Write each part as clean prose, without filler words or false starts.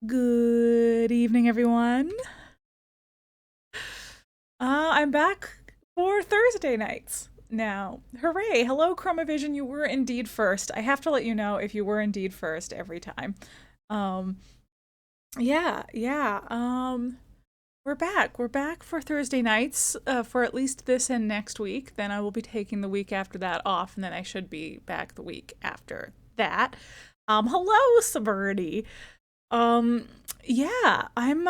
Good evening, everyone. I'm back for Thursday nights now. Hooray! Hello, Chromavision. You were indeed first. I have to let you know if you were indeed first every time. Um, yeah. We're back. We're back for Thursday nights for at least this and next week. Then I will be taking the week after that off, and then I should be back the week after that. Hello, Severity. Um, yeah, I'm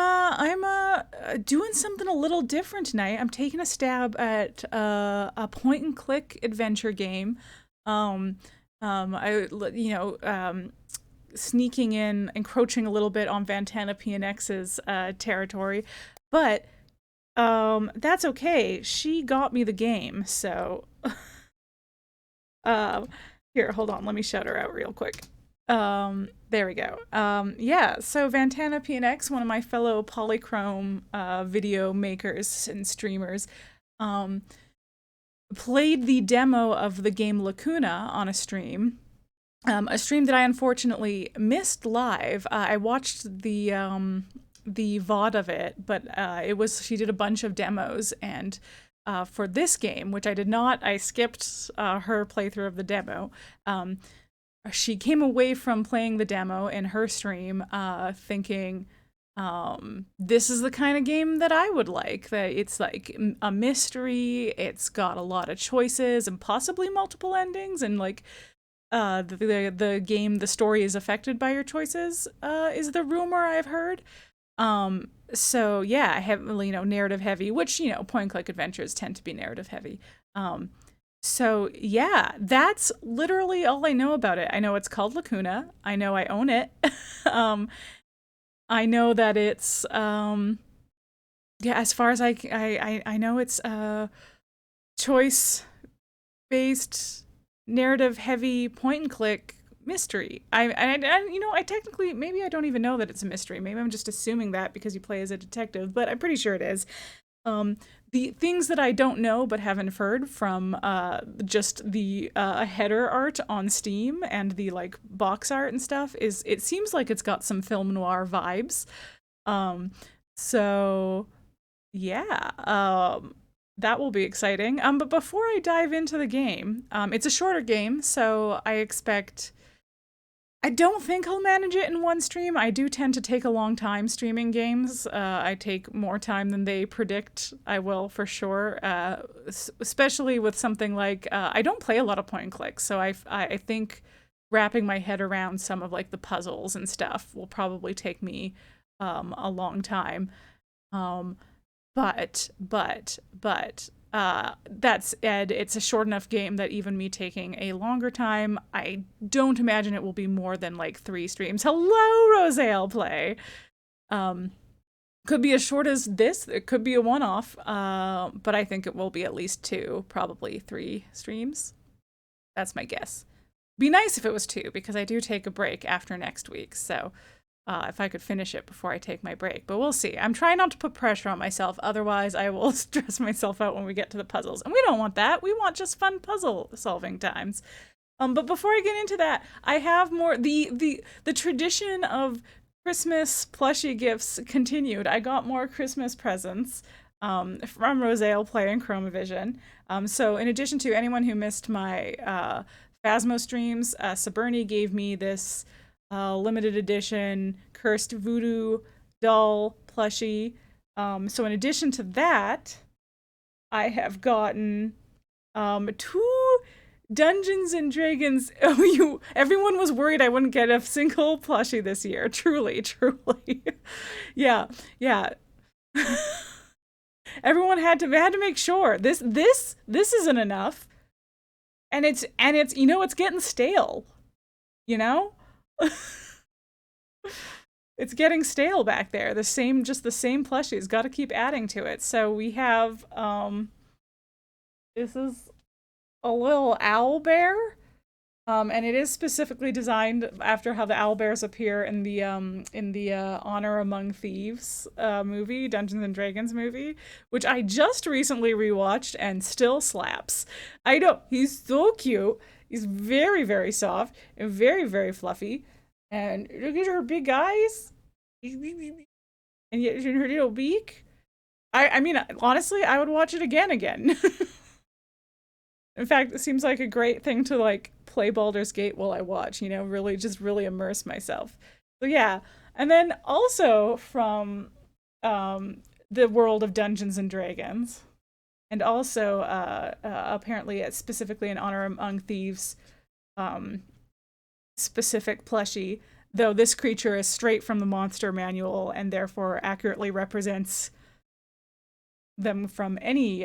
doing something a little different tonight. I'm taking a stab at a point and click adventure game. Um, I sneaking in, encroaching a little bit on Vantana PNX's territory, but that's okay. She got me the game, so um, here, hold on, let me shout her out real quick. There we go. Yeah, so Vantana PNX, one of my fellow polychrome video makers and streamers, um, played the demo of the game Lacuna on a stream. A stream that I unfortunately missed live. I watched the VOD of it, but she did a bunch of demos, and for this game, which I did not, I skipped her playthrough of the demo. She came away from playing the demo in her stream thinking, this is the kind of game that I would like. That it's like a mystery, it's got a lot of choices and possibly multiple endings, and like the story is affected by your choices, is the rumor I've heard. So yeah, I have, narrative heavy, which, point and click adventures tend to be narrative heavy. So yeah, that's literally all I know about it. I know it's called Lacuna. I know I own it. um, I know that it's yeah. As far as I know, it's choice based, narrative heavy, point and click mystery. I technically, maybe I don't even know that it's a mystery. Maybe I'm just assuming that because you play as a detective, but I'm pretty sure it is. The things that I don't know but have inferred from just the header art on Steam and the like box art and stuff is it seems like it's got some film noir vibes. So yeah, that will be exciting. But before I dive into the game, it's a shorter game, so I don't think I'll manage it in one stream. I do tend to take a long time streaming games. I take more time than they predict I will, for sure. Especially with something like I don't play a lot of point and click, so I think wrapping my head around some of like the puzzles and stuff will probably take me a long time. Um, but that said, it's a short enough game that even me taking a longer time, I don't imagine it will be more than like 3 streams. Hello, Rosale Play. Could be as short as this. It could be a one-off, but I think it will be at least 2, probably 3 streams. That's my guess. Be nice if it was 2 because I do take a break after next week, so if I could finish it before I take my break. But we'll see. I'm trying not to put pressure on myself. Otherwise, I will stress myself out when we get to the puzzles. And we don't want that. We want just fun puzzle solving times. But before I get into that, I have more the tradition of Christmas plushie gifts continued. I got more Christmas presents from Rosale Play and Chromavision. So in addition to anyone who missed my Phasmo streams, Saberni gave me this limited edition cursed voodoo doll plushie. So in addition to that, I have gotten 2 Dungeons and Dragons. Everyone was worried I wouldn't get a single plushie this year. Truly. Yeah. Everyone had to make sure this isn't enough, and it's it's getting stale. It's getting stale back there. Just the same plushies. Got to keep adding to it. So we have this is a little owl bear, and it is specifically designed after how the owl bears appear in the Honor Among Thieves movie, Dungeons and Dragons movie, which I just recently rewatched and still slaps. I know, he's so cute. He's very, very soft and very, very fluffy. And look at her big eyes. And yet in her little beak. I mean, honestly, I would watch it again. In fact, it seems like a great thing to like play Baldur's Gate while I watch, you know, really immerse myself. So yeah. And then also from the world of Dungeons and Dragons, and also apparently specifically in Honor Among Thieves specific plushie, though this creature is straight from the monster manual and therefore accurately represents them from any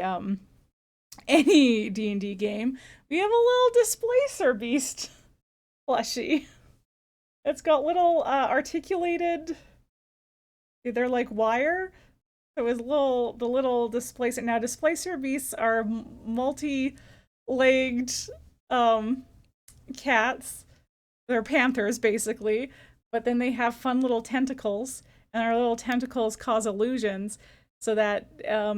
D&D game. We have a little displacer beast plushie. It's got little articulated, they're like wire. So the little displacer. Now displacer beasts are multi-legged cats. They're panthers basically, but then they have fun little tentacles, and our little tentacles cause illusions so that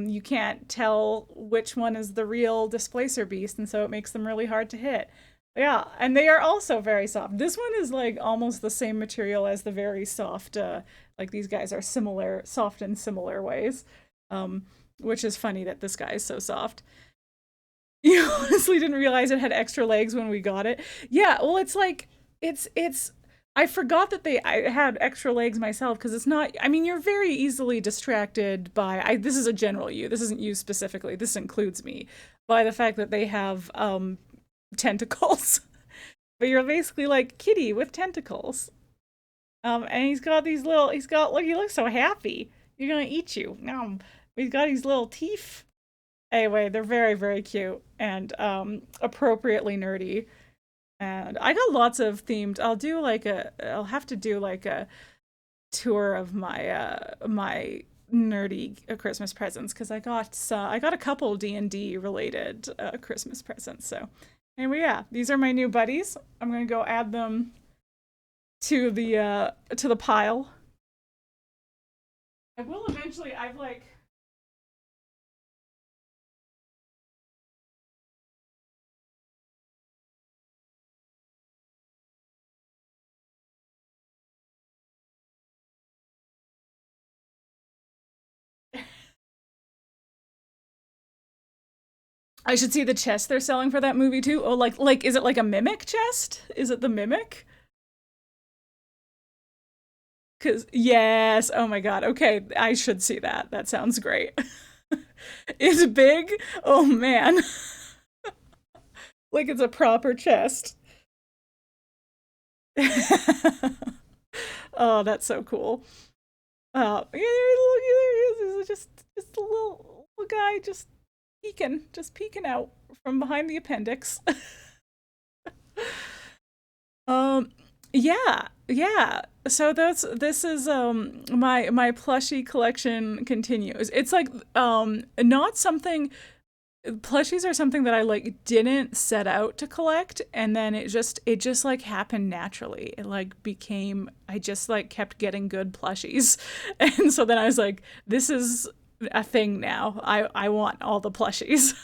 you can't tell which one is the real displacer beast, and so it makes them really hard to hit. Yeah, and they are also very soft. This one is like almost the same material as the very soft, like these guys are similar, soft in similar ways, which is funny that this guy is so soft. You honestly didn't realize it had extra legs when we got it? Yeah, well, it's like, I forgot that I had extra legs myself, because it's not, I mean, you're very easily distracted by, this is a general you, this isn't you specifically, this includes me, by the fact that they have, tentacles. But you're basically like kitty with tentacles. And he's got these little, look, he looks so happy. You're gonna eat you. He's got these little teeth. Anyway, they're very cute and appropriately nerdy. And I got lots of themed, I'll have to do like a tour of my my nerdy Christmas presents, because I got a couple D&D related Christmas presents. So anyway, yeah, these are my new buddies. I'm gonna go add them to the pile. I will eventually. I've like. I should see the chest they're selling for that movie too. Oh, like is it like a mimic chest? Is it the mimic? Cause yes, oh my god. Okay, I should see that. That sounds great. It's big. Oh man. Like it's a proper chest. Oh, that's so cool. Yeah, there he is. Just a little guy just peeking out from behind the appendix. Yeah. So this is my plushie collection continues. It's like not something, plushies are something that I like didn't set out to collect, and then it just like happened naturally. It like became, I just like kept getting good plushies. And so then I was like, this is a thing now. I want all the plushies.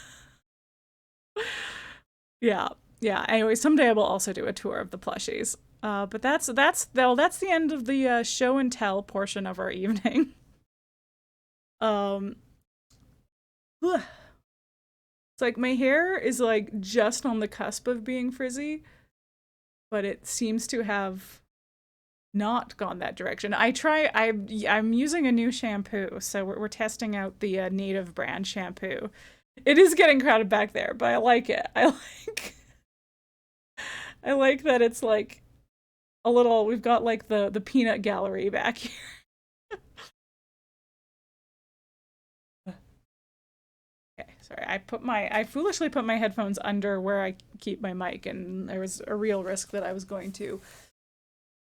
Yeah. Anyway, someday I will also do a tour of the plushies. But that's the end of the show and tell portion of our evening. It's like my hair is like just on the cusp of being frizzy, but it seems to have not gone that direction. I'm using a new shampoo, so we're testing out the native brand shampoo. It is getting crowded back there, but I like it. I like that it's like a little, we've got like the peanut gallery back here. Okay, sorry. I foolishly put my headphones under where I keep my mic, and there was a real risk that I was going to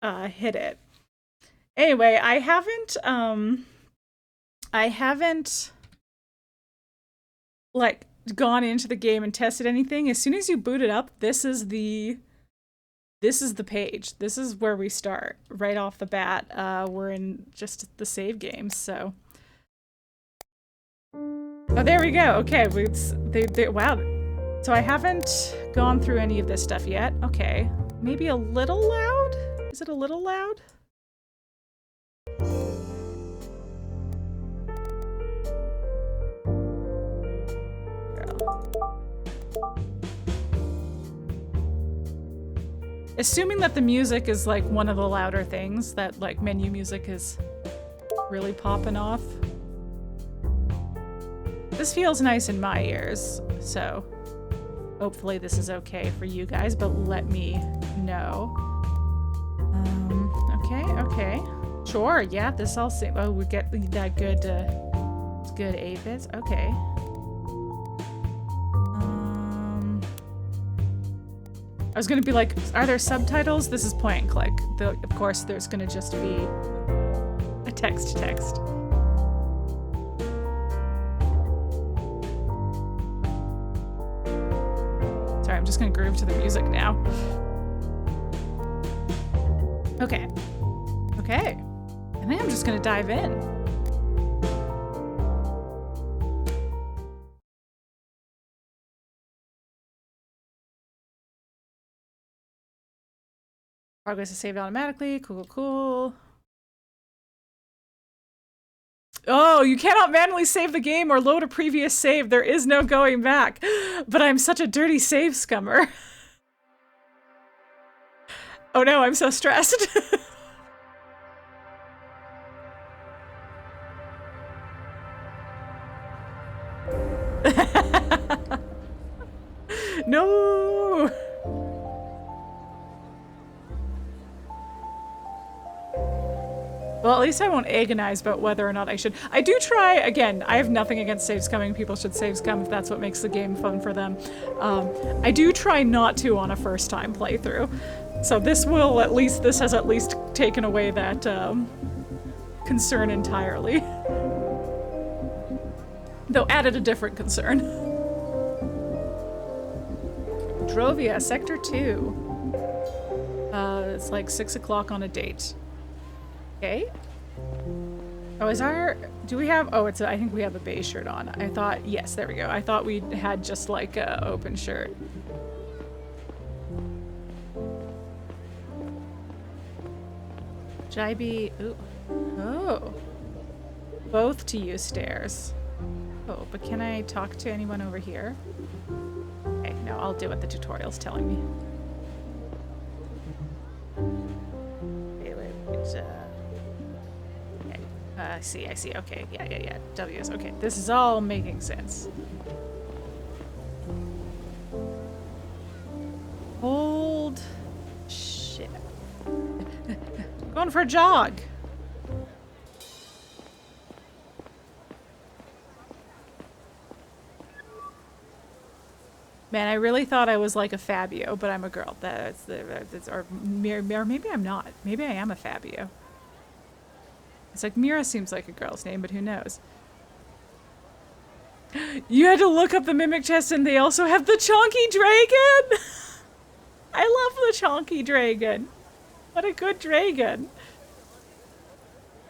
hit it. Anyway, I haven't like gone into the game and tested anything. As soon as you boot it up, this is the page. This is where we start right off the bat. We're in just the save games, so. Oh, there we go. Okay, wow. So I haven't gone through any of this stuff yet. Okay, maybe a little loud? Is it a little loud? Assuming that the music is like one of the louder things, that like menu music is really popping off. This feels nice in my ears, so hopefully this is okay for you guys, but let me know. Okay. Sure, yeah, this all seems, oh, we get that good, good 8-bits, okay. I was gonna be like, are there subtitles? This is point and click. Of course, there's gonna just be a text. Sorry, I'm just gonna groove to the music now. Okay. I think I'm just gonna dive in. Progress is saved automatically. Cool. Oh, you cannot manually save the game or load a previous save. There is no going back. But I'm such a dirty save scummer. Oh no, I'm so stressed. No! Well, at least I won't agonize about whether or not I should. I do try, again, I have nothing against save scumming. People should save scum if that's what makes the game fun for them. I do try not to on a first time playthrough. So this has at least taken away that concern entirely. Though added a different concern. Drovia, Sector 2. It's like 6 o'clock on a date. Okay. Oh, do we have, I think we have a beige shirt on. I thought, yes, there we go. I thought we had just like a open shirt. Should I be, ooh. Oh. Both to use stairs. Oh, but can I talk to anyone over here? Okay, no, I'll do what the tutorial's telling me. Okay, I see, okay, yeah, W's, okay. This is all making sense. Hold, shit. Going for a jog. Man, I really thought I was like a Fabio, but I'm a girl. Or maybe I'm not. Maybe I am a Fabio. It's like Mira seems like a girl's name, but who knows? You had to look up the mimic chest, and they also have the Chonky Dragon. I love the Chonky Dragon. What a good dragon.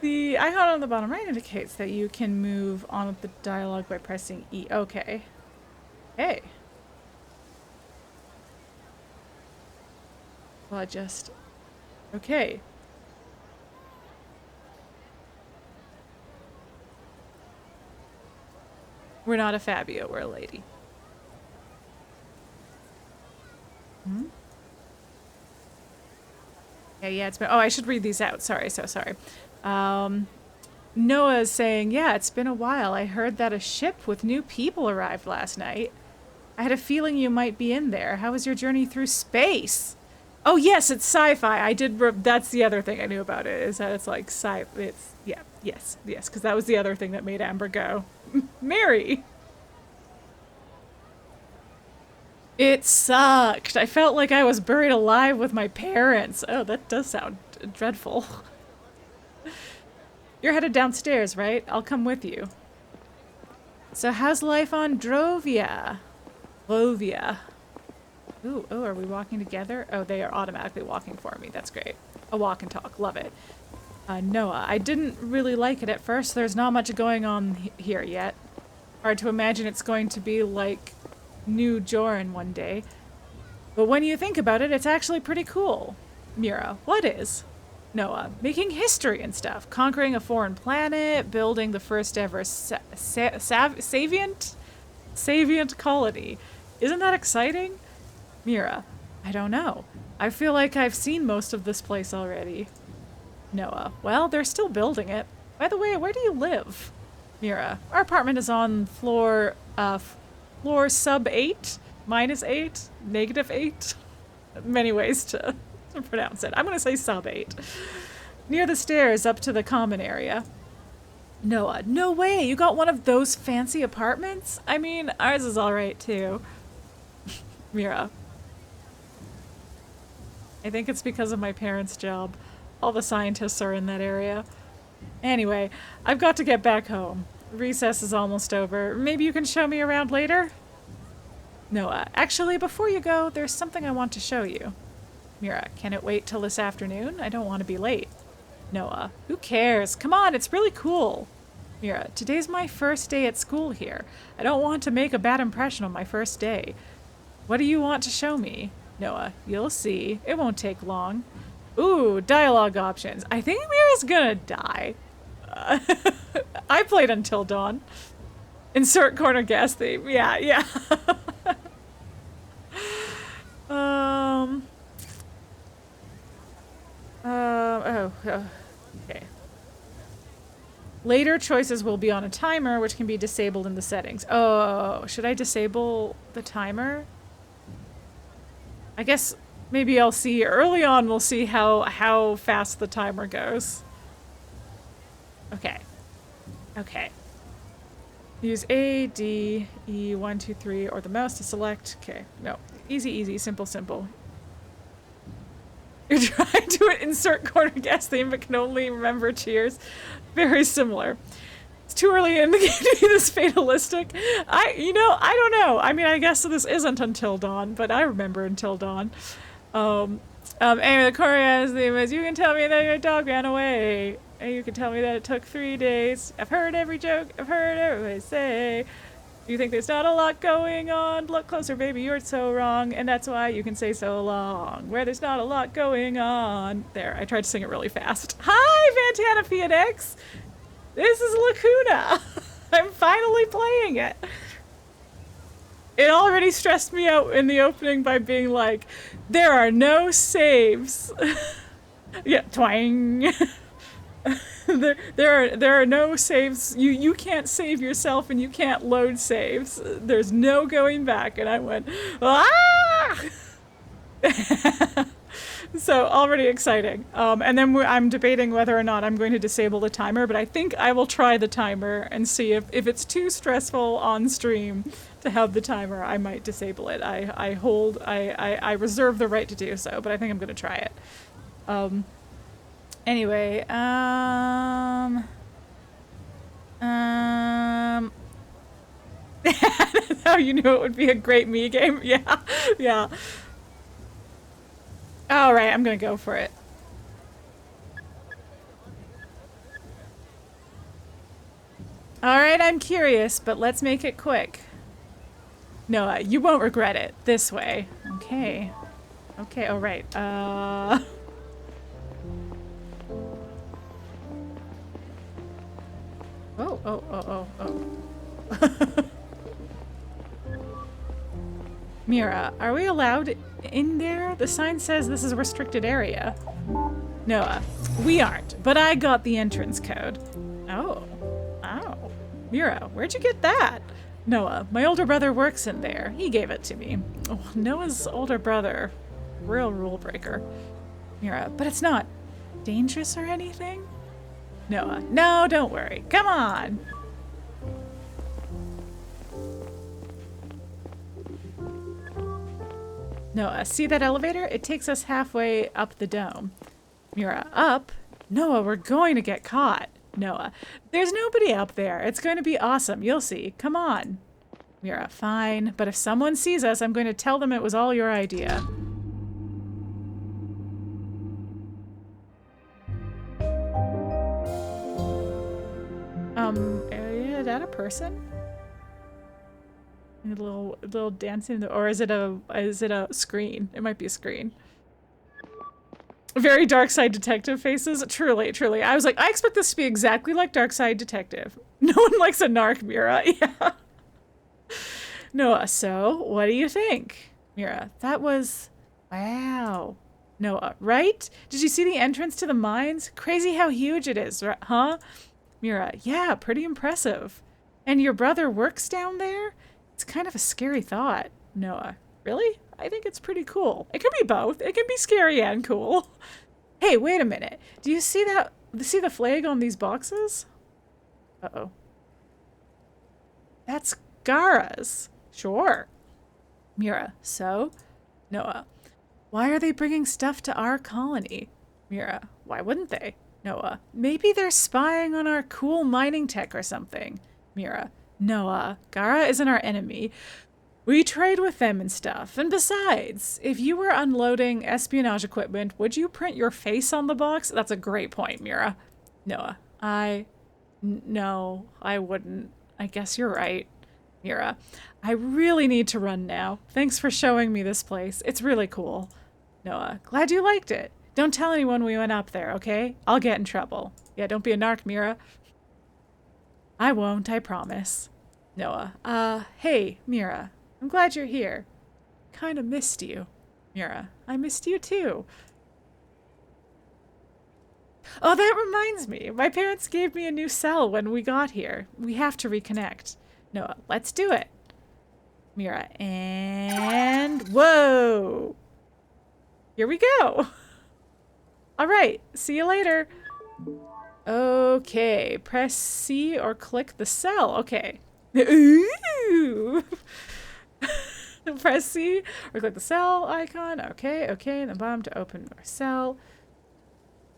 The icon on the bottom right indicates that you can move on with the dialogue by pressing E. Okay. Hey. Well, okay. We're not a Fabio, we're a lady. Hmm? Yeah, it's been, oh, I should read these out. Sorry, so sorry. Noah's saying, yeah, it's been a while. I heard that a ship with new people arrived last night. I had a feeling you might be in there. How was your journey through space? Oh, yes, it's sci-fi. That's the other thing I knew about it, is that it's like yes, because that was the other thing that made Amber go, Mary! It sucked. I felt like I was buried alive with my parents. Oh, that does sound dreadful. You're headed downstairs, right? I'll come with you. So how's life on Drovia? Ooh, are we walking together? Oh, they are automatically walking for me. That's great. A walk and talk. Love it. Noah, I didn't really like it at first. There's not much going on here yet. Hard to imagine it's going to be like New Joran one day. But when you think about it, it's actually pretty cool. Mira, what is? Noah, making history and stuff. Conquering a foreign planet, building the first ever Savient colony. Isn't that exciting? Mira, I don't know. I feel like I've seen most of this place already. Noah. Well, they're still building it. By the way, where do you live? Mira. Our apartment is on floor sub 8, -8, -8. Many ways to pronounce it. I'm gonna say sub 8. Near the stairs up to the common area. Noah. No way, you got one of those fancy apartments? I mean, ours is alright too. Mira. I think it's because of my parents' job. All the scientists are in that area. Anyway, I've got to get back home. Recess is almost over. Maybe you can show me around later? Noah. Actually, before you go, there's something I want to show you. Mira. Can it wait till this afternoon? I don't want to be late. Noah. Who cares? Come on, it's really cool. Mira. Today's my first day at school here. I don't want to make a bad impression on my first day. What do you want to show me? Noah. You'll see. It won't take long. Ooh, dialogue options. I think Mira's gonna die. I played Until Dawn. Insert corner gas theme. Yeah. Okay. Later choices will be on a timer, which can be disabled in the settings. Oh, should I disable the timer? I guess maybe I'll see early on. We'll see how fast the timer goes. Okay. Use A, D, E, 1, 2, 3, or the mouse to select. Okay. No. Easy, simple. You're trying to insert corner gas theme, but can only remember cheers. Very similar. It's too early in the game to be this fatalistic. I don't know. I mean, I guess this isn't Until Dawn, but I remember Until Dawn. Anyway, the chorus theme is, you can tell me that your dog ran away. And you can tell me that it took 3 days. I've heard every joke. I've heard everybody say. You think there's not a lot going on? Look closer, baby, you're so wrong. And that's why you can say so long. Where there's not a lot going on. There, I tried to sing it really fast. Hi, Vantana Phoenix! This is Lacuna! I'm finally playing it. It already stressed me out in the opening by being like, there are no saves. Yeah, twang. There are no saves. You can't save yourself and you can't load saves. There's no going back. And I went, ah! So already exciting. And then I'm debating whether or not I'm going to disable the timer, but I think I will try the timer and see if it's too stressful on stream to have the timer, I might disable it. I reserve the right to do so, but I think I'm gonna try it. Anyway, that's how you knew it would be a great me game. Yeah. All right, I'm gonna go for it. All right, I'm curious, but let's make it quick. No, you won't regret it. This way. Okay. All right. Oh. Mira, are we allowed in there? The sign says this is a restricted area. Noah, we aren't, but I got the entrance code. Oh. Mira, where'd you get that? Noah, my older brother works in there. He gave it to me. Oh, Noah's older brother. Real rule breaker. Mira, but it's not dangerous or anything? Noah, no, don't worry. Come on. Noah, see that elevator? It takes us halfway up the dome. Mira, up? Noah, we're going to get caught. Noah, there's nobody up there. It's going to be awesome. You'll see. Come on. Mira, fine. But if someone sees us, I'm going to tell them it was all your idea. Is that a person? A little dancing, or is it a screen? It might be a screen. Very Dark Side Detective faces. Truly. I was like, I expect this to be exactly like Dark Side Detective. No one likes a narc, Mira. Yeah. Noah, so what do you think? Mira, that was, wow. Noah, right? Did you see the entrance to the mines? Crazy how huge it is, huh? Mira, yeah, pretty impressive. And your brother works down there? It's kind of a scary thought. Noah, really? I think it's pretty cool. It could be both. It can be scary and cool. Hey, wait a minute. Do you see that? See the flag on these boxes? Uh-oh. That's Gara's. Sure. Mira, so? Noah, why are they bringing stuff to our colony? Mira, why wouldn't they? Noah, maybe they're spying on our cool mining tech or something. Mira, Noah, Gara isn't our enemy. We trade with them and stuff. And besides, if you were unloading espionage equipment, would you print your face on the box? That's a great point, Mira. Noah, no, I wouldn't. I guess you're right. Mira, I really need to run now. Thanks for showing me this place. It's really cool. Noah, glad you liked it. Don't tell anyone we went up there, okay? I'll get in trouble. Yeah, don't be a narc, Mira. I won't, I promise. Noah, hey, Mira. I'm glad you're here. Kinda missed you. Mira, I missed you too. Oh, that reminds me. My parents gave me a new cell when we got here. We have to reconnect. Noah, let's do it. Mira, and whoa. Here we go. All right, see you later. Okay, press C or click the cell. Okay. Ooh. Press C or click the cell icon. Okay, okay, and the bottom to open our cell.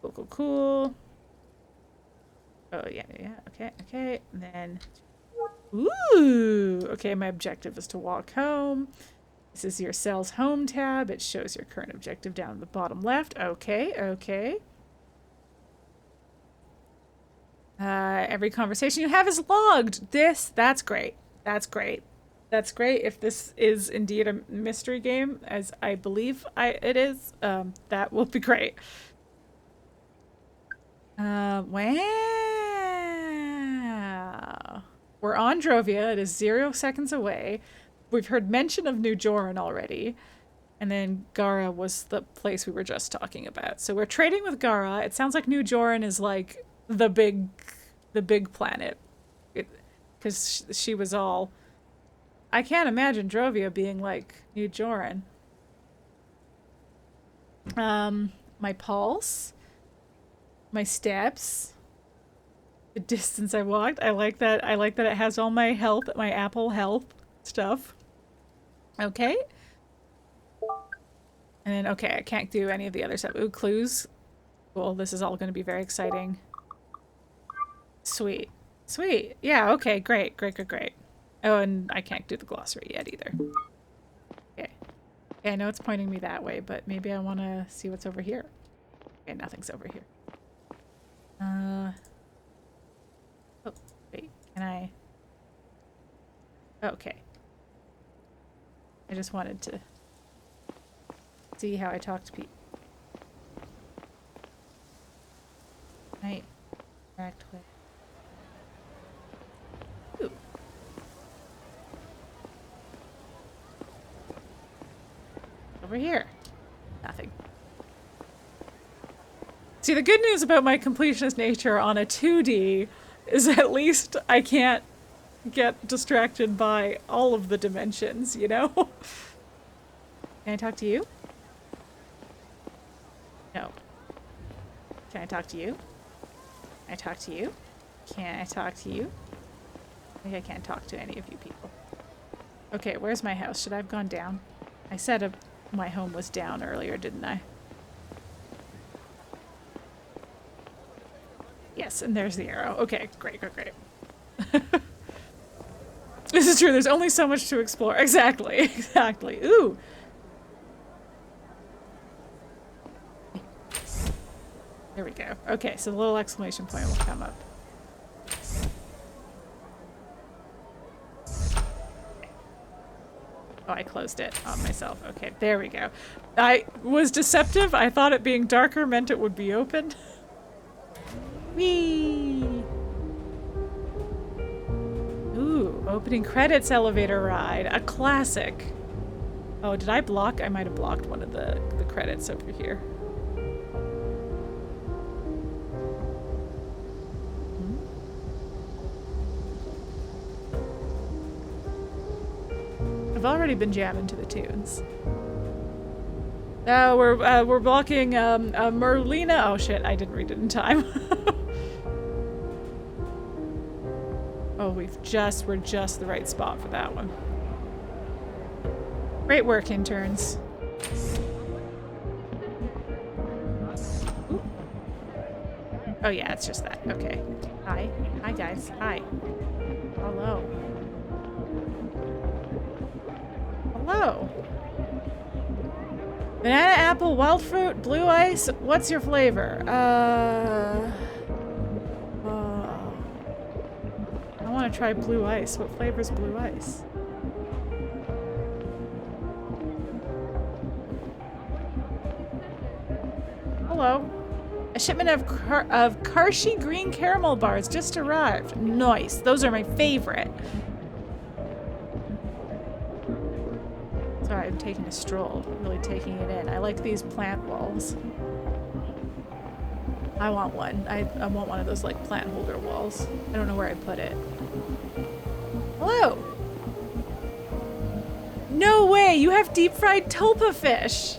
Cool, cool, cool. Oh, yeah, okay, okay. And then, ooh, okay, my objective is to walk home. This is your cell's home tab. It shows your current objective down at the bottom left. Okay, okay. Every conversation you have is logged. That's great. That's great. That's great. If this is indeed a mystery game, as I believe it is, that will be great. Wow. We're on Drovia. It is 0 seconds away. We've heard mention of New Joran already. And then Gara was the place we were just talking about. So we're trading with Gara. It sounds like New Joran is like the big planet. Because she was all... I can't imagine Drovia being like New Joran. My pulse. My steps. The distance I walked. I like that it has all my health, my Apple health stuff. Okay. And then, okay, I can't do any of the other stuff. Ooh, clues. Cool, this is all going to be very exciting. Sweet. Sweet. Yeah, okay, great, great, great, great. Oh, and I can't do the glossary yet either. Okay. Yeah, I know it's pointing me that way, but maybe I want to see what's over here. Okay, nothing's over here. Oh, wait, can I? Okay. I just wanted to see how I talk to people. I interact with. Ooh. Over here. Nothing. See, the good news about my completionist nature on a 2D is at least I can't get distracted by all of the dimensions, you know? Can I talk to you? No. Can I talk to you? Can I talk to you? Can I talk to you? I think I can't talk to any of you people. Okay, where's my house? Should I have gone down? I said my home was down earlier, didn't I? Yes, and there's the arrow. Okay, great, great, great. This is true. There's only so much to explore. Exactly, exactly. Ooh. There we go. Okay, so the little exclamation point will come up. Oh, I closed it on myself. Okay, there we go. I was deceptive. I thought it being darker meant it would be open. Whee! Ooh, opening credits elevator ride. A classic. Oh, did I block? I might have blocked one of the credits over here. I've already been jamming to the tunes. We're blocking Merlina. Oh shit, I didn't read it in time. Oh, we're just the right spot for that one. Great work, interns. Ooh. Oh yeah, it's just that. Okay. Hi. Hi guys. Hi. Hello. Hello. Banana, apple, wild fruit, blue ice. What's your flavor? I want to try blue ice. What flavor's blue ice? Hello. A shipment of Karshi green caramel bars just arrived. Nice. Those are my favorite. Sorry, I'm taking a stroll. I'm really taking it in. I like these plant walls. I want one. I want one of those like plant holder walls. I don't know where I put it. Hello. No way, you have deep fried tulpa fish.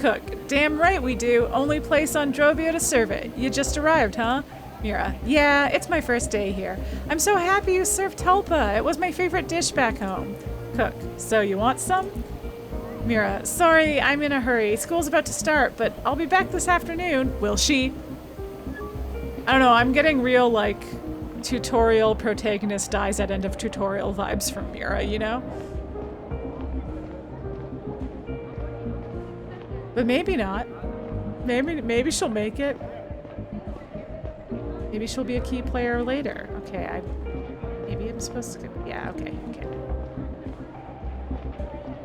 Cook. Damn right we do. Only place on Drovia to serve it. You just arrived, huh? Mira. Yeah, it's my first day here. I'm so happy you served tulpa. It was my favorite dish back home. Cook. So you want some? Mira. Sorry, I'm in a hurry. School's about to start, but I'll be back this afternoon. Will she? I don't know, I'm getting real, like, tutorial protagonist dies at end of tutorial vibes from Mira, you know? But maybe not. Maybe she'll make it. Maybe she'll be a key player later. Okay, maybe I'm supposed to go. Yeah, okay.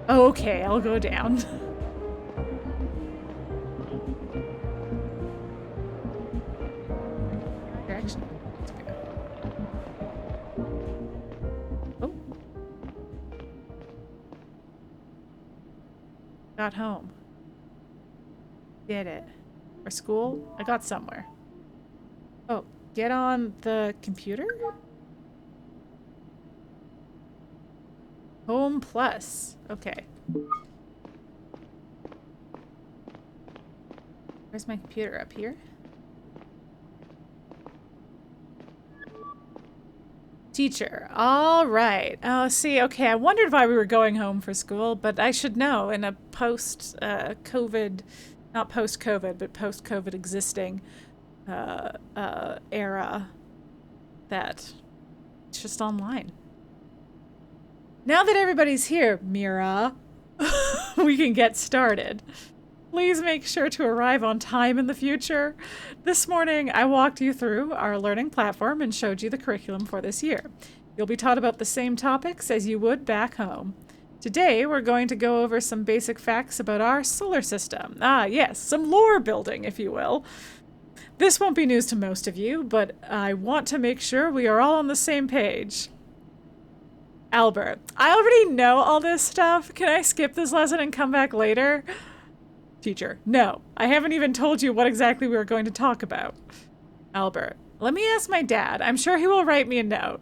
Okay, I'll go down. Direction. Let's go. Oh. Got home. Did it. For school? I got somewhere. Oh, get on the computer? Home Plus. Okay. Where's my computer? Up here? Teacher. All right. Oh, see, okay. I wondered why we were going home for school, but I should know in a post-COVID, not post-COVID, but post-COVID existing era that it's just online. Now that everybody's here, Mira, we can get started. Please make sure to arrive on time in the future. This morning, I walked you through our learning platform and showed you the curriculum for this year. You'll be taught about the same topics as you would back home. Today, we're going to go over some basic facts about our solar system. Ah, yes, some lore building, if you will. This won't be news to most of you, but I want to make sure we are all on the same page. Albert, I already know all this stuff. Can I skip this lesson and come back later? Teacher, no. I haven't even told you what exactly we were going to talk about. Albert, let me ask my dad. I'm sure he will write me a note.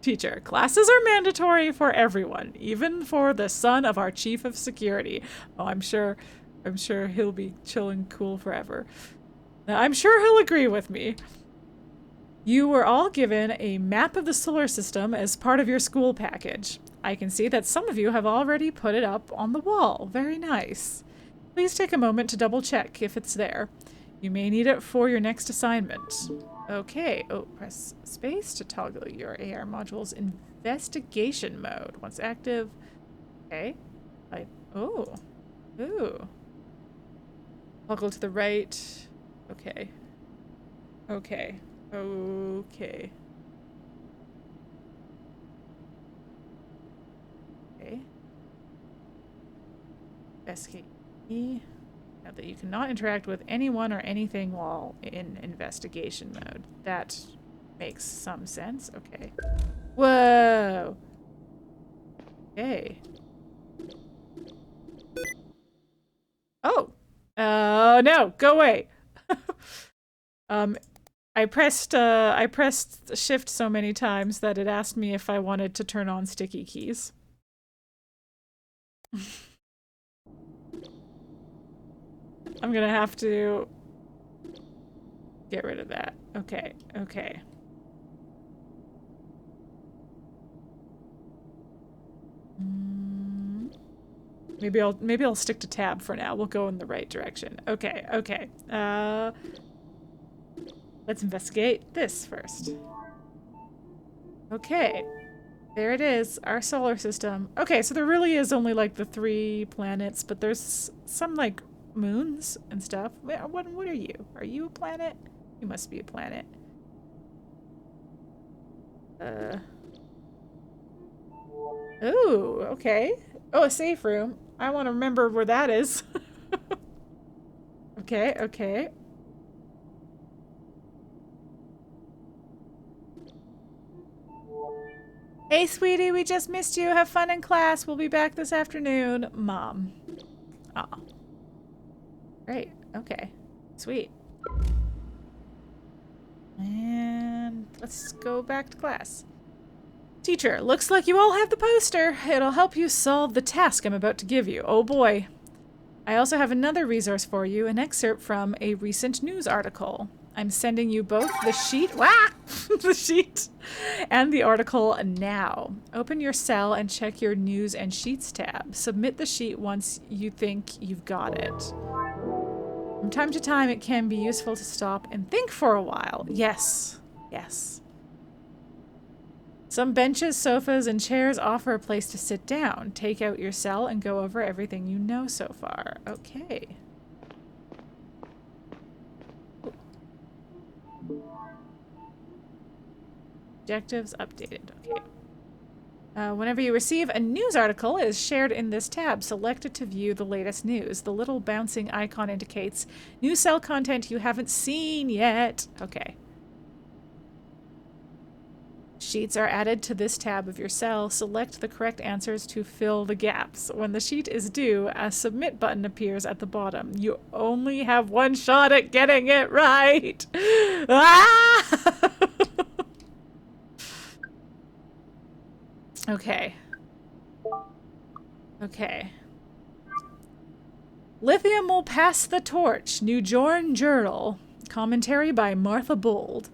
Teacher, classes are mandatory for everyone, even for the son of our chief of security. Oh, I'm sure he'll be chilling cool forever. I'm sure he'll agree with me. You were all given a map of the solar system as part of your school package. I can see that some of you have already put it up on the wall. Very nice. Please take a moment to double check if it's there. You may need it for your next assignment. Okay. Oh, press space to toggle your AR module's investigation mode. Once active. Okay. Oh. Ooh. Toggle to the right. Okay. Okay. Okay. Okay. Escape. Now that you cannot interact with anyone or anything while in investigation mode. That makes some sense. Okay. Whoa. Okay. Oh. No, go away. I pressed shift so many times that it asked me if I wanted to turn on sticky keys. I'm gonna have to get rid of that. Okay, okay. Maybe I'll stick to tab for now. We'll go in the right direction. Okay, okay. Let's investigate this first. Okay. There it is, our solar system. Okay, so there really is only like the 3 planets, but there's some like moons and stuff. What are you? Are you a planet? You must be a planet. Ooh, okay. Oh, a safe room. I want to remember where that is. Okay, okay. Hey, sweetie, we just missed you. Have fun in class. We'll be back this afternoon. Mom. Aw. Great. Okay. Sweet. And let's go back to class. Teacher, looks like you all have the poster. It'll help you solve the task I'm about to give you. Oh boy. I also have another resource for you, an excerpt from a recent news article. I'm sending you both the sheet, the sheet, and the article now. Open your cell and check your news and sheets tab. Submit the sheet once you think you've got it. From time to time, it can be useful to stop and think for a while. Yes, yes. Some benches, sofas, and chairs offer a place to sit down. Take out your cell and go over everything you know so far. Okay. Objectives updated. Okay. Whenever you receive a news article, it is shared in this tab. Select it to view the latest news. The little bouncing icon indicates new cell content you haven't seen yet. Okay. Sheets are added to this tab of your cell. Select the correct answers to fill the gaps. When the sheet is due, a submit button appears at the bottom. You only have one shot at getting it right. Ah! Okay. Okay. Lithium will pass the torch. New Jorn Journal. Commentary by Martha Bold.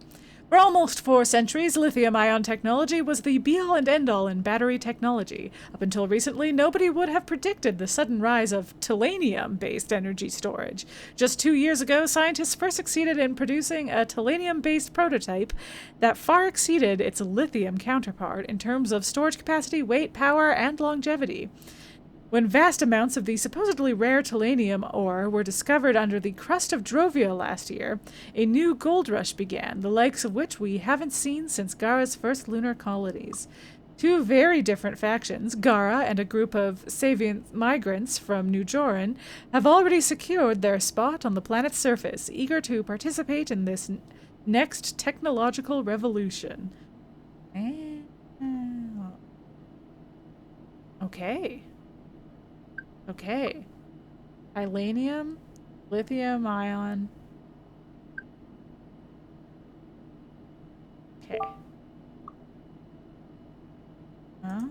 For almost 4 centuries, lithium-ion technology was the be-all and end-all in battery technology. Up until recently, nobody would have predicted the sudden rise of tellurium-based energy storage. Just 2 years ago, scientists first succeeded in producing a tellurium-based prototype that far exceeded its lithium counterpart in terms of storage capacity, weight, power, and longevity. When vast amounts of the supposedly rare tellurium ore were discovered under the crust of Drovia last year, a new gold rush began, the likes of which we haven't seen since Gara's first lunar colonies. 2 very different factions, Gara and a group of Savian migrants from New Joran, have already secured their spot on the planet's surface, eager to participate in this next technological revolution. Okay. Okay. Titanium, lithium ion. Okay. Huh?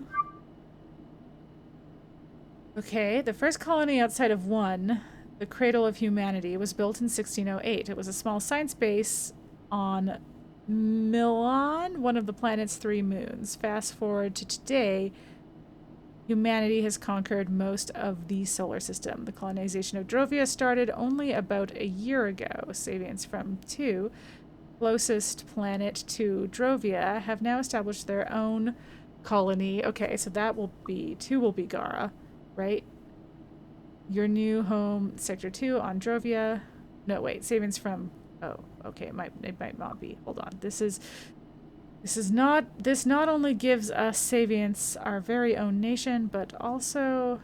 Okay, the first colony outside of One, the Cradle of Humanity, was built in 1608. It was a small science base on Milan, one of the planet's 3 moons. Fast forward to today, humanity has conquered most of the solar system. The colonization of Drovia started only about a year ago. Savians from 2, closest planet to Drovia, have now established their own colony. Okay, so that will be 2 will be Gara, right? Your new home, Sector 2 on Drovia. No, wait, Savians from... Oh, okay, it might not be. Hold on. This not only gives us Savians our very own nation, but also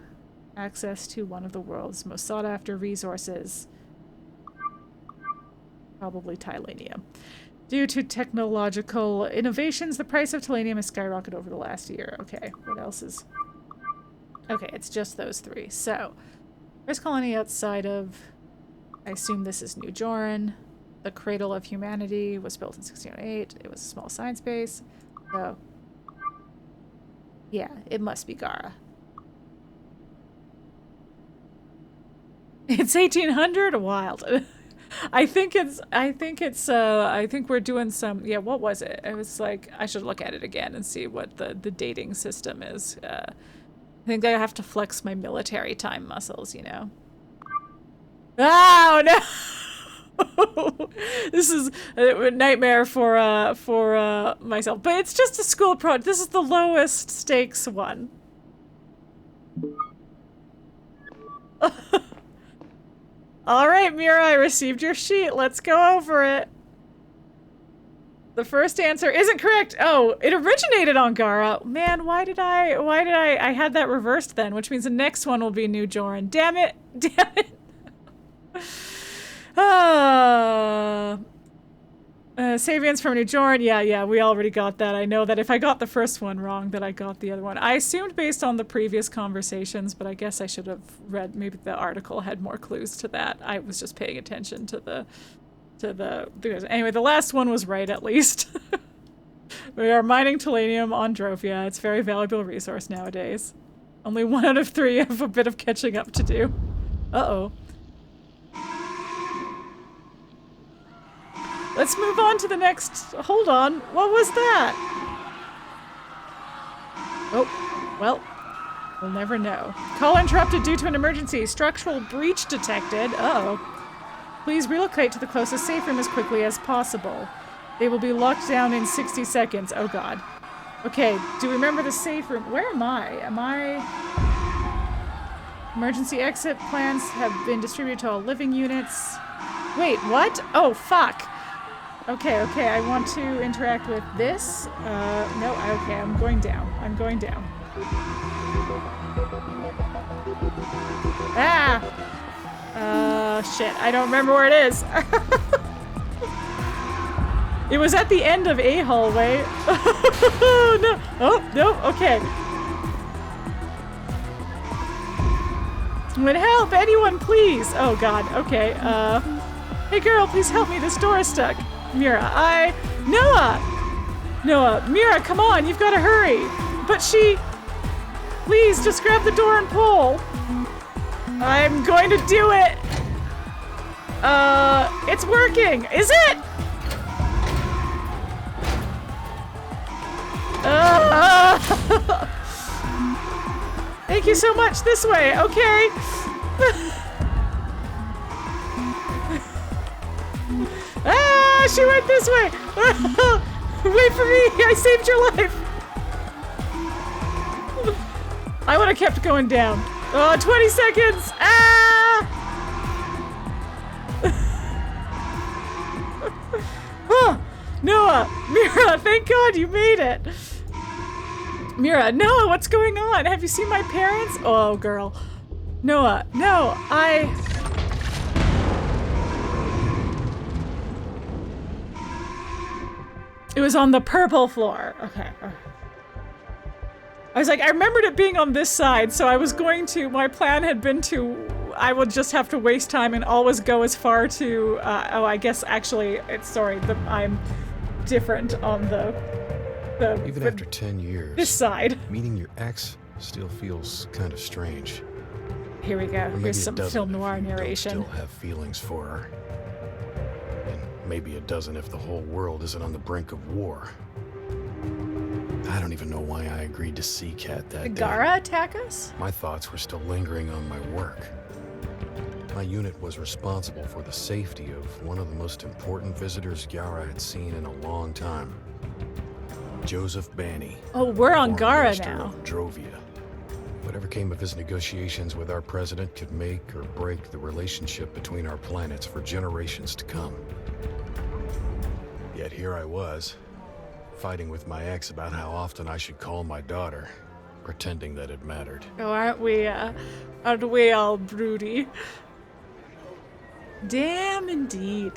access to one of the world's most sought-after resources. Probably titanium. Due to technological innovations, the price of titanium has skyrocketed over the last year. Okay, what else is... Okay, it's just those three. So, first colony outside of, I assume this is New Joran. The Cradle of Humanity was built in 1608. It was a small science base. So, yeah, it must be Gara. It's 1800? Wild. I think we're doing some, yeah, what was it? It was like, I should look at it again and see what the dating system is. I think I have to flex my military time muscles, you know? Oh, no! This is a nightmare for myself. But it's just a school project. This is the lowest stakes one. All right, Mira, I received your sheet. Let's go over it. The first answer isn't correct. Oh, it originated on Gara. Man, why did I had that reversed then, which means the next one will be New Joran. Damn it. Damn it. Savians from New Joran. Yeah, we already got that. I know that if I got the first one wrong, that I got the other one. I assumed based on the previous conversations, but I guess I should have read, maybe the article had more clues to that. I was just paying attention to the anyway, the last one was right, at least. We are mining tellurium on Drovia. It's a very valuable resource nowadays. Only 1 out of 3 have a bit of catching up to do. Uh-oh. Let's move on to the next. Hold on. What was that? Oh, well, we'll never know. Call interrupted due to an emergency. Structural breach detected. Uh-oh. Please relocate to the closest safe room as quickly as possible. They will be locked down in 60 seconds. Oh, God. Okay, do you remember the safe room? Where am I? Emergency exit plans have been distributed to all living units. Wait, what? Oh, fuck. Okay, I want to interact with this. No, okay, I'm going down. Ah! Shit, I don't remember where it is. It was at the end of a hallway. No. Oh, no, okay. Would help, anyone, please. Oh, God, okay. Hey, girl, please help me. This door is stuck. Mira, Noah, Mira, come on, you've got to hurry. But please, just grab the door and pull. I'm going to do it. It's working. Is it? Thank you so much. This way. Okay. She went this way. Wait for me. I saved your life. I would have kept going down. 20 seconds. Noah, Mira, thank God you made it. Mira, Noah, what's going on? Have you seen my parents? Oh, girl. Noah, no, It was on the purple floor. Okay. I was like, I remembered it being on this side, so I was going to, my plan had been to, I would just have to waste time and always go as far to, I guess actually, I'm different on the even after 10 years, this side. Meeting your ex still feels kind of strange. Here we go. Here's some film noir narration. Still have feelings for her. And maybe it doesn't if the whole world isn't on the brink of war. I don't even know why I agreed to see Kat that day. Did Gara attack us? My thoughts were still lingering on my work. My unit was responsible for the safety of one of the most important visitors Gara had seen in a long time. Joseph Banny. Oh, we're on Gara now. Drovia. Whatever came of his negotiations with our president could make or break the relationship between our planets for generations to come. Yet here I was, fighting with my ex about how often I should call my daughter, pretending that it mattered. Oh, aren't we all broody? Damn indeed.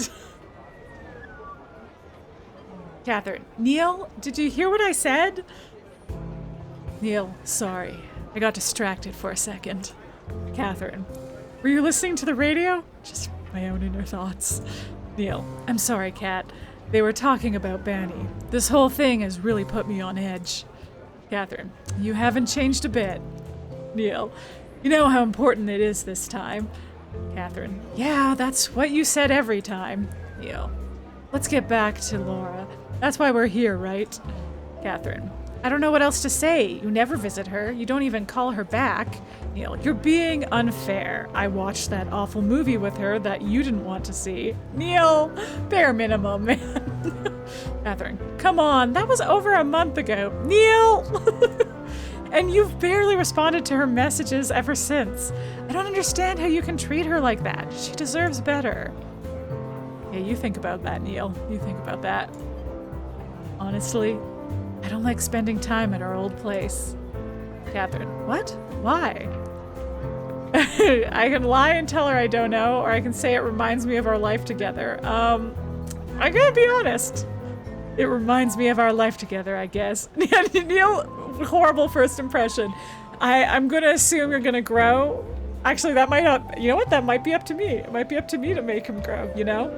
Catherine. Neil, did you hear what I said? Neil, sorry. I got distracted for a second. Catherine, were you listening to the radio? Just my own inner thoughts. Neil, I'm sorry, Kat. They were talking about Banny. This whole thing has really put me on edge. Catherine, you haven't changed a bit. Neil, you know how important it is this time. Catherine, yeah, that's what you said every time. Neil, let's get back to Laura. That's why we're here, right? Catherine, I don't know what else to say. You never visit her. You don't even call her back. Neil, you're being unfair. I watched that awful movie with her that you didn't want to see. Neil, bare minimum, man. Catherine, come on, that was over a month ago. Neil! And you've barely responded to her messages ever since. I don't understand how you can treat her like that. She deserves better. Yeah, you think about that, Neil. You think about that. Honestly, I don't like spending time at our old place. Catherine, what? Why? I can lie and tell her I don't know, or I can say it reminds me of our life together. I'm gonna be honest. It reminds me of our life together, I guess. Neil, horrible first impression. I'm gonna assume you're gonna grow. Actually, that might not, you know what? That might be up to me. It might be up to me to make him grow, you know?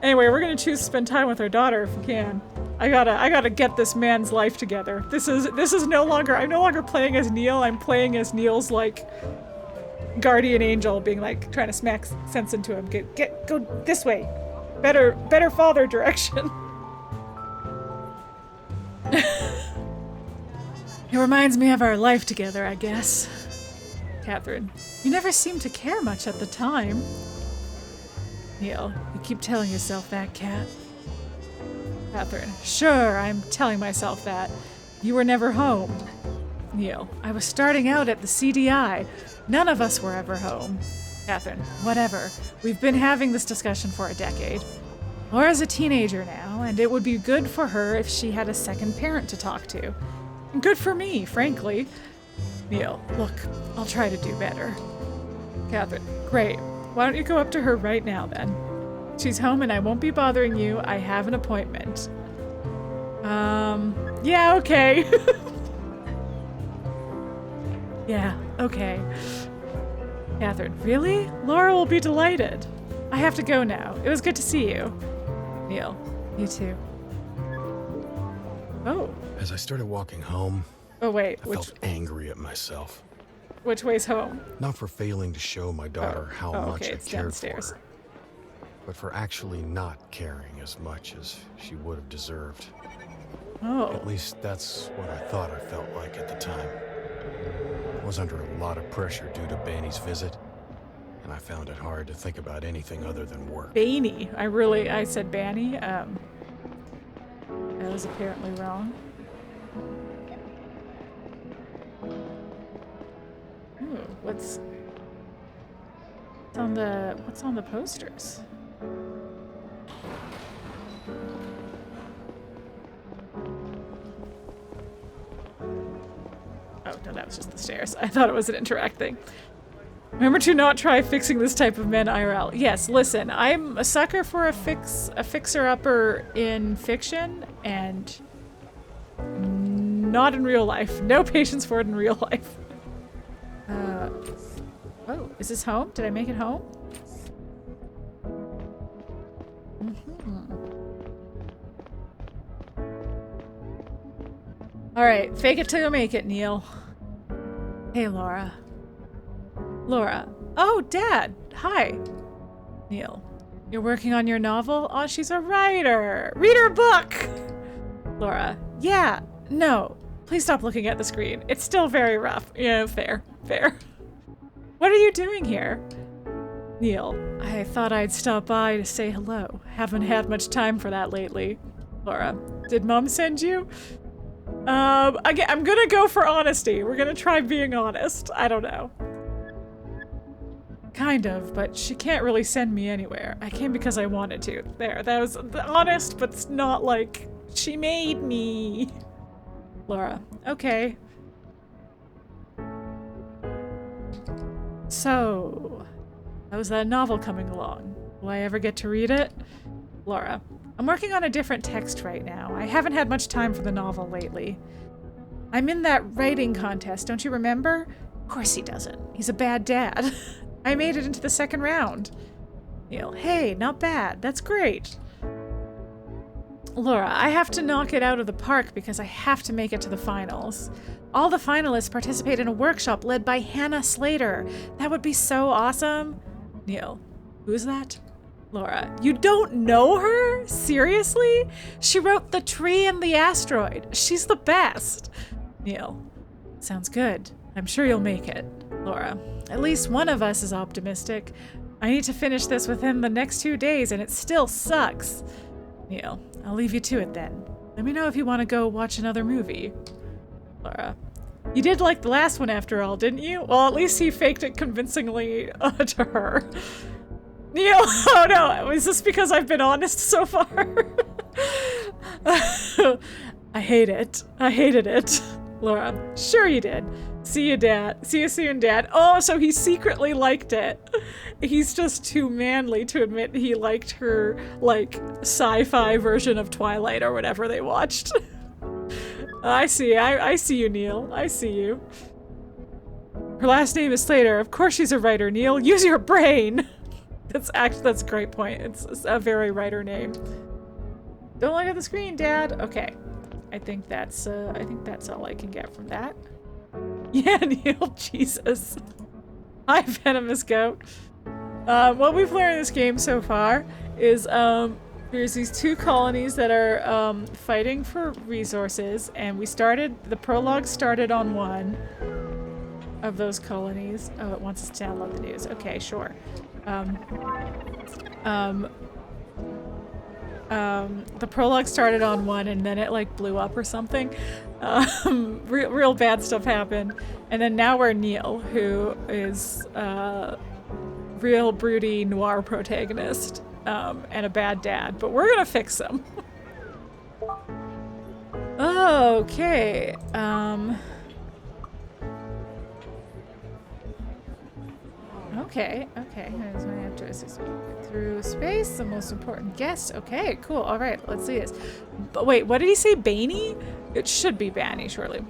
Anyway, we're gonna choose to spend time with our daughter if we can. I gotta get this man's life together. This is no longer, I'm no longer playing as Neil, I'm playing as Neil's, like, guardian angel, being like, trying to smack sense into him. Go this way. Better father direction. It reminds me of our life together, I guess. Catherine, you never seemed to care much at the time. Neil, you keep telling yourself that, Kat. Catherine, sure, I'm telling myself that. You were never home. Neil, I was starting out at the CDI. None of us were ever home. Catherine, whatever. We've been having this discussion for a decade. Laura's a teenager now, and it would be good for her if she had a second parent to talk to. And good for me, frankly. Neil, look, I'll try to do better. Catherine, great. Why don't you go up to her right now, then? She's home and I won't be bothering you. I have an appointment. Yeah, okay. Yeah, okay. Catherine, really? Laura will be delighted. I have to go now. It was good to see you. Neil, you too. Oh. As I started walking home, Oh, wait. I felt angry at myself. Which way's home? Not for failing to show my daughter how much okay, I it's cared downstairs. for her, but for actually not caring as much as she would have deserved. Oh. At least that's what I thought I felt like at the time. I was under a lot of pressure due to Banny's visit, and I found it hard to think about anything other than work. Banny. I said Banny. I was apparently wrong. Ooh, what's on the posters? Oh, no, that was just the stairs. I thought it was an interact thing. Remember to not try fixing this type of men IRL. Yes, listen, I'm a sucker for a fixer-upper in fiction, and not in real life. No patience for it in real life. Oh, is this home? Did I make it home? Alright, fake it till you make it, Neil. Hey, Laura. Laura. Oh, Dad. Hi. Neil. You're working on your novel? Oh, she's a writer. Read her book! Laura. Yeah. No. Please stop looking at the screen. It's still very rough. Yeah, fair. Fair. What are you doing here? Neil. I thought I'd stop by to say hello. Haven't had much time for that lately. Laura. Did Mom send you? Again, I'm gonna go for honesty. We're gonna try being honest. I don't know. Kind of, but she can't really send me anywhere. I came because I wanted to. There, that was honest, but it's not like she made me. Laura, okay. So, how's that novel coming along? Will I ever get to read it? Laura, I'm working on a different text right now. I haven't had much time for the novel lately. I'm in that writing contest, don't you remember? Of course he doesn't. He's a bad dad. I made it into the second round. Neil, hey, not bad. That's great. Laura, I have to knock it out of the park because I have to make it to the finals. All the finalists participate in a workshop led by Hannah Slater. That would be so awesome. Neil, who is that? Laura, you don't know her? Seriously? She wrote The Tree and the Asteroid. She's the best. Neil, sounds good. I'm sure you'll make it. Laura, at least one of us is optimistic. I need to finish this within the next 2 days and it still sucks. Neil, I'll leave you to it then. Let me know if you want to go watch another movie. Laura, you did like the last one after all, didn't you? Well, at least he faked it convincingly to her. Neil, oh no, is this because I've been honest so far? I hate it. I hated it. Laura, sure you did. See you, Dad. See you soon, Dad. Oh, so he secretly liked it. He's just too manly to admit he liked her, like, sci-fi version of Twilight or whatever they watched. I see. I see you, Neil. I see you. Her last name is Slater. Of course she's a writer, Neil. Use your brain. That's a great point. It's a very writer name. Don't look at the screen, Dad. Okay. I think that's all I can get from that. Yeah, Neil, Jesus. Hi, Venomous Goat. What we've learned in this game so far is there's these 2 colonies that are fighting for resources, and the prologue started on one of those colonies. Oh, it wants us to download the news. Okay, sure. The prologue started on one and then it like blew up or something. Real bad stuff happened. And then now we're Neil, who is real broody noir protagonist and a bad dad, but we're gonna fix him. Okay. Okay. I have to assist through space, the most important guest. Okay, cool. All right, let's see this. But wait, what did he say? Baney? It should be Banny, surely.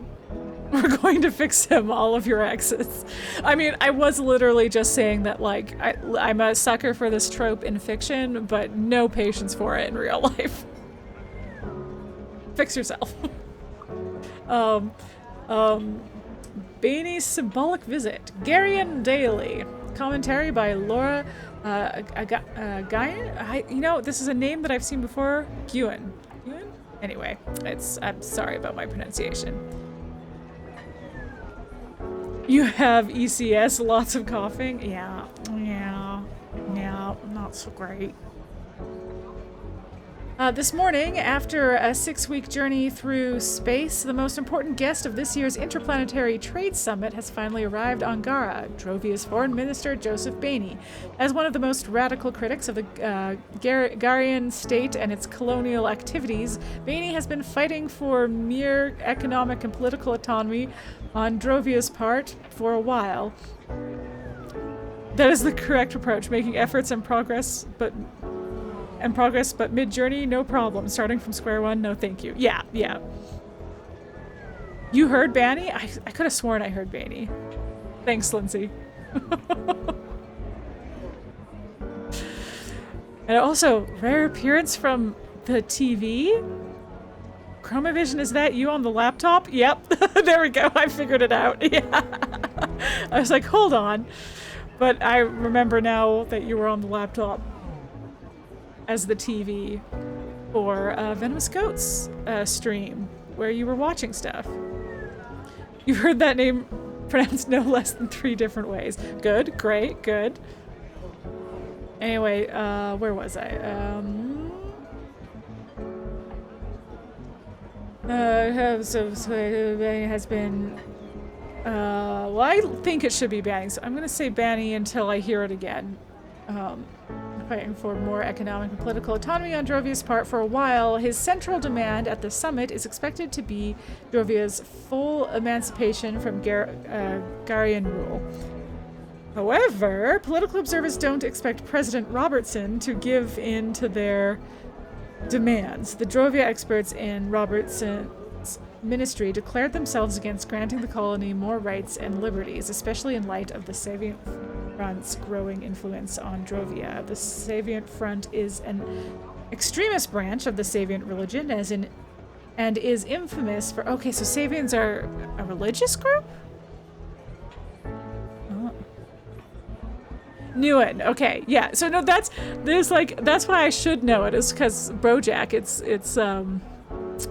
We're going to fix him, all of your exes. I mean, I was literally just saying that, like, I'm a sucker for this trope in fiction, but no patience for it in real life. Fix yourself. Baney's symbolic visit. Garian Daily. Commentary by Laura Guyan? You know, this is a name that I've seen before. Guyan? Anyway, I'm sorry about my pronunciation. You have ECS, lots of coughing? Yeah, not so great. This morning, after a 6-week journey through space, the most important guest of this year's Interplanetary Trade Summit has finally arrived on Gara. Drovia's Foreign Minister Joseph Baney. As one of the most radical critics of the Garian state and its colonial activities, Baney has been fighting for mere economic and political autonomy on Drovia's part for a while. That is the correct approach, making efforts and progress, but mid-journey, no problem. Starting from square one, no thank you. Yeah. You heard Banny? I could have sworn I heard Banny. Thanks, Lindsay. And also, rare appearance from the TV? Chromavision, is that you on the laptop? Yep. There we go. I figured it out. Yeah. I was like, hold on. But I remember now that you were on the laptop as the TV for Venomous Goat's stream, where you were watching stuff. You heard that name pronounced no less than 3 different ways. Good, great, good. Anyway, where was I? Has been... well, I think it should be Banning, so I'm gonna say Banny until I hear it again. Fighting for more economic and political autonomy on Drovia's part for a while, his central demand at the summit is expected to be Drovia's full emancipation from Garian rule. However, political observers don't expect President Robertson to give in to their demands. The Drovia experts in Robertson's Ministry declared themselves against granting the colony more rights and liberties, especially in light of the Savient Front's growing influence on Drovia. The Savient Front is an extremist branch of the Savient religion, and is infamous for... Okay, so Savians are a religious group? Oh. Knew it. Okay, yeah. So no, that's why I should know it, is because Bojack, it's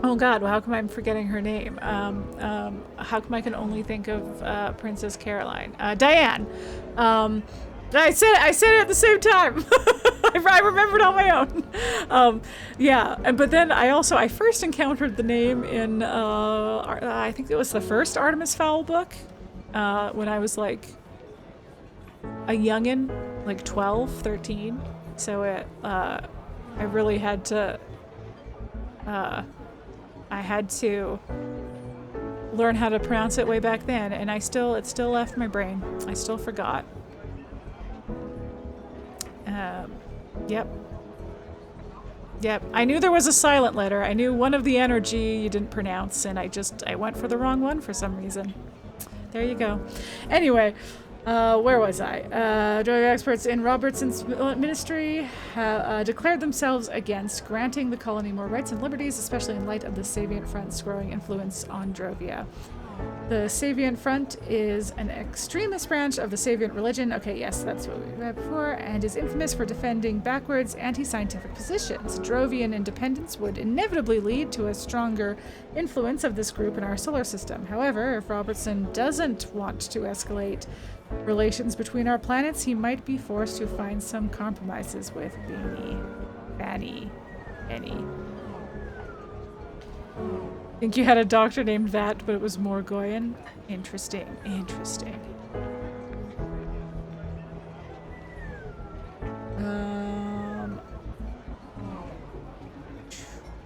oh god, well, how come I'm forgetting her name? How come I can only think of Princess Caroline? Diane. I said it at the same time. I remembered on my own. Yeah, but then I first encountered the name in I think it was the first Artemis Fowl book when I was like a youngin', like 12, 13. So I really had to learn how to pronounce it way back then, and it still left my brain. I still forgot. Yep. I knew there was a silent letter. I knew one of the energy you didn't pronounce, and I went for the wrong one for some reason. There you go. Anyway, where was I? Drug experts in Robertson's ministry declared themselves against granting the colony more rights and liberties, especially in light of the Savient Front's growing influence on Drovia. The Savient Front is an extremist branch of the Savient religion. Okay, yes, that's what we read before, and is infamous for defending backwards anti-scientific positions. Drovian independence would inevitably lead to a stronger influence of this group in our solar system. However, if Robertson doesn't want to escalate relations between our planets, he might be forced to find some compromises with Benny. Think you had a doctor named that, but it was Morgoyan? Interesting.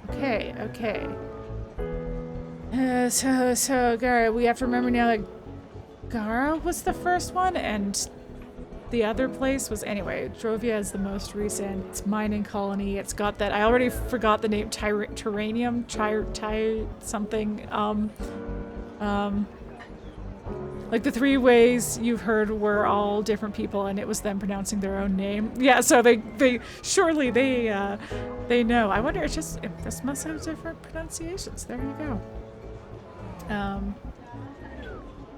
Okay. So Gara, we have to remember now that Gara was the first one, and the other place was, anyway, Drovia is the most recent. It's mining colony. It's got that, I already forgot the name, Tyranium, something. Like the three ways you've heard were all different people, and it was them pronouncing their own name. Yeah, so they know. I wonder, this must have different pronunciations. There you go.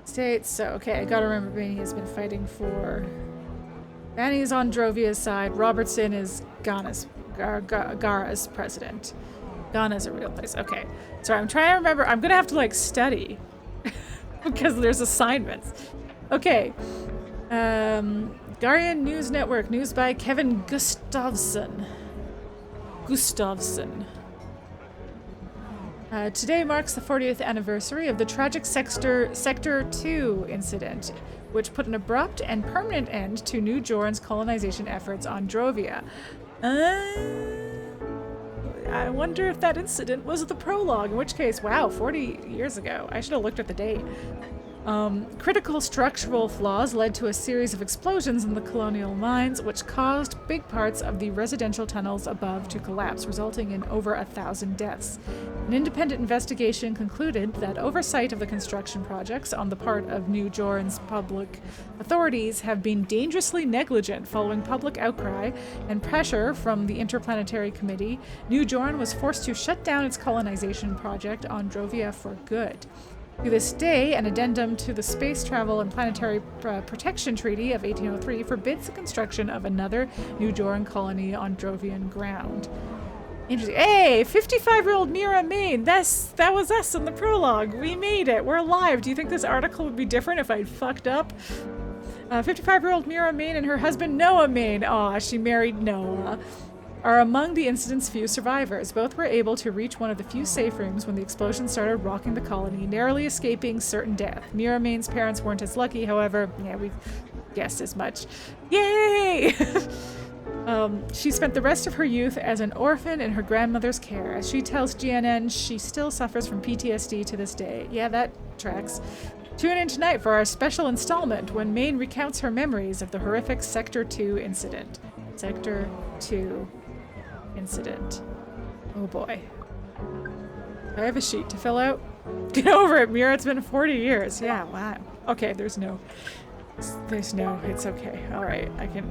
States, so okay, I gotta remember Benny has been fighting for... Benny's on Drovia's side. Robertson is Gara's president. Ghana's a real place. Okay. Sorry, I'm trying to remember. I'm gonna have to like study because there's assignments. Okay. Garian News Network. News by Kevin Gustafsson. Today marks the 40th anniversary of the tragic Sector 2 incident, which put an abrupt and permanent end to New Joran's colonization efforts on Drovia. I wonder if that incident was the prologue, in which case, wow, 40 years ago. I should have looked at the date. Critical structural flaws led to a series of explosions in the colonial mines, which caused big parts of the residential tunnels above to collapse, resulting in over 1,000 deaths. An independent investigation concluded that oversight of the construction projects on the part of New Joran's public authorities have been dangerously negligent. Following public outcry and pressure from the Interplanetary Committee, New Joran was forced to shut down its colonization project on Drovia for good. To this day, an addendum to the Space Travel and Planetary Protection Treaty of 1803 forbids the construction of another New Joran colony on Drovian ground. Interesting. Hey, 55-year-old Mira Main. That was us in the prologue. We made it. We're alive. Do you think this article would be different if I'd fucked up? 55-year-old Mira Main and her husband Noah Main, she married Noah, are among the incident's few survivors. Both were able to reach one of the few safe rooms when the explosion started rocking the colony, narrowly escaping certain death. Mira Main's parents weren't as lucky, however. Yeah, we guessed as much. Yay! She spent the rest of her youth as an orphan in her grandmother's care. As she tells GNN, she still suffers from PTSD to this day. Yeah, that tracks. Tune in tonight for our special installment when Maine recounts her memories of the horrific Sector 2 incident. Sector 2 incident. Oh boy. Do I have a sheet to fill out? Get over it, Mira. It's been 40 years. Yeah, wow. Okay, there's no, it's okay. All right, I can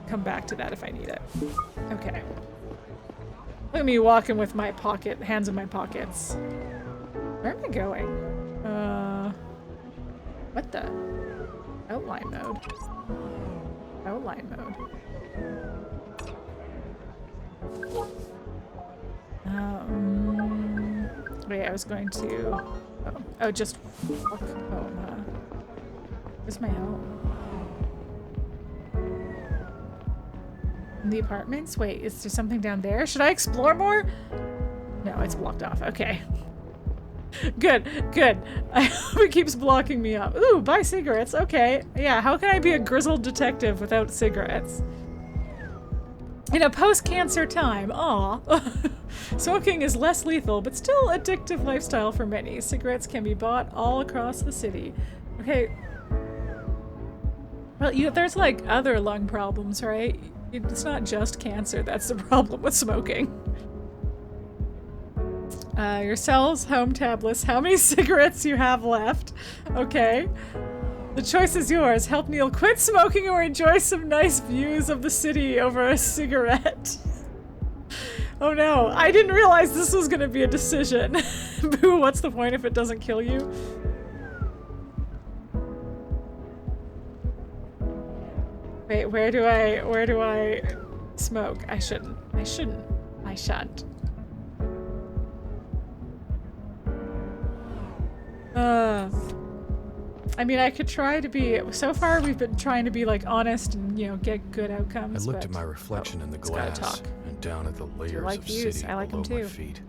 come back to that if I need it. Okay. Look at me walking with my hands in my pockets. Where am I going? What the? Outline mode. Outline mode. Wait, I was going to... Oh, just walk home, huh? Where's my home? In the apartments? Wait, is there something down there? Should I explore more? No, it's blocked off. Okay. Good, good. I hope it keeps blocking me up. Ooh, buy cigarettes. Okay. Yeah, how can I be a grizzled detective without cigarettes? In a post-cancer time. Aw. Smoking is less lethal, but still addictive lifestyle for many. Cigarettes can be bought all across the city. Okay. Well, there's like other lung problems, right? It's not just cancer that's the problem with smoking. Your cells, home tablets, how many cigarettes you have left. Okay. The choice is yours. Help Neil quit smoking or enjoy some nice views of the city over a cigarette. Oh no, I didn't realize this was gonna be a decision. Boo, what's the point if it doesn't kill you? Wait, where do I smoke? I shouldn't. I shan't. I mean, I could try to be, so far we've been trying to be like honest and, you know, get good outcomes. I looked at my reflection in the glass and down at the layers of city below my feet.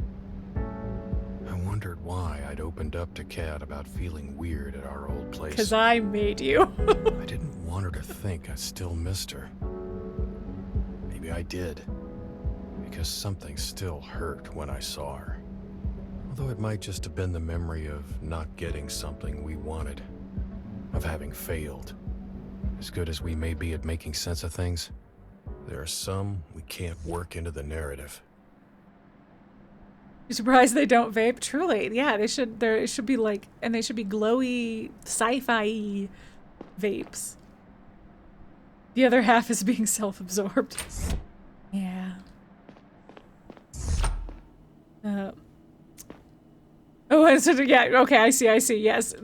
I wondered why I'd opened up to Kat about feeling weird at our old place. Because I made you. I didn't want her to think I still missed her. Maybe I did. Because something still hurt when I saw her. Although it might just have been the memory of not getting something we wanted. Of having failed. As good as we may be at making sense of things, there are some we can't work into the narrative. You're surprised they don't vape? Truly, yeah, they should. There should be like, and they should be glowy, sci-fi vapes. The other half is being self-absorbed. Yeah. Oh, so yeah. Okay, I see. Yes,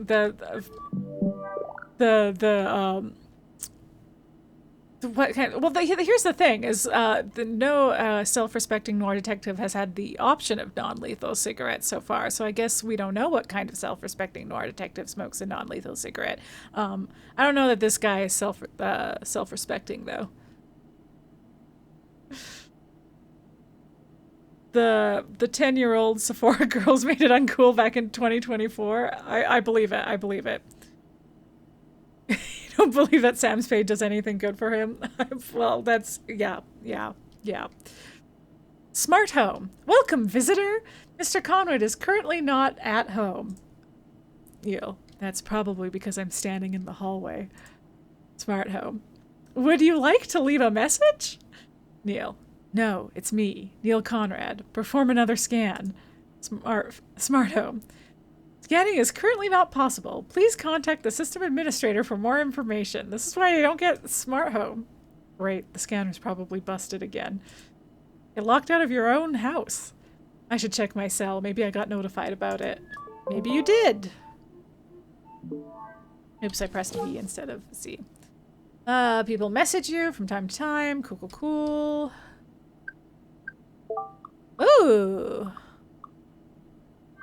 what kind? Well, here's the thing: is no self-respecting noir detective has had the option of non-lethal cigarettes so far. So I guess we don't know what kind of self-respecting noir detective smokes a non-lethal cigarette. I don't know that this guy is self-respecting though. The 10-year-old Sephora girls made it uncool back in 2024. I believe it. I believe it. You don't believe that Sam Spade does anything good for him? Well, that's... Yeah. Smart home. Welcome, visitor. Mr. Conrad is currently not at home. Ew. That's probably because I'm standing in the hallway. Smart home. Would you like to leave a message? Neil. No, it's me, Neil Conrad. Perform another scan. Smart home. Scanning is currently not possible. Please contact the system administrator for more information. This is why you don't get smart home. Great, the scanner's probably busted again. Get locked out of your own house. I should check my cell. Maybe I got notified about it. Maybe you did. Oops, I pressed V instead of C. People message you from time to time. Cool. Ooh.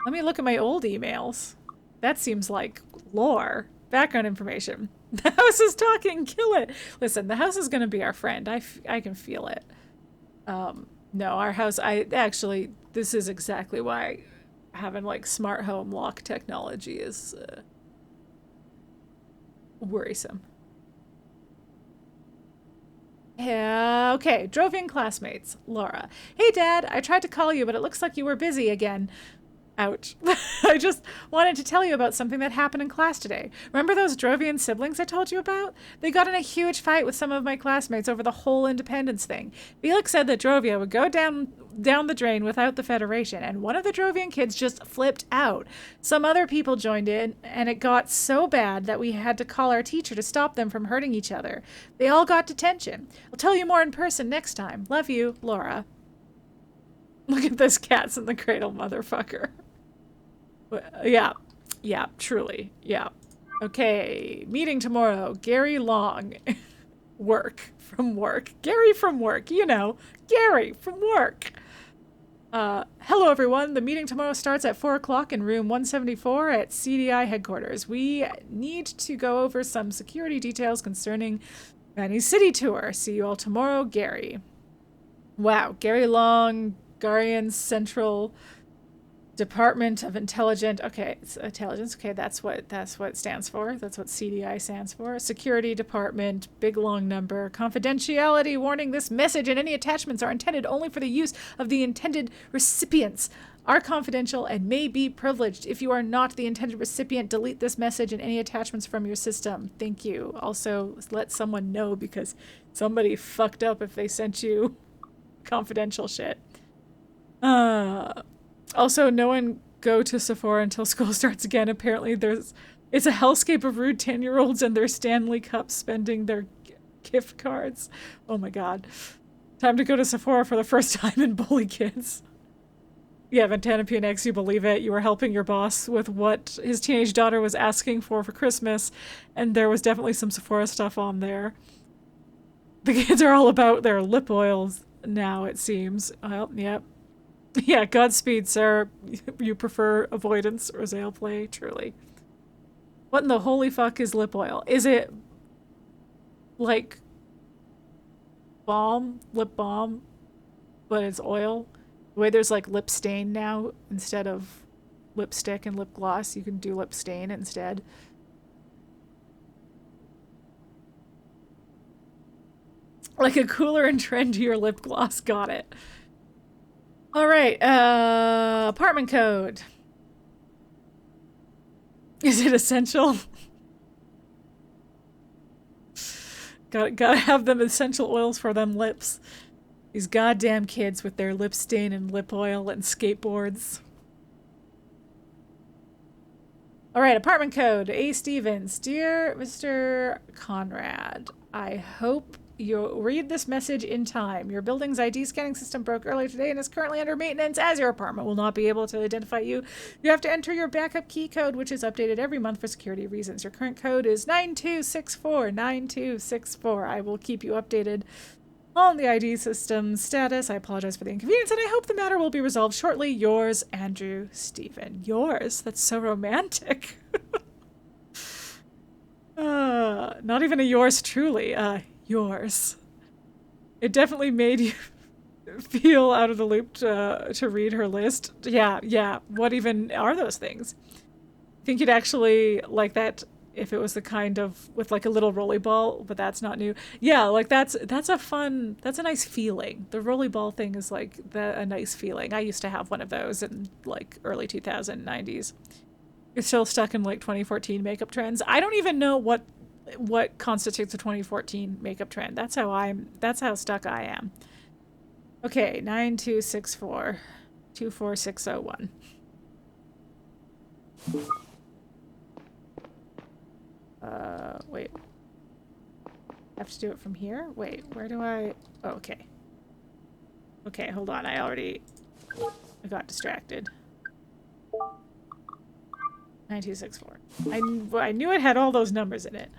Let me look at my old emails. That seems like lore. Background information. The house is talking. Kill it. Listen, the house is going to be our friend. I can feel it. No, our house... this is exactly why having, like, smart home lock technology is worrisome. Yeah, okay. Drovian classmates. Laura. Hey, Dad. I tried to call you, but it looks like you were busy again. Ouch. I just wanted to tell you about something that happened in class today. Remember those Drovian siblings I told you about? They got in a huge fight with some of my classmates over the whole independence thing. Felix said that Drovia would go down down the drain without the Federation, and one of the Drovian kids just flipped out. Some other people joined in, and it got so bad that we had to call our teacher to stop them from hurting each other. They all got detention. I'll tell you more in person next time. Love you, Laura. Look at this Cats in the Cradle, motherfucker. Yeah. Yeah, truly. Yeah. Okay, meeting tomorrow. Gary Long. From work. Gary from work, you know. Gary from work. Hello everyone. The meeting tomorrow starts at 4 o'clock in room 174 at CDI headquarters. We need to go over some security details concerning Vanny's city tour. See you all tomorrow, Gary. Wow, Gary Long, Garian Central Department of Intelligence. Okay, it's intelligence. Okay, that's what it stands for. That's what CDI stands for. Security Department, big long number. Confidentiality warning. This message and any attachments are intended only for the use of the intended recipients. Are confidential and may be privileged. If you are not the intended recipient, delete this message and any attachments from your system. Thank you. Also, let someone know because somebody fucked up if they sent you confidential shit. Also, no one go to Sephora until school starts again. Apparently, it's a hellscape of rude 10-year-olds and their Stanley Cups spending their gift cards. Oh my god. Time to go to Sephora for the first time and bully kids. Yeah, Ventana PNX, you believe it. You were helping your boss with what his teenage daughter was asking for Christmas, and there was definitely some Sephora stuff on there. The kids are all about their lip oils now, it seems. Well, yep. Yeah, Godspeed, sir. You prefer avoidance or Zale play? Truly. What in the holy fuck is lip oil? Is it like balm? Lip balm? But it's oil? The way there's like lip stain now, instead of lipstick and lip gloss, you can do lip stain instead. Like a cooler and trendier lip gloss. Got it. All right, apartment code. Is it essential? Gotta have them essential oils for them lips. These goddamn kids with their lip stain and lip oil and skateboards. All right, apartment code. A. Stevens. Dear Mr. Conrad, I hope you'll read this message in time. Your building's ID scanning system broke earlier today and is currently under maintenance. As your apartment will not be able to identify you, you have to enter your backup key code, which is updated every month for security reasons. Your current code is 9264. 9264. I will keep you updated on the ID system status. I apologize for the inconvenience, and I hope the matter will be resolved shortly. Yours, Andrew Stephen. Yours? That's so romantic. Not even a yours truly. Yours. It definitely made you feel out of the loop to read her list. Yeah. What even are those things? I think you'd actually like that if it was the kind of with like a little rolly ball, but that's not new. Yeah, like that's a nice feeling. The rolly ball thing is like a nice feeling. I used to have one of those in like early 2090s. You're still stuck in like 2014 makeup trends. I don't even know what constitutes a 2014 makeup trend. That's how stuck I am. Okay, 9264 24601. Wait. I have to do it from here? Wait, where do I... Oh, okay. Okay, hold on. I got distracted. 9264. I knew it had all those numbers in it.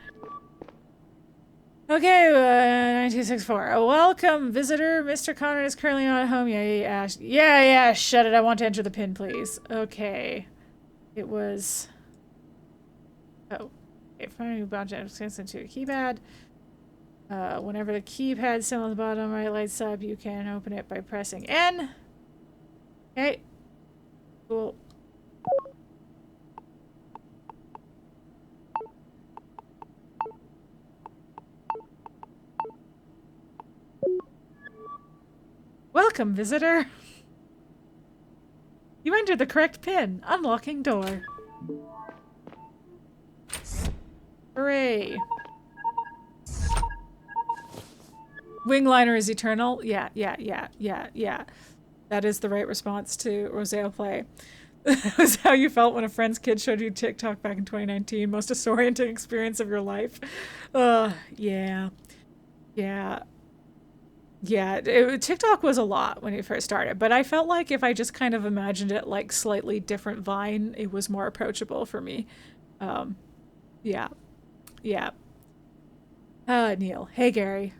Okay, 9264. Welcome, visitor. Mr. Conrad is currently not at home. Yeah, shut it. I want to enter the PIN, please. Okay. It was... Oh. Okay, finally bound to into a keypad. Whenever the keypad symbol on the bottom right lights up, you can open it by pressing N. Okay. Cool. Welcome, visitor. You entered the correct PIN. Unlocking door. Hooray. Wingliner is eternal. Yeah. That is the right response to Rosale play. That was how you felt when a friend's kid showed you TikTok back in 2019. Most disorienting experience of your life. Yeah. Yeah. Yeah, TikTok was a lot when it first started, but I felt like if I just kind of imagined it like slightly different Vine, it was more approachable for me. Yeah. Yeah. Neil. Hey, Gary.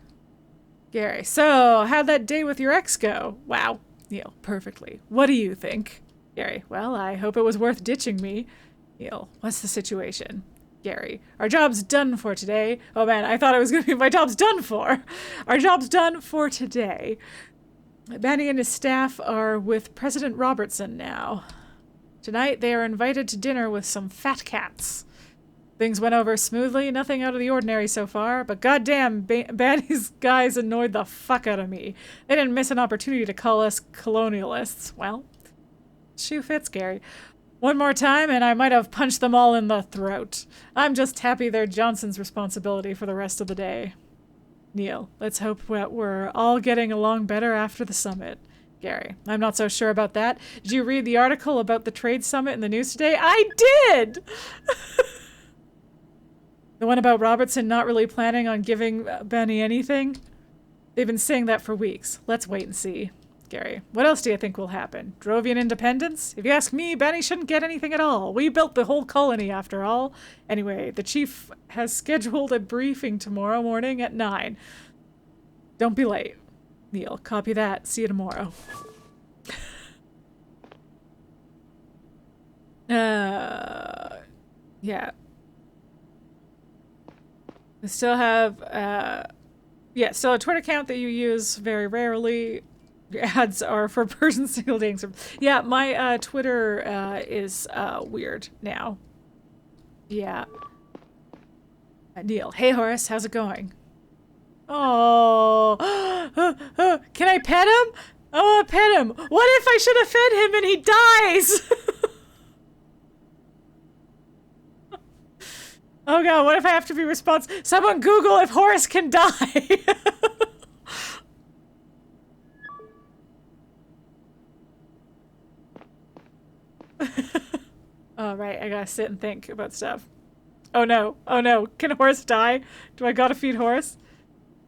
Gary. So, how'd that day with your ex go? Wow. Neil. Perfectly. What do you think? Gary. Well, I hope it was worth ditching me. Neil. What's the situation? Gary. Our job's done for today. Oh man, I thought it was gonna be my job's done for. Our job's done for today. Benny and his staff are with President Robertson now. Tonight they are invited to dinner with some fat cats. Things went over smoothly, nothing out of the ordinary so far, but goddamn, Benny's guys annoyed the fuck out of me. They didn't miss an opportunity to call us colonialists. Well, shoe fits, Gary. One more time, and I might have punched them all in the throat. I'm just happy they're Johnson's responsibility for the rest of the day. Neil, let's hope we're all getting along better after the summit. Gary, I'm not so sure about that. Did you read the article about the trade summit in the news today? I did! The one about Robertson not really planning on giving Benny anything? They've been saying that for weeks. Let's wait and see. Gary, what else do you think will happen? Drovian independence? If you ask me, Benny shouldn't get anything at all. We built the whole colony after all. Anyway, the chief has scheduled a briefing tomorrow morning at 9. Don't be late. Neil, copy that. See you tomorrow. Yeah. I still have, yeah, still a Twitter account that you use very rarely. Ads are for person single dating service. Yeah, my Twitter is weird now. Yeah. Neil, hey Horace, how's it going? Oh, can I pet him? I want to pet him. What if I should have fed him and he dies? Oh god, what if I have to be responsible? Someone Google if Horace can die. Oh, right, I gotta sit and think about stuff. Oh no, can Horace die? Do I gotta feed Horace?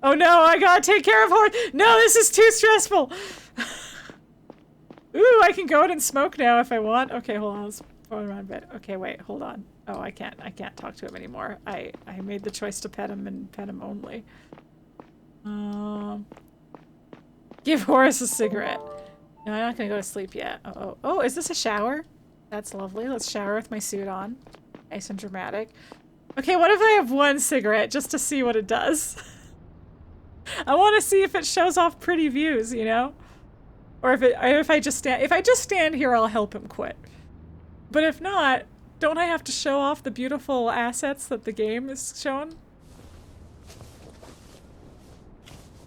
Oh no, I gotta take care of Horace! No, this is too stressful! Ooh, I can go out and smoke now if I want. Okay, hold on, let's go around a bit. Okay, wait, hold on. Oh, I can't talk to him anymore. I made the choice to pet him and pet him only. Give Horace a cigarette. No, I'm not gonna go to sleep yet. Oh, is this a shower? That's lovely. Let's shower with my suit on. Nice and dramatic. Okay, what if I have one cigarette just to see what it does? I want to see if it shows off pretty views, you know? Or if I just stand here, I'll help him quit. But if not, don't I have to show off the beautiful assets that the game is showing?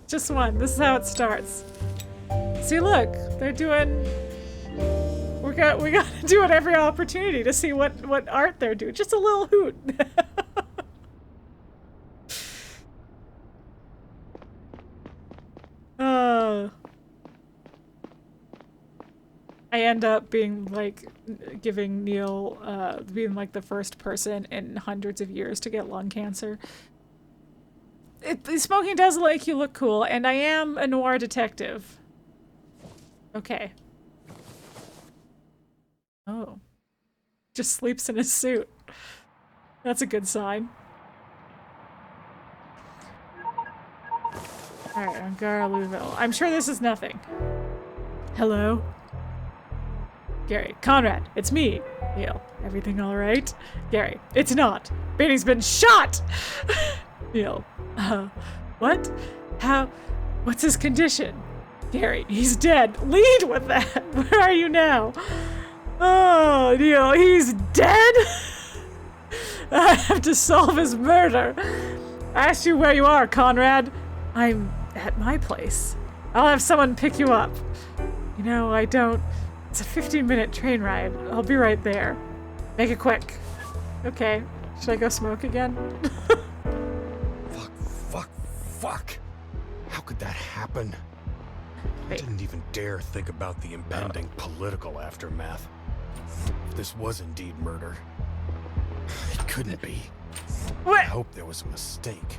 Just one. This is how it starts. See, look, they're doing. We got to do it every opportunity to see what art they're doing. Just a little hoot. I end up being like giving Neil being like the first person in hundreds of years to get lung cancer. Smoking does make you look cool, and I am a noir detective. Okay. Oh. Just sleeps in his suit. That's a good sign. Alright, Angara Louisville. I'm sure this is nothing. Hello? Gary. Conrad, it's me. Neil. Everything alright? Gary. It's not. Benny's been shot! Neil. What? How? What's his condition? Gary. He's dead. Lead with that! Where are you now? Oh, Neil, he's dead? I have to solve his murder. I asked you where you are, Conrad. I'm at my place. I'll have someone pick you up. You know, I don't... It's a 15-minute train ride. I'll be right there. Make it quick. Okay. Should I go smoke again? Fuck. How could that happen? I didn't even dare think about the impending political aftermath. If this was indeed murder, it couldn't be. What? I hope there was a mistake.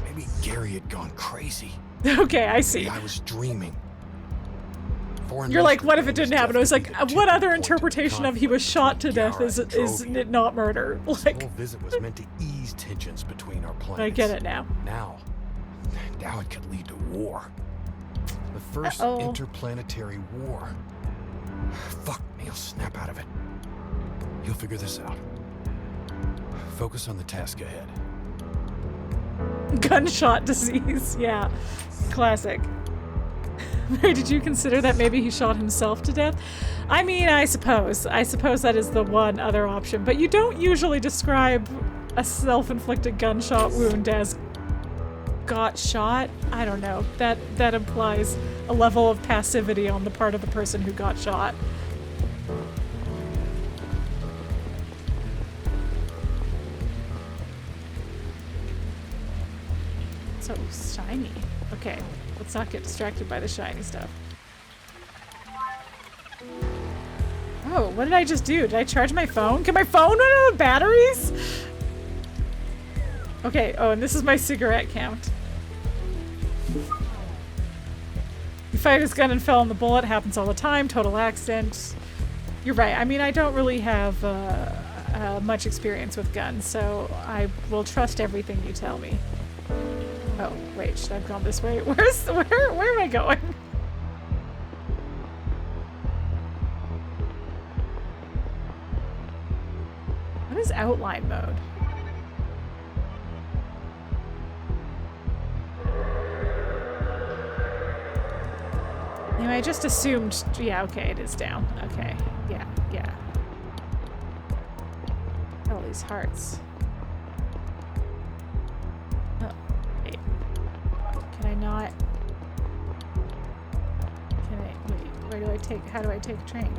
Maybe Gary had gone crazy. Okay, I see. Maybe I was dreaming. You're like, what if it didn't happen? I was like, what other interpretation of he was shot to death is it not murder? This Like, whole visit was meant to ease tensions between our planets. I get it now. Now it could lead to war. The first interplanetary war. Fuck, Neil, snap out of it. You'll figure this out. Focus on the task ahead. Gunshot disease, yeah. Classic. Mary, did you consider that maybe he shot himself to death? I mean, I suppose that is the one other option, but you don't usually describe a self-inflicted gunshot wound as got shot. I don't know. That implies a level of passivity on the part of the person who got shot. So shiny. Okay. Let's not get distracted by the shiny stuff. Oh, what did I just do? Did I charge my phone? Can my phone run out of batteries? Okay, oh, and this is my cigarette count. He fired his gun and fell on the bullet. Happens all the time. Total accident. You're right. I mean, I don't really have much experience with guns, so I will trust everything you tell me. Oh, wait, should I have gone this way? Where am I going? What is outline mode? Anyway, I just assumed, yeah, okay, it is down. Okay, yeah. All these hearts. Not. Can I wait? Where do I take? How do I take a train?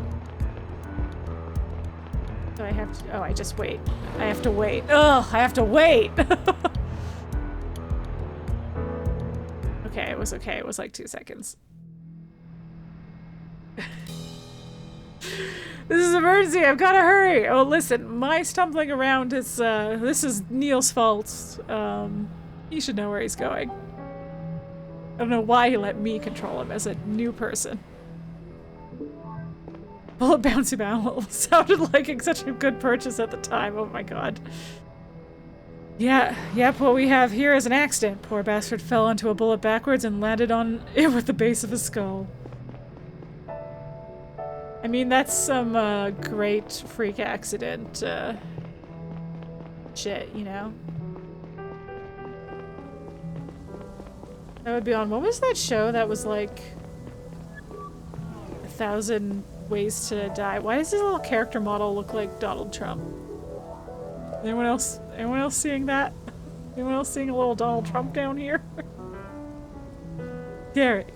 Do I have to? Oh, I just wait. I have to wait. Ugh, I have to wait. Okay, it was okay. It was like 2 seconds. This is emergency. I've got to hurry. Oh, listen, my stumbling around is this is Neil's fault. He should know where he's going. I don't know why he let me control him as a new person. Bullet bouncy battle sounded like such a good purchase at the time. Oh my god. Yeah, yep, what we have here is an accident. Poor bastard fell onto a bullet backwards and landed on it with the base of his skull. I mean, that's some great freak accident shit, you know? That would be on, what was that show that was like 1,000 Ways to Die? Why does this little character model look like Donald Trump? Anyone else seeing that? Anyone else seeing a little Donald Trump down here? Gary.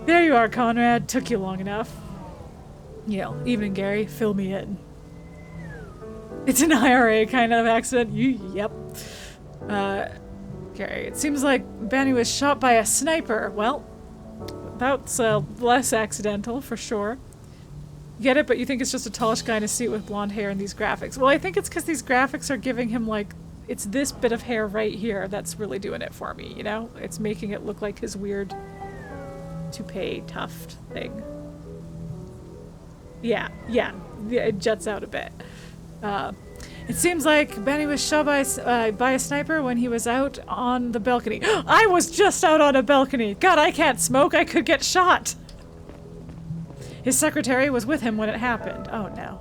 There you are, Conrad. Took you long enough. Yeah, evening, Gary. Fill me in. It's an IRA kind of accident. Yep. Gary, it seems like Benny was shot by a sniper. Well, that's less accidental, for sure. Get it, but you think it's just a tallish guy in a suit with blonde hair in these graphics. Well, I think it's because these graphics are giving him, like, it's this bit of hair right here that's really doing it for me, you know? It's making it look like his weird toupee tuft thing. Yeah, it juts out a bit. It seems like Benny was shot by a sniper when he was out on the balcony. I was just out on a balcony! God, I can't smoke! I could get shot! His secretary was with him when it happened. Oh no.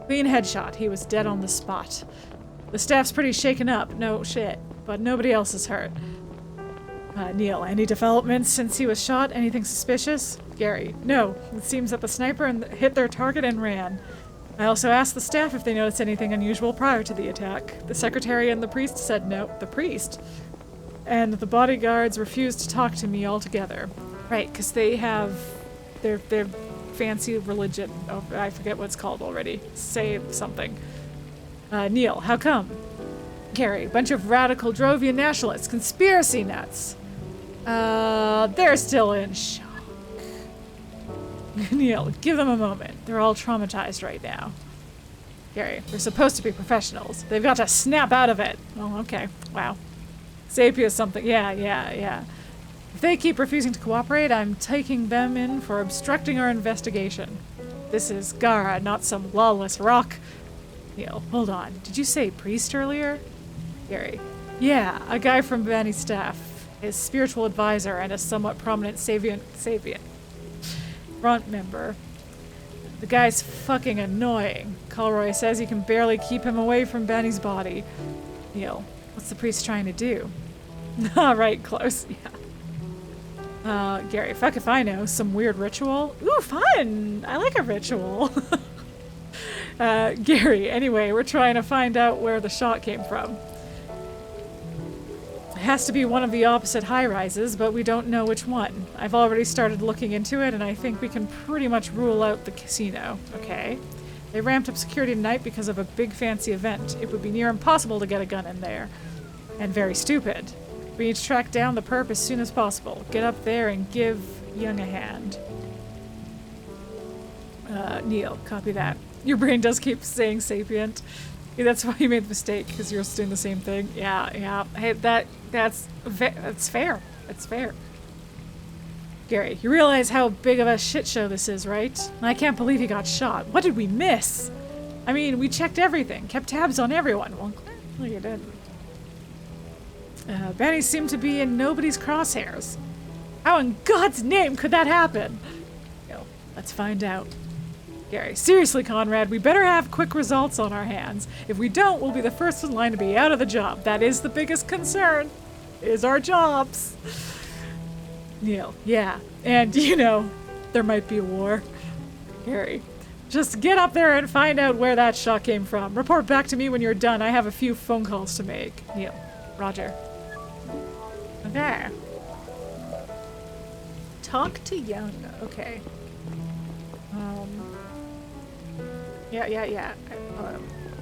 Clean headshot. He was dead on the spot. The staff's pretty shaken up. No shit. But nobody else is hurt. Neil, any developments since he was shot? Anything suspicious? Gary, no. It seems that the sniper hit their target and ran. I also asked the staff if they noticed anything unusual prior to the attack. The secretary and the priest said no. The priest? And the bodyguards refused to talk to me altogether. Right, because they have their fancy religion. Oh, I forget what it's called already. Say something. Neil, how come? Gary, bunch of radical Drovian nationalists, conspiracy nuts. They're still in shock. Neil, give them a moment. They're all traumatized right now. Gary, they're supposed to be professionals. They've got to snap out of it. Oh, okay. Wow. Sapia something. Yeah. If they keep refusing to cooperate, I'm taking them in for obstructing our investigation. This is Gara, not some lawless rock. Neil, hold on. Did you say priest earlier? Gary. Yeah, a guy from Banny's staff. His spiritual advisor and a somewhat prominent Sabian front member. The guy's fucking annoying. Colroy says he can barely keep him away from Banny's body. Neil, what's the priest trying to do? Right, close, yeah. Gary, fuck if I know. Some weird ritual? Ooh, fun! I like a ritual. Gary, anyway, we're trying to find out where the shot came from. It has to be one of the opposite high-rises, but we don't know which one. I've already started looking into it, and I think we can pretty much rule out the casino. Okay. They ramped up security tonight because of a big fancy event. It would be near impossible to get a gun in there. And very stupid. We need to track down the perp as soon as possible. Get up there and give Young a hand. Neil, copy that. Your brain does keep saying sapient. Yeah, that's why you made the mistake, because you're doing the same thing. Yeah. Hey, that's fair. It's fair. Gary, you realize how big of a shit show this is, right? I can't believe he got shot. What did we miss? I mean, we checked everything, kept tabs on everyone. Well, clearly you didn't. Banny seemed to be in nobody's crosshairs. How in God's name could that happen? Yo, let's find out. Gary, seriously, Conrad, we better have quick results on our hands. If we don't, we'll be the first in line to be out of the job. That is the biggest concern, is our jobs. Neil, yeah, and you know, there might be a war. Gary, just get up there and find out where that shot came from. Report back to me when you're done. I have a few phone calls to make. Neil, Roger. Okay. Talk to Young. Okay. Yeah.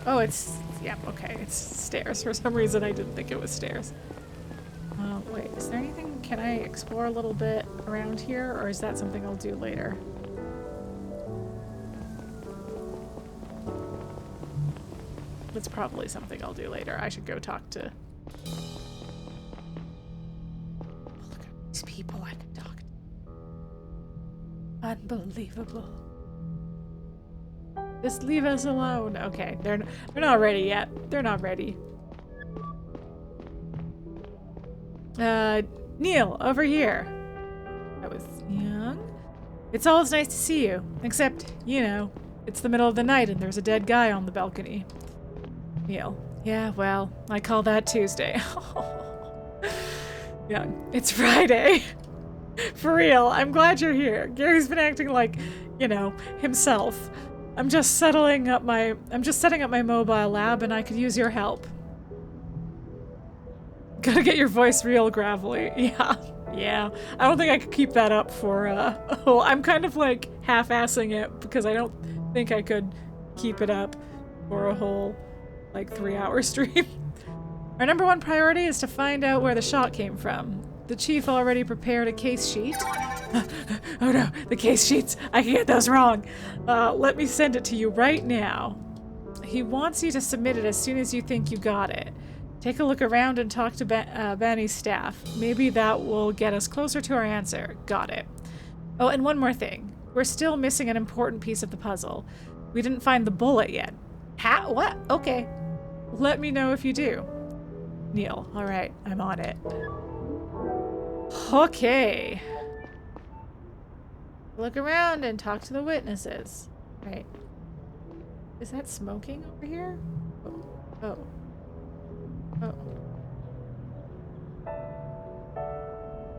Oh, it's... Yeah, okay. It's stairs. For some reason, I didn't think it was stairs. Wait. Is there anything... Can I explore a little bit around here? Or is that something I'll do later? That's probably something I'll do later. I should go talk to... Look at these people I can talk to. Unbelievable. Just leave us alone. Okay, they're not ready yet. They're not ready. Neil, over here. That was Young. It's always nice to see you. Except, you know, it's the middle of the night and there's a dead guy on the balcony. Neil. Yeah, well, I call that Tuesday. Young. It's Friday. For real, I'm glad you're here. Gary's been acting like, you know, himself. I'm just setting up my mobile lab and I could use your help. Gotta get your voice real gravelly. Yeah. I don't think I could keep that up for, oh, I'm kind of like half-assing it because I don't think I could keep it up for a whole, like, 3-hour stream. Our number one priority is to find out where the shot came from. The chief already prepared a case sheet. Oh no, the case sheets. I can get those wrong. Let me send it to you right now. He wants you to submit it as soon as you think you got it. Take a look around and talk to Banny's staff. Maybe that will get us closer to our answer. Got it. Oh, and one more thing. We're still missing an important piece of the puzzle. We didn't find the bullet yet. How? What? Okay. Let me know if you do. Neil. All right, I'm on it. Okay. Look around and talk to the witnesses. Right. Is that smoking over here? Oh.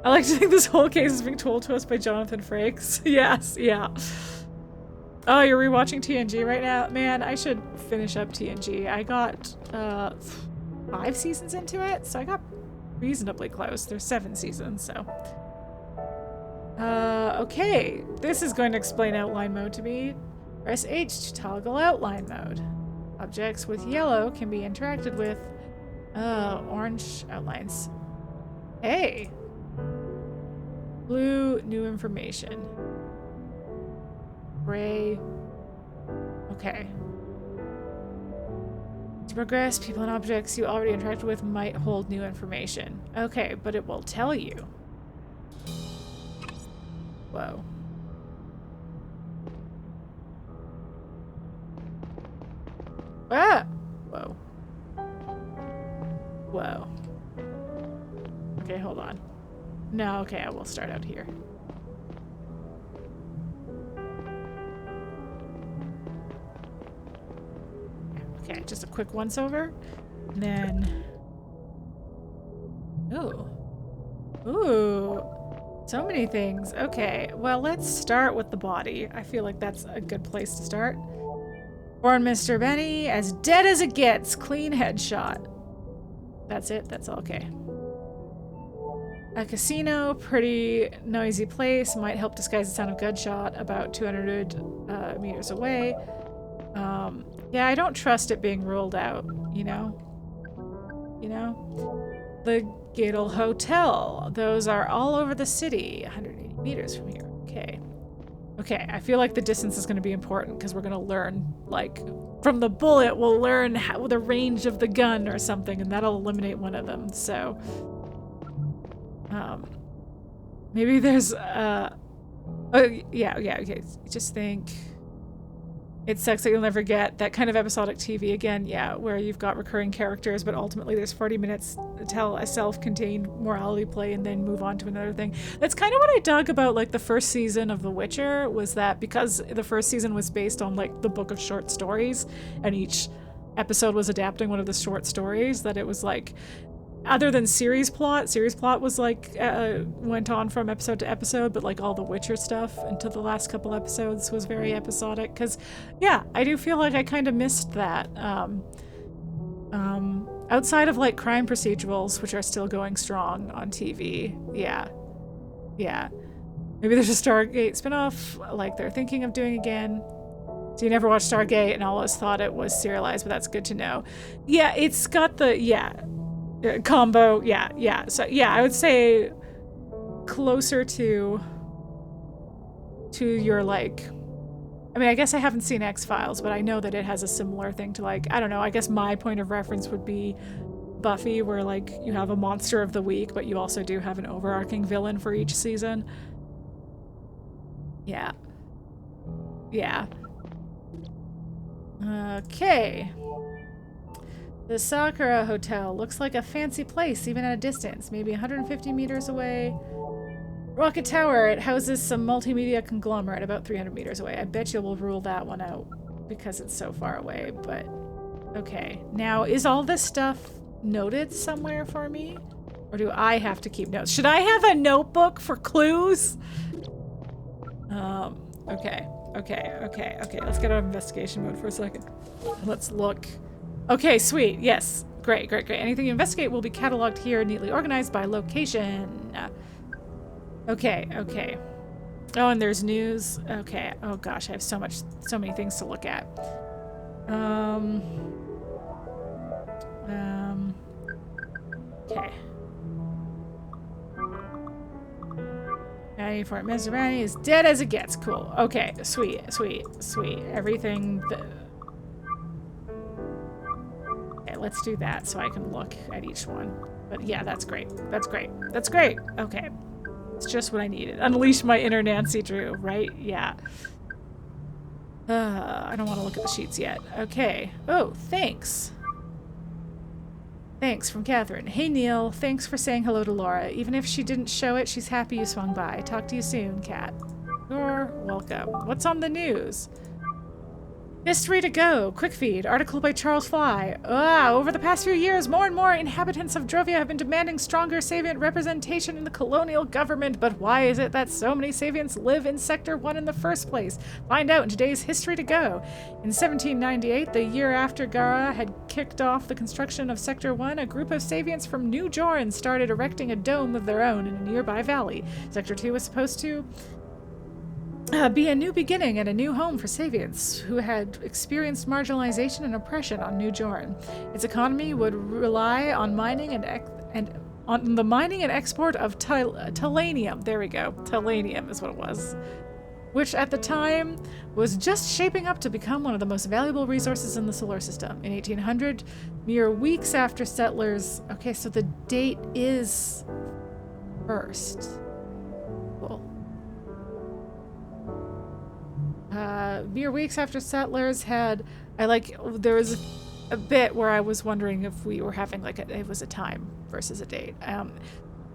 I like to think this whole case is being told to us by Jonathan Frakes. Yes, yeah. Oh, you're rewatching TNG right now? Man, I should finish up TNG. I got 5 seasons into it, so I got reasonably close. There's 7 seasons, so. Okay. This is going to explain outline mode to me. Press H to toggle outline mode. Objects with yellow can be interacted with. Orange outlines. Hey! Blue, new information. Gray. Okay. To progress, people and objects you already interacted with might hold new information. Okay, but it will tell you. Whoa. Ah! Whoa. Whoa. Okay, hold on. No, okay, I will start out here. Okay, just a quick once-over. And then... Ooh. Ooh. So many things. Okay, well, let's start with the body. I feel like that's a good place to start. Born Mr. Benny, as dead as it gets. Clean headshot. That's it? That's okay. A casino, pretty noisy place. Might help disguise the sound of gunshot about 200 meters away. Yeah, I don't trust it being ruled out, you know? You know? The Sakura Hotel. Those are all over the city. 180 meters from here. Okay. Okay, I feel like the distance is going to be important because we're going to learn, like, from the bullet, we'll learn how, the range of the gun or something, and that'll eliminate one of them, so... maybe there's, oh, yeah, okay, just think... It sucks that you'll never get that kind of episodic TV again, yeah, where you've got recurring characters, but ultimately there's 40 minutes to tell a self-contained morality play and then move on to another thing. That's kind of what I dug about, like, the first season of The Witcher, was that because the first season was based on, like, the book of short stories, and each episode was adapting one of the short stories, that it was, like, other than series plot was like went on from episode to episode, but like all the Witcher stuff until the last couple episodes was very episodic, because yeah, I do feel like I kind of missed that. Outside of like crime procedurals, which are still going strong on TV, yeah, maybe there's a Stargate spinoff like they're thinking of doing again. So you never watched Stargate and always thought it was serialized, but that's good to know. Yeah, it's got the combo, yeah. So yeah, I would say closer to your, like, I mean, I guess I haven't seen X-Files, but I know that it has a similar thing to, like, I don't know, I guess my point of reference would be Buffy, where like you have a monster of the week, but you also do have an overarching villain for each season. Yeah. Okay. The Sakura Hotel looks like a fancy place, even at a distance, maybe 150 meters away. Rocket Tower, it houses some multimedia conglomerate about 300 meters away. I bet you will rule that one out because it's so far away, but okay. Now, is all this stuff noted somewhere for me? Or do I have to keep notes? Should I have a notebook for clues? Okay. Let's get out of investigation mode for a second. Let's look. Okay, sweet. Yes. Great. Anything you investigate will be cataloged here, neatly organized by location. Okay. Oh, and there's news. Okay. Oh gosh, I have so many things to look at. Okay. For Mizurani is dead as it gets. Cool. Okay. Sweet. Everything. Let's do that so I can look at each one. But yeah, that's great. Okay. It's just what I needed. Unleash my inner Nancy Drew, right? Yeah. I don't want to look at the sheets yet. Okay. Oh, thanks. Thanks from Catherine. Hey, Neil. Thanks for saying hello to Laura. Even if she didn't show it, she's happy you swung by. Talk to you soon, Kat. You're welcome. What's on the news? History to go. Quick feed. Article by Charles Fly. Over the past few years, more and more inhabitants of Drovia have been demanding stronger Savient representation in the colonial government. But why is it that so many Savients live in Sector 1 in the first place? Find out in today's History to Go. In 1798, the year after Gara had kicked off the construction of Sector 1, a group of Savients from New Jorn started erecting a dome of their own in a nearby valley. Sector 2 was supposed to be a new beginning and a new home for Savients who had experienced marginalization and oppression on New Jorn. Its economy would rely on mining and on the mining and export of Telanium. There we go. Telanium is what it was. which at the time was just shaping up to become one of the most valuable resources in the solar system. In 1800, mere weeks after settlers... Okay, so the date is first. Cool. Mere weeks after settlers had... there was a bit where I was wondering if we were having it was a time versus a date.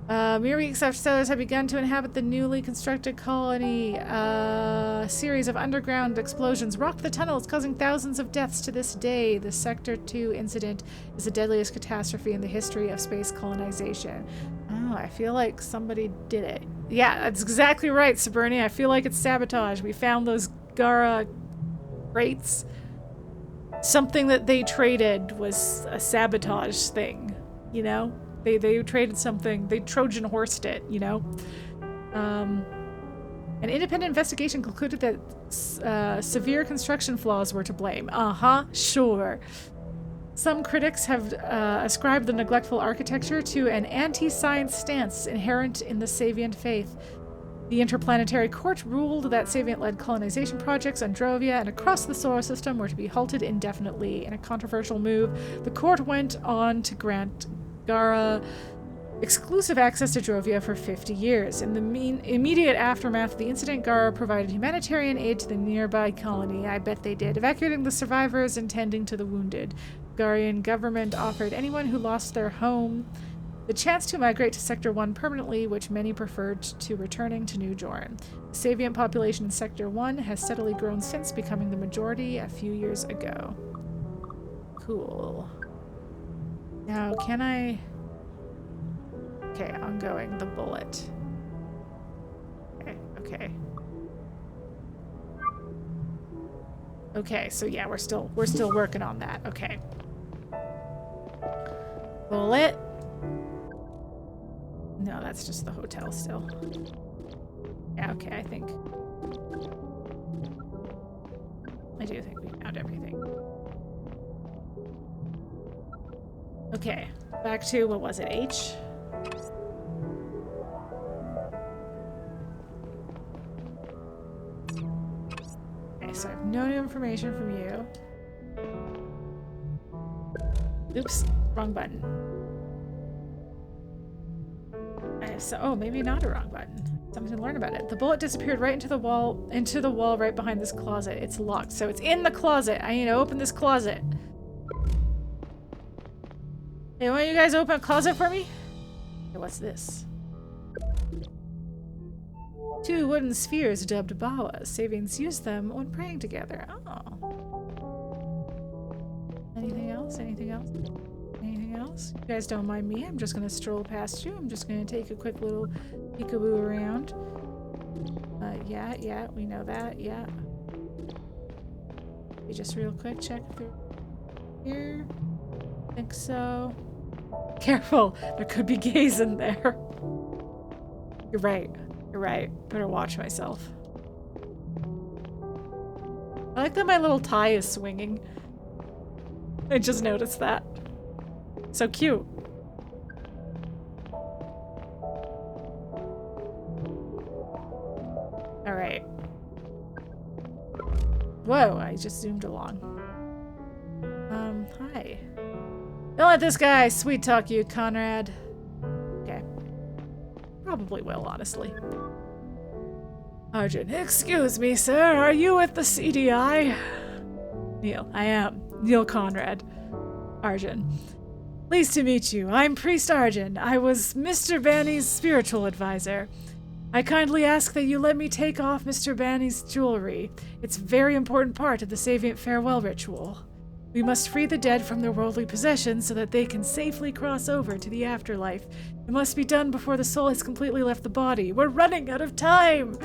Mere weeks after settlers had begun to inhabit the newly constructed colony, a series of underground explosions rocked the tunnels, causing thousands of deaths to this day. The Sector 2 incident is the deadliest catastrophe in the history of space colonization. Oh, I feel like somebody did it. Yeah, that's exactly right, Saberni. I feel like it's sabotage. We found those Gara crates. Something that they traded was a sabotage thing, you know? They traded something. They Trojan horsed it, you know? An independent investigation concluded that severe construction flaws were to blame. Sure. Some critics have ascribed the neglectful architecture to an anti-science stance inherent in the Savient faith. The Interplanetary Court ruled that Savient-led colonization projects on Drovia and across the solar system were to be halted indefinitely. In a controversial move, the court went on to grant Gara exclusive access to Drovia for 50 years. In the immediate aftermath of the incident, Gara provided humanitarian aid to the nearby colony. I bet they did, evacuating the survivors and tending to the wounded. Garian government offered anyone who lost their home the chance to migrate to Sector 1 permanently, which many preferred to returning to New Jorn. The Savient population in Sector 1 has steadily grown since, becoming the majority a few years ago. Cool. Now, can I... Okay, ongoing, the bullet. Okay. Okay, so yeah, we're still working on that. Okay. Bullet. No, that's just the hotel still. Yeah, okay, I do think we found everything. Okay, back to, what was it, H? Okay, so I have no new information from you. Oops, wrong button. Oh, maybe not a wrong button. Something to learn about it. The bullet disappeared right into the wall right behind this closet. It's locked, so it's in the closet. I need to open this closet. Hey, why don't you guys open a closet for me? Hey, what's this? 2 wooden spheres dubbed Bawas. Savians use them when praying together. Oh. Anything else? Anything else? Anything else? You guys don't mind me. I'm just gonna stroll past you. I'm just gonna take a quick little peekaboo around. Yeah, we know that. Yeah. Okay, just real quick, check if they're here. Think so. Careful, there could be gays in there. You're right. Better watch myself. I like that my little tie is swinging. I just noticed that. So cute. Alright. Whoa, I just zoomed along. Hi. Don't let this guy sweet talk you, Conrad. Okay. Probably will, honestly. Arjun, excuse me, sir. Are you with the CDI? Neil, I am. Neil Conrad. Arjun. Pleased to meet you. I'm Priest Arjun. I was Mr. Banny's spiritual advisor. I kindly ask that you let me take off Mr. Banny's jewelry. It's a very important part of the Savient farewell ritual. We must free the dead from their worldly possessions so that they can safely cross over to the afterlife. It must be done before the soul has completely left the body. We're running out of time!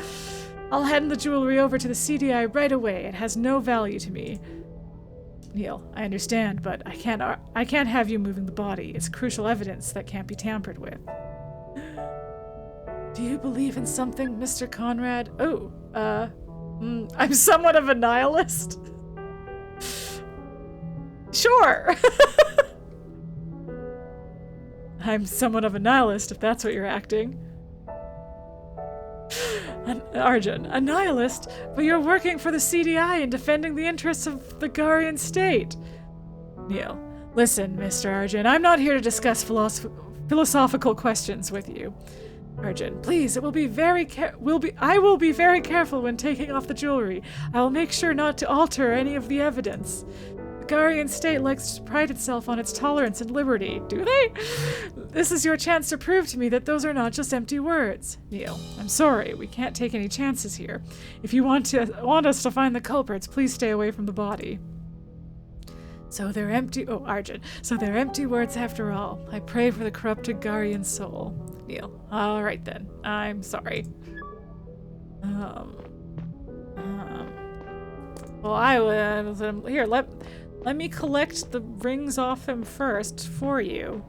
I'll hand the jewelry over to the CDI right away. It has no value to me. Neil, I understand, but I can't have you moving the body. It's crucial evidence that can't be tampered with. Do you believe in something, Mr. Conrad? Oh, I'm somewhat of a nihilist. Sure! I'm somewhat of a nihilist, if that's what you're acting. Arjun, a nihilist, but you're working for the CDI and defending the interests of the Garian state. Neil, listen, Mr. Arjun, I'm not here to discuss philosophical questions with you. Arjun, please, I will be very careful when taking off the jewelry. I will make sure not to alter any of the evidence. The Garian state likes to pride itself on its tolerance and liberty. Do they? This is your chance to prove to me that those are not just empty words. Neil, I'm sorry, we can't take any chances here. If you want us to find the culprits, please stay away from the body. So they're empty. Oh, Arjun. So they're empty words after all. I pray for the corrupted Garian soul. Neil. All right then. I'm sorry. Well, I will. Here, let me collect the rings off him first for you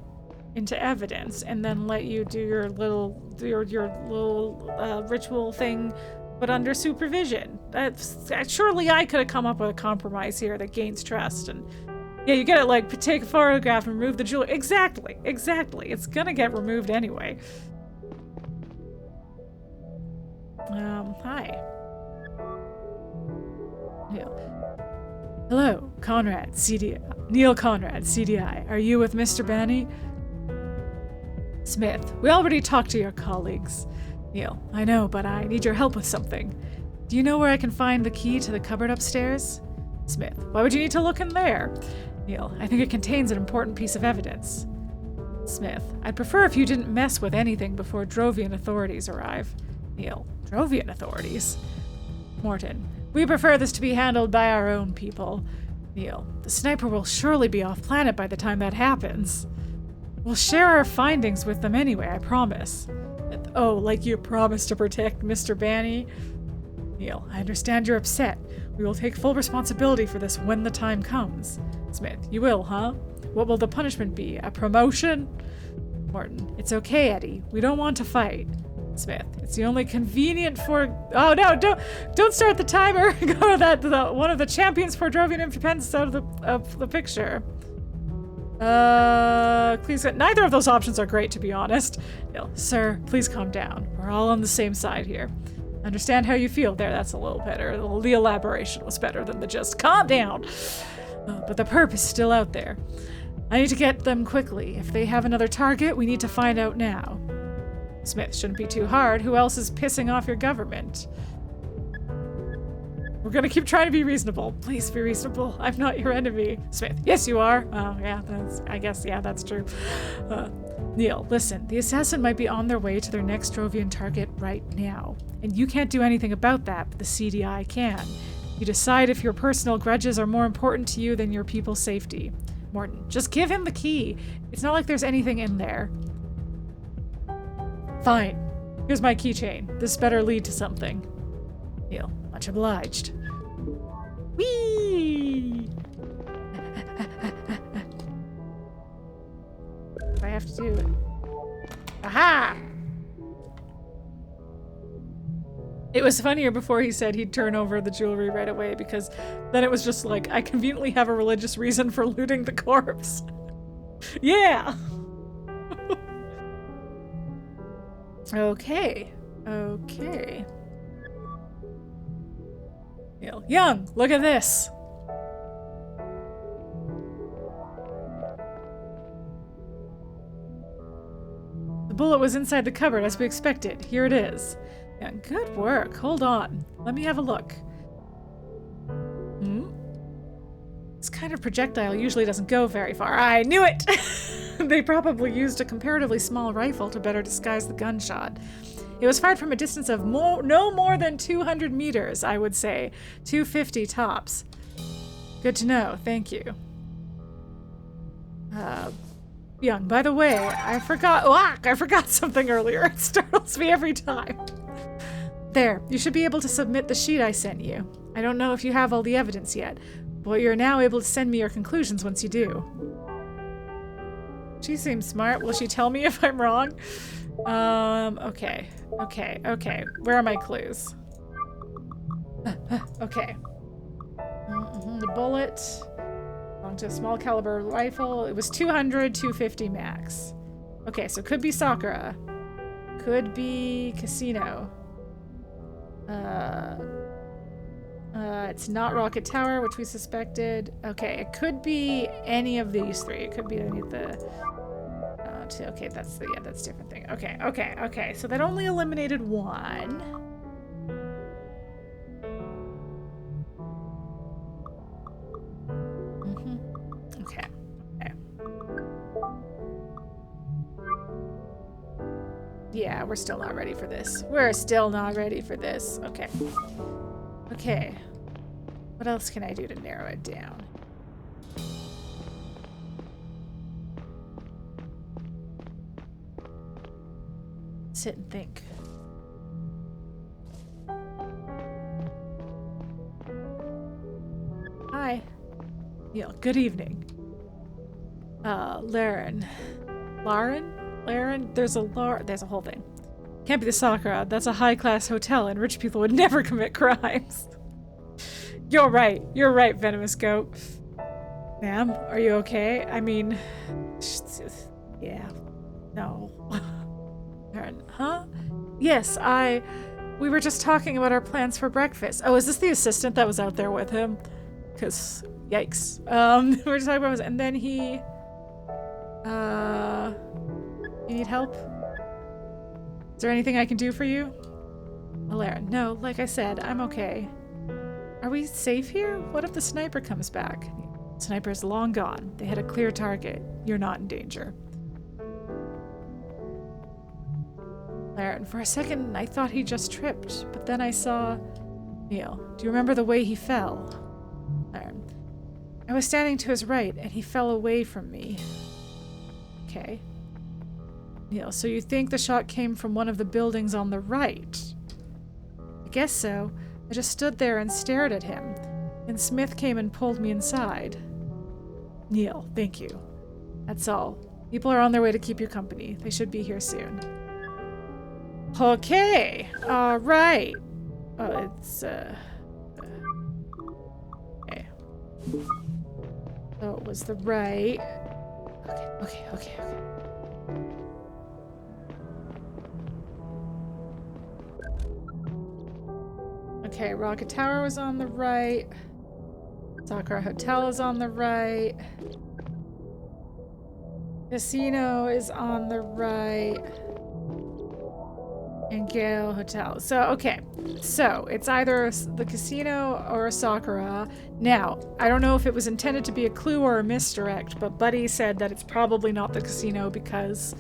into evidence, and then let you do your little ritual thing, but under supervision. Surely I could have come up with a compromise here that gains trust. And yeah, you get it, like, take a photograph and remove the jewelry. Exactly. It's gonna get removed anyway. Hi. Neil. Hello, Conrad, CDI. Neil Conrad, CDI. Are you with Mr. Banny? Smith, we already talked to your colleagues. Neil, I know, but I need your help with something. Do you know where I can find the key to the cupboard upstairs? Smith, why would you need to look in there? Neil, I think it contains an important piece of evidence. Smith, I'd prefer if you didn't mess with anything before Drovian authorities arrive. Neil, Drovian authorities? Morton, we prefer this to be handled by our own people. Neil, the sniper will surely be off planet by the time that happens. We'll share our findings with them anyway, I promise. Oh, like you promised to protect Mr. Banny? Neil, I understand you're upset. We will take full responsibility for this when the time comes. Smith, you will, huh? What will the punishment be? A promotion? Morton, it's okay, Eddie. We don't want to fight. Smith, it's the only convenient for... Oh no, don't start the timer. Go that one of the champions for Drovian independence out of the picture. Please, neither of those options are great, to be honest. Neil, sir, please calm down. We're all on the same side here. Understand how you feel. There, that's a little better. The elaboration was better than the just calm down. But the perp is still out there. I need to get them quickly. If they have another target, we need to find out now. Smith, shouldn't be too hard. Who else is pissing off your government? We're gonna keep trying to be reasonable. Please be reasonable. I'm not your enemy. Smith, yes you are. Oh yeah, that's true. Neil, listen, the assassin might be on their way to their next Drovian target right now. And you can't do anything about that, but the CDI can. You decide if your personal grudges are more important to you than your people's safety. Morton, just give him the key. It's not like there's anything in there. Fine. Here's my keychain. This better lead to something. Neil, much obliged. Whee! I have to do it. Aha! It was funnier before he said he'd turn over the jewelry right away, because then it was just like, I conveniently have a religious reason for looting the corpse. Yeah! Okay. Neil, Young, look at this. The bullet was inside the cupboard as we expected. Here it is. Young, good work. Hold on. Let me have a look. This kind of projectile usually doesn't go very far. I knew it! They probably used a comparatively small rifle to better disguise the gunshot. It was fired from a distance of no more than 200 meters, I would say. 250 tops. Good to know. Thank you. Young, by the way, I forgot something earlier. It startles me every time. There, you should be able to submit the sheet I sent you. I don't know if you have all the evidence yet, but you're now able to send me your conclusions once you do. She seems smart. Will she tell me if I'm wrong? Okay. Where are my clues? Okay. The bullet belonged to a small caliber rifle. It was 200, 250 max. Okay, so could be Sakura. Could be Casino. It's not Rocket Tower, which we suspected. Okay, it could be any of these three. It could be any of the... okay, that's the... Yeah, that's a different thing. Okay, okay, okay. So that only eliminated one. Okay. Okay. Yeah, we're still not ready for this. We're still not ready for this. Okay. Okay. What else can I do to narrow it down? Sit and think. Hi. Yeah, good evening. Laren. Laren? There's a whole thing. Can't be the Sakura. That's a high-class hotel, and rich people would never commit crimes. You're right, venomous goat. Ma'am, are you okay? I mean... Yeah. No. Huh? Yes, we were just talking about our plans for breakfast. Oh, is this the assistant that was out there with him? Because, yikes. We were just talking about this, and then he... You need help? Is there anything I can do for you? Alara, no, like I said, I'm okay. Are we safe here? What if the sniper comes back? Sniper's long gone. They had a clear target. You're not in danger. Laren, for a second, I thought he just tripped, but then I saw... Neil, do you remember the way he fell? Laren, I was standing to his right, and he fell away from me. Okay. Neil, so you think the shot came from one of the buildings on the right? I guess so. I just stood there and stared at him, and Smith came and pulled me inside. Neil, thank you. That's all. People are on their way to keep you company. They should be here soon. Okay. Alright. Oh, it's, okay. So it was the right. Okay. Okay, Rocket Tower was on the right. Sakura Hotel is on the right. Casino is on the right. And Gale Hotel. So, okay. So, it's either the casino or a Sakura. Now, I don't know if it was intended to be a clue or a misdirect, but Buddy said that it's probably not the casino because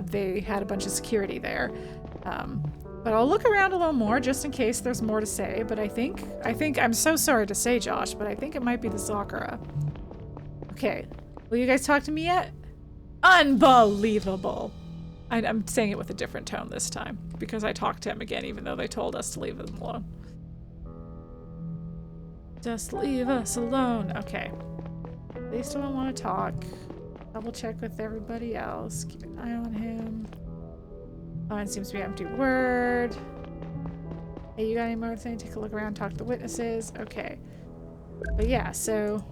they had a bunch of security there. But I'll look around a little more just in case there's more to say. But I think I'm so sorry to say, Josh, but I think it might be the Sakura. Okay. Will you guys talk to me yet? Unbelievable. I'm saying it with a different tone this time because I talked to him again even though they told us to leave him alone. Just leave us alone. Okay. They still don't want to talk. Double check with everybody else. Keep an eye on him. Oh, it seems to be empty word. Hey, you got any more thing? Take a look around, talk to the witnesses. Okay. But yeah, so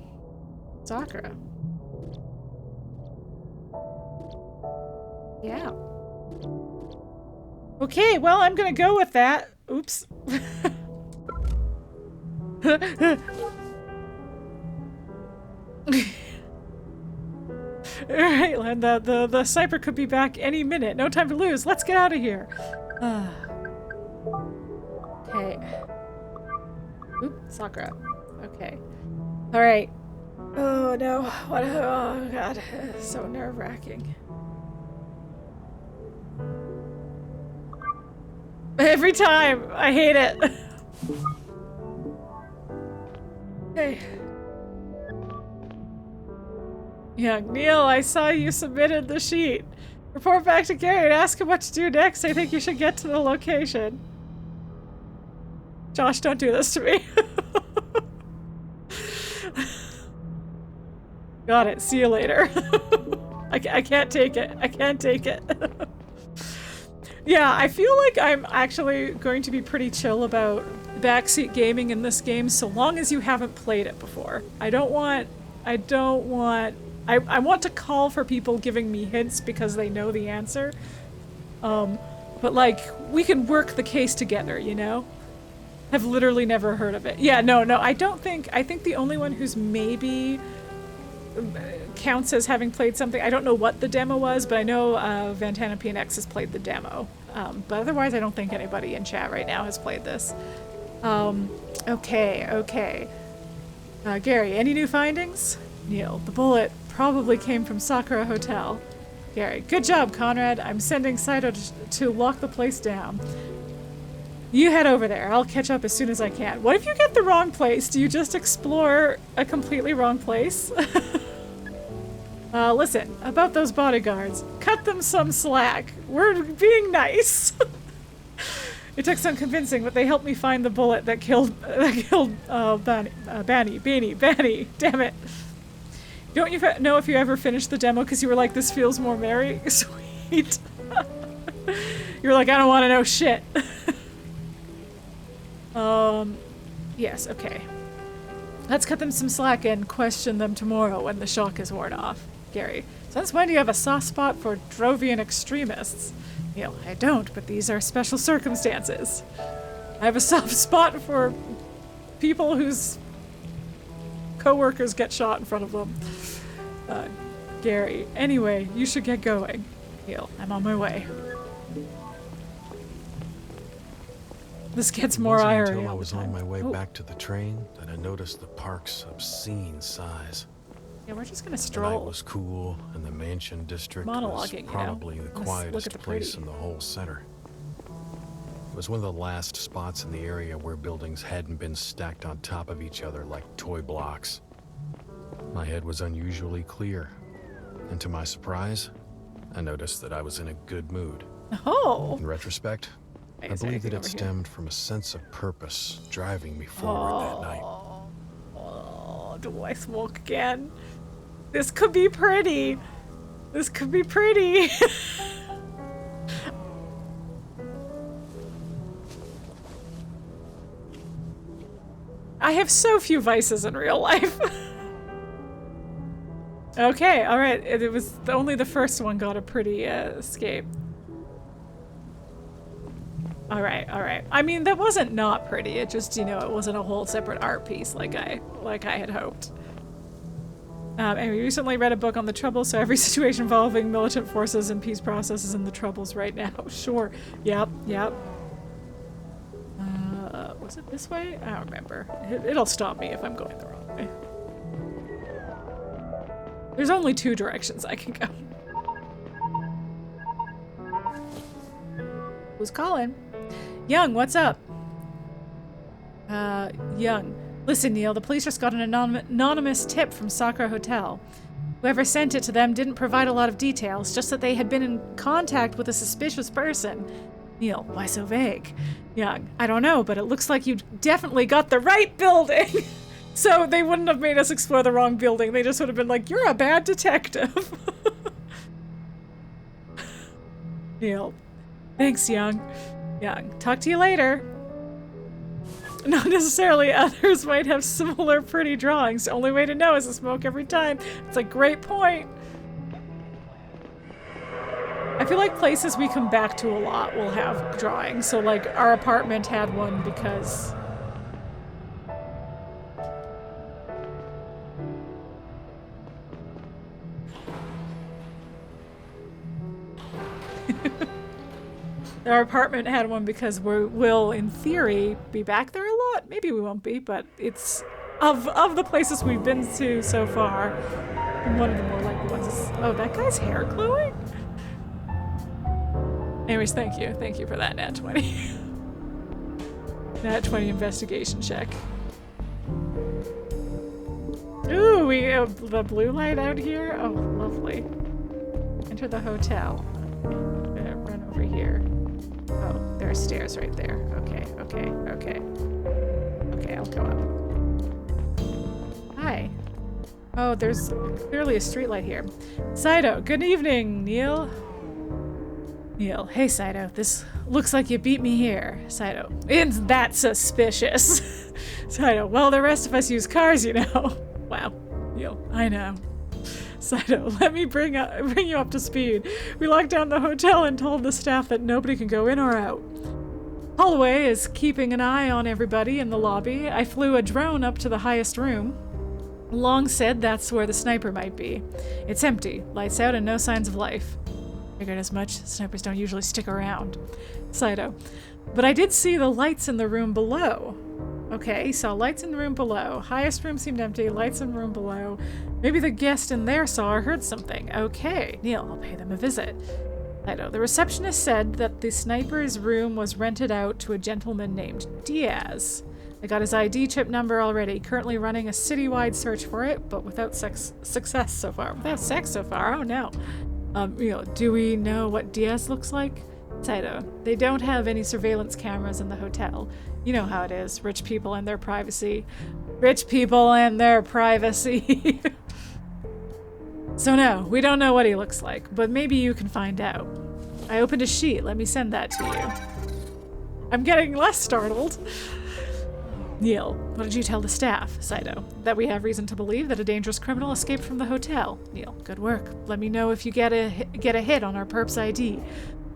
Sakura. Yeah. Okay, well, I'm gonna go with that. Oops. Alright, Len, the sniper could be back any minute. No time to lose. Let's get out of here. Okay. Oop, Sakura. Okay. Alright. Oh no. What? Oh god. So nerve-wracking. Every time! I hate it! Hey. Yeah, Neil, I saw you submitted the sheet. Report back to Gary and ask him what to do next. I think you should get to the location. Josh, don't do this to me. Got it. See you later. I can't take it. I can't take it. Yeah, I feel like I'm actually going to be pretty chill about backseat gaming in this game so long as you haven't played it before. I want to call for people giving me hints because they know the answer. But like, we can work the case together, you know? Have literally never heard of it. Yeah, no, I don't think, I think the only one who's maybe counts as having played something, I don't know what the demo was, but I know Vantana PNX has played the demo. But otherwise I don't think anybody in chat right now has played this. Okay. Gary, any new findings? Neil, the bullet probably came from Sakura Hotel. Gary, good job, Conrad. I'm sending Saito to lock the place down. You head over there. I'll catch up as soon as I can. What if you get the wrong place? Do you just explore a completely wrong place? Listen, about those bodyguards. Cut them some slack. We're being nice. It took some convincing, but they helped me find the bullet that killed Banny. Damn it. Don't you know if you ever finished the demo because you were like, this feels more merry? Sweet. You were like, I don't want to know shit. Yes, okay. Let's cut them some slack and question them tomorrow when the shock is worn off. Gary, since when do you have a soft spot for Drovian extremists? Neil, I don't, but these are special circumstances. I have a soft spot for people whose co-workers get shot in front of them. Gary, anyway, you should get going. Neil, I'm on my way. This gets more irony. Until I was on my way back to the train that I noticed the park's obscene size. Yeah, we're just gonna The stroll. night was cool, and the mansion district was Monologuing, probably the Let's look quietest at the place pretty. in the whole center. It was one of the last spots in the area where buildings hadn't been stacked on top of each other like toy blocks. My head was unusually clear, and to my surprise, I noticed that I was in a good mood. Oh! In retrospect, I believe that it stemmed from a sense of purpose driving me forward that night. Oh, do I smoke again? This could be pretty. This could be pretty. I have so few vices in real life. Okay, alright. It was only the first one got a pretty escape. Alright. I mean, that wasn't not pretty. It just, you know, it wasn't a whole separate art piece like I had hoped. And we recently read a book on the Troubles, so every situation involving militant forces and peace processes in the Troubles right now. Sure. Yep. Was it this way? I don't remember. It'll stop me if I'm going the wrong way. There's only 2 directions I can go. Who's calling? Young, what's up? Young. Listen, Neil, the police just got an anonymous tip from Sakura Hotel. Whoever sent it to them didn't provide a lot of details, just that they had been in contact with a suspicious person. Neil, why so vague? Young, I don't know, but it looks like you definitely got the right building! So they wouldn't have made us explore the wrong building. They just would have been like, you're a bad detective. Neil, thanks, Young. Young, talk to you later. Not necessarily. Others might have similar pretty drawings. The only way to know is to smoke every time. It's a great point. I feel like places we come back to a lot will have drawings. So like our apartment had one because... Our apartment had one because we'll, in theory, be back there a lot. Maybe we won't be, but it's... Of the places we've been to so far, one of the more likely ones is... Oh, that guy's hair glowing? Anyways, thank you. Thank you for that, Nat 20. Nat 20 investigation check. Ooh, we have the blue light out here. Oh, lovely. Enter the hotel. Run over here. Oh, there are stairs right there. Okay, I'll go up. Hi. Oh, there's clearly a streetlight here. Saito, good evening, Neil. Neil, hey Saito, this looks like you beat me here. Saito, isn't that suspicious? Saito, well, the rest of us use cars, you know. Wow, Neil, I know. Saito, let me bring you up to speed. We locked down the hotel and told the staff that nobody can go in or out. Holloway is keeping an eye on everybody in the lobby. I flew a drone up to the highest room. Long said that's where the sniper might be. It's empty, lights out, and no signs of life. Figured as much. Snipers don't usually stick around. Saito. But I did see the lights in the room below. Okay, saw lights in the room below. Highest room seemed empty, lights in the room below. Maybe the guest in there saw or heard something. Okay, Neil, I'll pay them a visit. Saito. The receptionist said that the sniper's room was rented out to a gentleman named Diaz. I got his ID chip number already. Currently running a citywide search for it, but without success so far. Without sex so far? Oh no. Do we know what Diaz looks like? Saito. They don't have any surveillance cameras in the hotel. You know how it is. Rich people and their privacy. Rich people and their privacy. So no, we don't know what he looks like, but maybe you can find out. I opened a sheet. Let me send that to you. I'm getting less startled. Neil, what did you tell the staff? Saito. That we have reason to believe that a dangerous criminal escaped from the hotel. Neil, good work. Let me know if you get a hit on our perp's ID.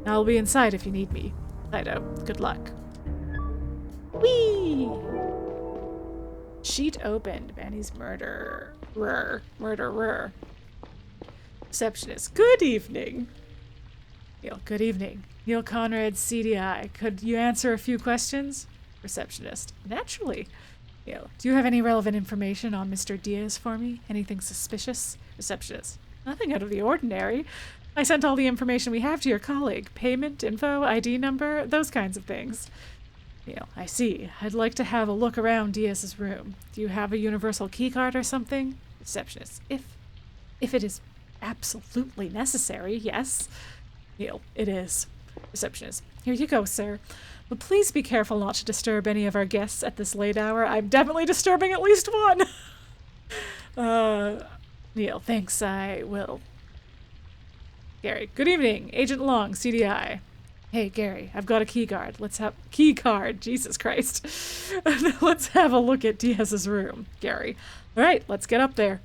I'll be inside if you need me. Saito, good luck. Whee! Sheet opened. Manny's murderer. Receptionist. Good evening. Neil, good evening. Neil Conrad, CDI. Could you answer a few questions? Receptionist. Naturally. Neil, do you have any relevant information on Mr. Diaz for me? Anything suspicious? Receptionist. Nothing out of the ordinary. I sent all the information we have to your colleague. Payment, info, ID number, those kinds of things. Neil, I see. I'd like to have a look around Diaz's room. Do you have a universal keycard or something? Receptionist. If it is absolutely necessary, yes. Neil, it is. Receptionist. Here you go, sir. But please be careful not to disturb any of our guests at this late hour. I'm definitely disturbing at least one. Neil, thanks, I will. Gary, good evening. Agent Long, CDI. Hey, Gary, I've got a key card. Key card, Jesus Christ. Let's have a look at Diaz's room. Gary. All right, let's get up there.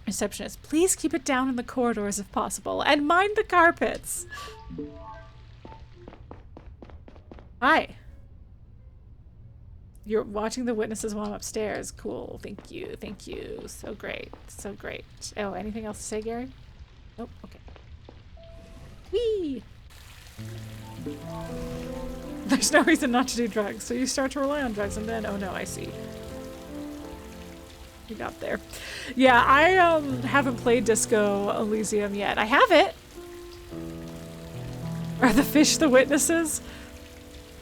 Receptionist, please keep it down in the corridors if possible, and mind the carpets. Hi. You're watching the witnesses while I'm upstairs. Cool. Thank you. Thank you. So great. So great. Oh, anything else to say, Gary? Nope. Okay. Whee! There's no reason not to do drugs, so you start to rely on drugs, and then, oh no, I see. You got there. Yeah, I haven't played Disco Elysium yet. I have it! Are the fish the witnesses?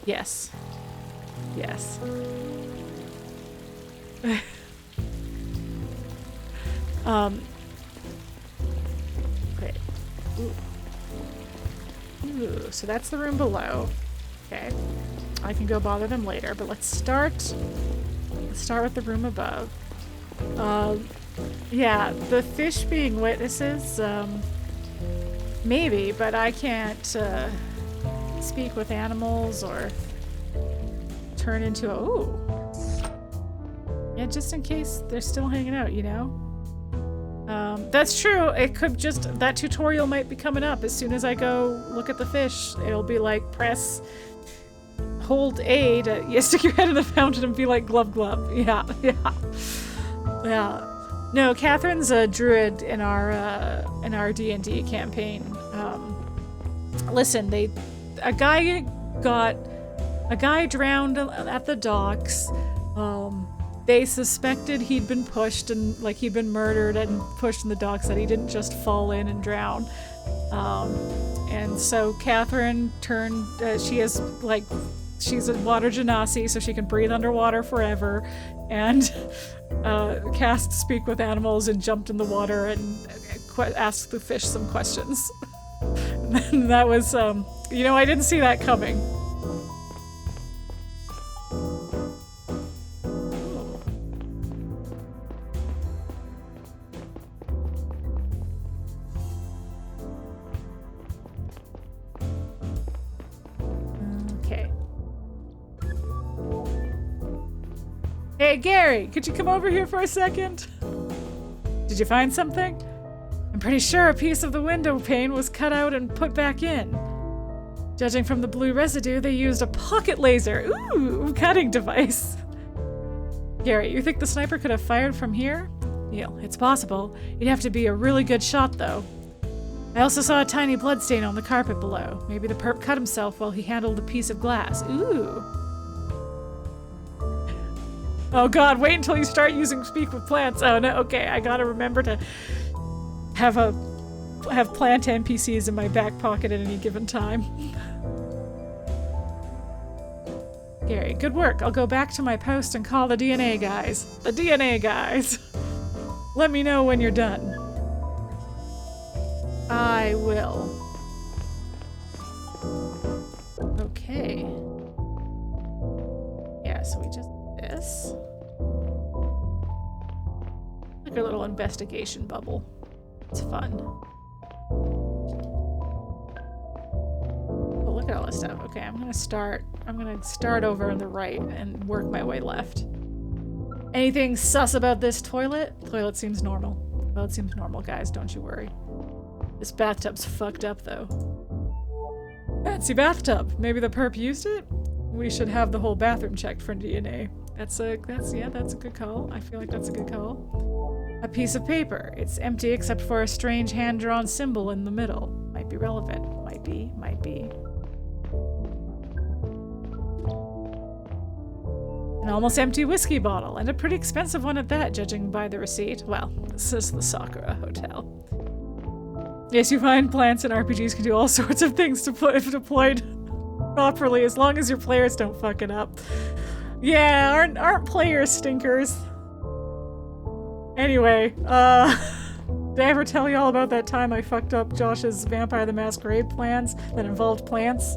Yes. Yes. Okay. Ooh, so that's the room below. Okay. I can go bother them later, but let's start with the room above. Yeah, the fish being witnesses, maybe, but I can't, speak with animals or turn into a, ooh. Yeah, just in case they're still hanging out, you know? That's true. It could just, that tutorial might be coming up as soon as I go look at the fish. It'll be like hold A to stick your head in the fountain and be like glub glub. Yeah, yeah. Yeah. No, Catherine's a druid in our D&D campaign. Listen, a guy drowned at the docks. They suspected he'd been pushed and like he'd been murdered and pushed in the docks, that he didn't just fall in and drown. And so Catherine turned, she's a water genasi, so she can breathe underwater forever, and cast Speak with Animals and jumped in the water and asked the fish some questions. And then that was, you know, I didn't see that coming. Hey, Gary, could you come over here for a second? Did you find something? I'm pretty sure a piece of the window pane was cut out and put back in. Judging from the blue residue, they used a pocket laser. Ooh, cutting device. Gary, you think the sniper could have fired from here? Neil, it's possible. You'd have to be a really good shot, though. I also saw a tiny bloodstain on the carpet below. Maybe the perp cut himself while he handled a piece of glass. Ooh. Oh god, wait until you start using speak with plants. Oh no, okay, I gotta remember to have plant NPCs in my back pocket at any given time. Gary, good work. I'll go back to my post and call the DNA guys. The DNA guys. Let me know when you're done. I will. Okay. Yeah, so we just did this. Like a little investigation bubble. It's fun. Oh, look at all this stuff. Okay, I'm gonna start over on the right and work my way left. Anything sus about this toilet? Toilet seems normal. Well, it seems normal, guys, don't you worry. This bathtub's fucked up, though. Fancy bathtub. Maybe the perp used it? We should have the whole bathroom checked for DNA. That's a good call. I feel like that's a good call. A piece of paper. It's empty except for a strange hand-drawn symbol in the middle. Might be relevant. Might be. An almost empty whiskey bottle, and a pretty expensive one at that, judging by the receipt. Well, this is the Sakura Hotel. Yes, you find plants and RPGs can do all sorts of things if deployed properly, as long as your players don't fuck it up. Yeah, aren't players stinkers? Anyway, did I ever tell you all about that time I fucked up Josh's Vampire the Masquerade plans that involved plants?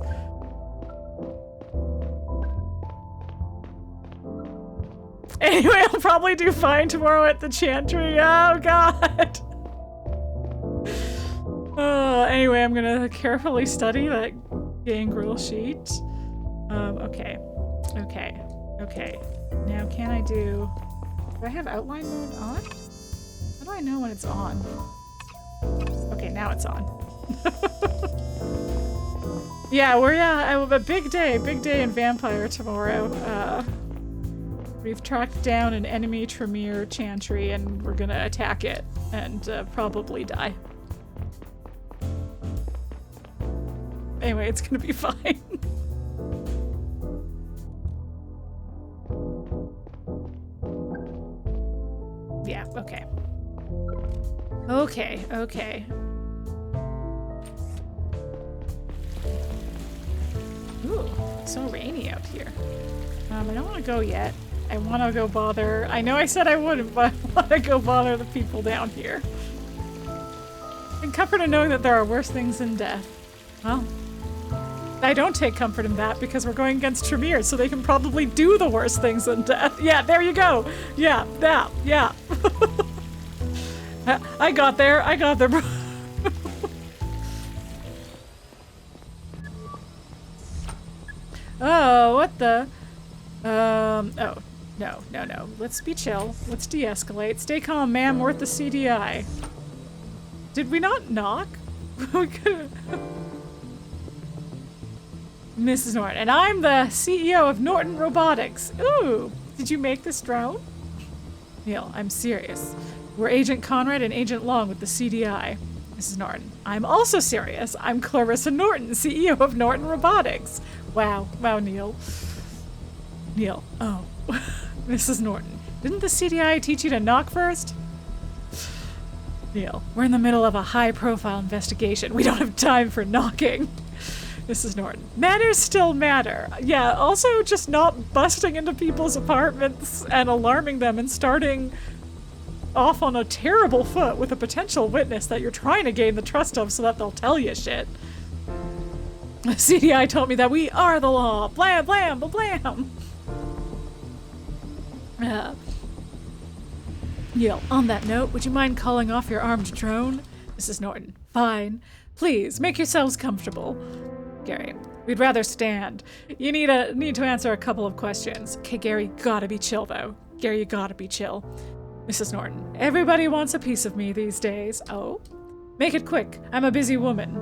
Anyway, I'll probably do fine tomorrow at the Chantry. Oh god! Anyway, I'm gonna carefully study that gangrel sheet. Okay. Now, can I do I have outline mode on? How do I know when it's on? Okay, now it's on. Yeah, I have a big day in Vampire tomorrow. We've tracked down an enemy Tremere Chantry and we're gonna attack it and probably die. Anyway, it's gonna be fine. Yeah, okay. Okay. Ooh, it's so rainy out here. I don't want to go yet. I want to go bother. I know I said I wouldn't, but I want to go bother the people down here. And comfort in knowing that there are worse things than death. Well, I don't take comfort in that because we're going against Tremere, so they can probably do the worst things than death. Yeah, there you go. Yeah. I got there. Oh, what the? Oh. No. Let's be chill. Let's de-escalate. Stay calm, ma'am. Worth the CDI. Did we not knock? We could've... Mrs. Norton. And I'm the CEO of Norton Robotics. Ooh! Did you make this drone? Neil, I'm serious. We're Agent Conrad and Agent Long with the CDI. Mrs. Norton. I'm also serious. I'm Clarissa Norton, CEO of Norton Robotics. Wow, Neil. Oh. Mrs. Norton. Didn't the CDI teach you to knock first? Neil. We're in the middle of a high-profile investigation. We don't have time for knocking. Mrs. Norton. Manners still matter. Yeah, also just not busting into people's apartments and alarming them and starting off on a terrible foot with a potential witness that you're trying to gain the trust of so that they'll tell you shit. The CDI told me that we are the law. Blam, blam, blam. Neil, on that note, would you mind calling off your armed drone? Mrs. Norton. Fine. Please, make yourselves comfortable. Gary. We'd rather stand. You need to answer a couple of questions. Okay, Gary, gotta be chill, though. Gary, you gotta be chill. Mrs. Norton. Everybody wants a piece of me these days. Oh? Make it quick. I'm a busy woman.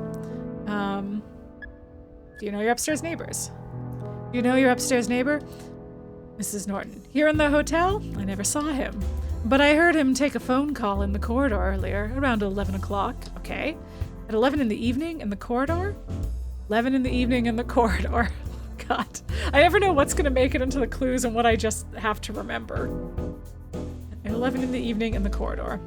Do you know your upstairs neighbors? Do you know your upstairs neighbor? Mrs. Norton. Here in the hotel? I never saw him. But I heard him take a phone call in the corridor earlier, around 11 o'clock. Okay. At 11 in the evening in the corridor? 11 in the evening in the corridor. God. I never know what's going to make it into the clues and what I just have to remember. At 11 in the evening in the corridor.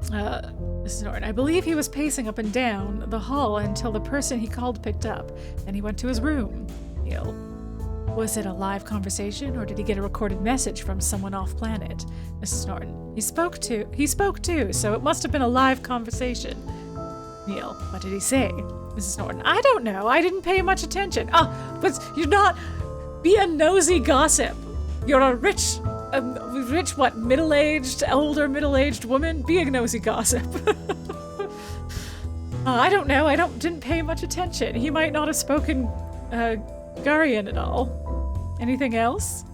Mrs. Norton. I believe he was pacing up and down the hall until the person he called picked up. Then he went to his room. Neil. Was it a live conversation, or did he get a recorded message from someone off-planet? Mrs. Norton. He spoke too, so it must have been a live conversation. Neil. What did he say? Mrs. Norton. I don't know. I didn't pay much attention. But you're not... Be a nosy gossip. You're a rich, what, older middle-aged woman? Be a nosy gossip. I don't know. Didn't pay much attention. He might not have spoken, Garian at all. Anything else?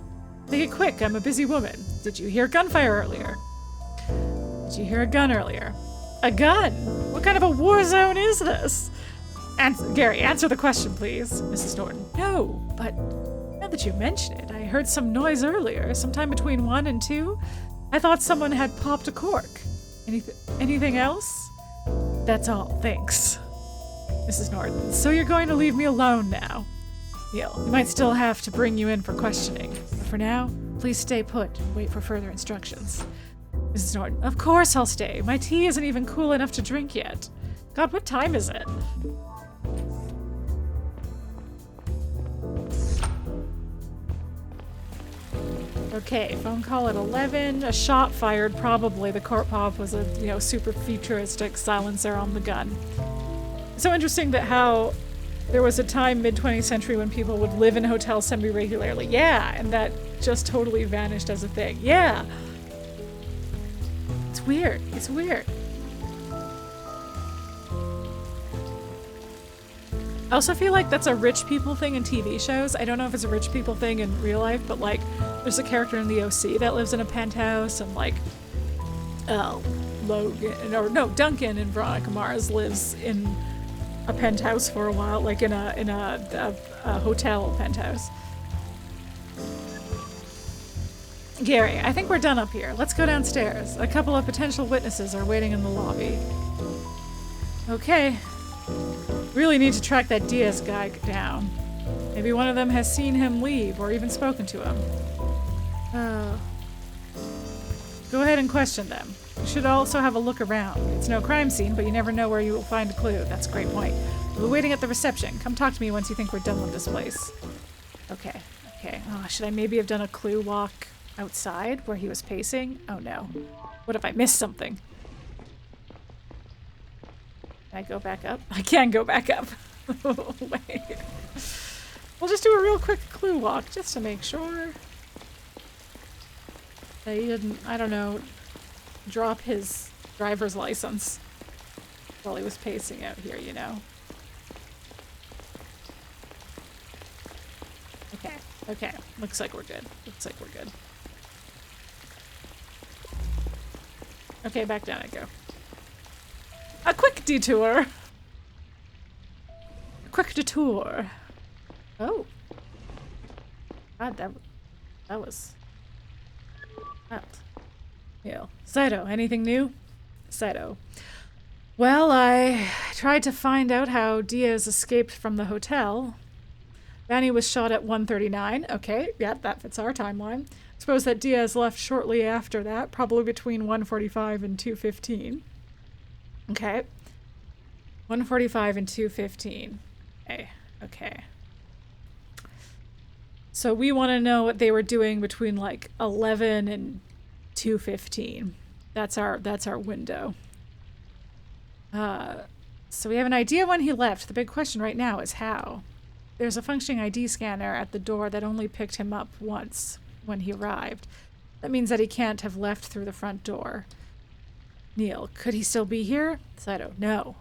Make it quick, I'm a busy woman. Did you hear gunfire earlier? Did you hear a gun earlier? A gun? What kind of a war zone is this? Gary, answer the question, please. Mrs. Norton. No, but now that you mention it, I heard some noise earlier, sometime between 1 and 2. I thought someone had popped a cork. Anything else? That's all, thanks. Mrs. Norton. So you're going to leave me alone now? Neil, we might still have to bring you in for questioning. But for now, please stay put and wait for further instructions. Mrs. Norton, of course I'll stay. My tea isn't even cool enough to drink yet. God, what time is it? Okay, phone call at 11. A shot fired, probably. The corp pop was a, super futuristic silencer on the gun. It's so interesting that how there was a time mid-20th century when people would live in hotels semi-regularly. Yeah, and that just totally vanished as a thing. Yeah. It's weird. It's weird. I also feel like that's a rich people thing in TV shows. I don't know if it's a rich people thing in real life, but like there's a character in the OC that lives in a penthouse, and like Duncan in Veronica Mars lives in a penthouse for a while, like in a hotel penthouse. Gary, I think we're done up here. Let's go downstairs. A couple of potential witnesses are waiting in the lobby. Okay. Really need to track that Diaz guy down. Maybe one of them has seen him leave or even spoken to him. Go ahead and question them. You should also have a look around. It's no crime scene, but you never know where you will find a clue. That's a great point. We'll be waiting at the reception. Come talk to me once you think we're done with this place. Okay. Oh, should I maybe have done a clue walk outside where he was pacing? Oh no. What if I missed something? Can I go back up? I can go back up. Wait. We'll just do a real quick clue walk just to make sure that he didn't, I don't know, drop his driver's license while he was pacing out here, Okay. Looks like we're good. Okay, back down I go. A quick detour. Oh. God, that was... Wild. Yeah. Saito, anything new? Saito. Well, I tried to find out how Diaz escaped from the hotel. Vanny was shot at 1:39. Okay, yeah, that fits our timeline. Suppose that Diaz left shortly after that, probably between 1:45 and 2:15. Okay. 1:45 and 2:15. Okay. So we want to know what they were doing between like 11 and 2:15. That's our window. So we have an idea when he left. The big question right now is how. There's a functioning ID scanner at the door that only picked him up once when he arrived. That means that he can't have left through the front door. Neil, could he still be here? Saito, no.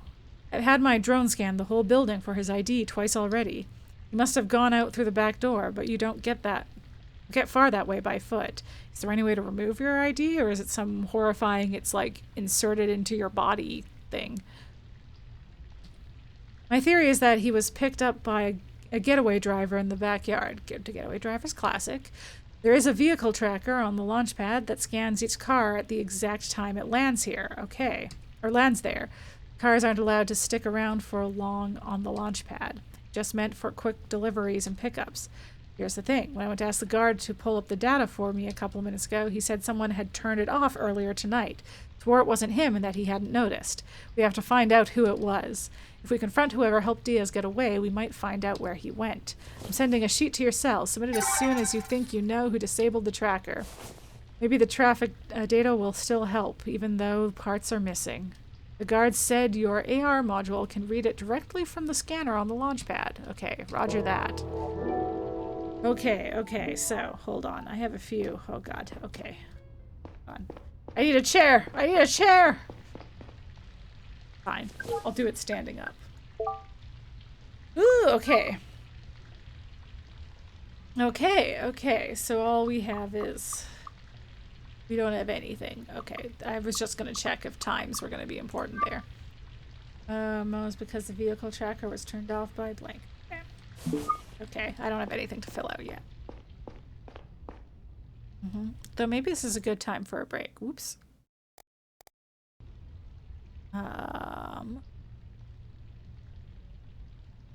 I've had my drone scan the whole building for his ID twice already. He must have gone out through the back door, but you don't get far that way by foot. Is there any way to remove your ID, or is it some horrifying, it's like inserted into your body thing? My theory is that he was picked up by a getaway driver in the backyard. Getaway driver's classic. There is a vehicle tracker on the launch pad that scans each car at the exact time it lands here. Okay. Or lands there. Cars aren't allowed to stick around for long on the launch pad. Just meant for quick deliveries and pickups. Here's the thing. When I went to ask the guard to pull up the data for me a couple minutes ago, he said someone had turned it off earlier tonight. Swore it wasn't him and that he hadn't noticed. We have to find out who it was. If we confront whoever helped Diaz get away, we might find out where he went. I'm sending a sheet to your cell. Submit it as soon as you think you know who disabled the tracker. Maybe the traffic data will still help, even though parts are missing. The guard said your AR module can read it directly from the scanner on the launch pad. Okay, roger that. Okay, so, hold on. I have a few. Oh, God. Okay. Hold on. I need a chair! I need a chair! Fine. I'll do it standing up. Ooh, okay. Okay, so all we have is... We don't have anything. Okay, I was just gonna check if times were gonna be important there. It was because the vehicle tracker was turned off by blank. Okay, I don't have anything to fill out yet. Though maybe this is a good time for a break. Whoops.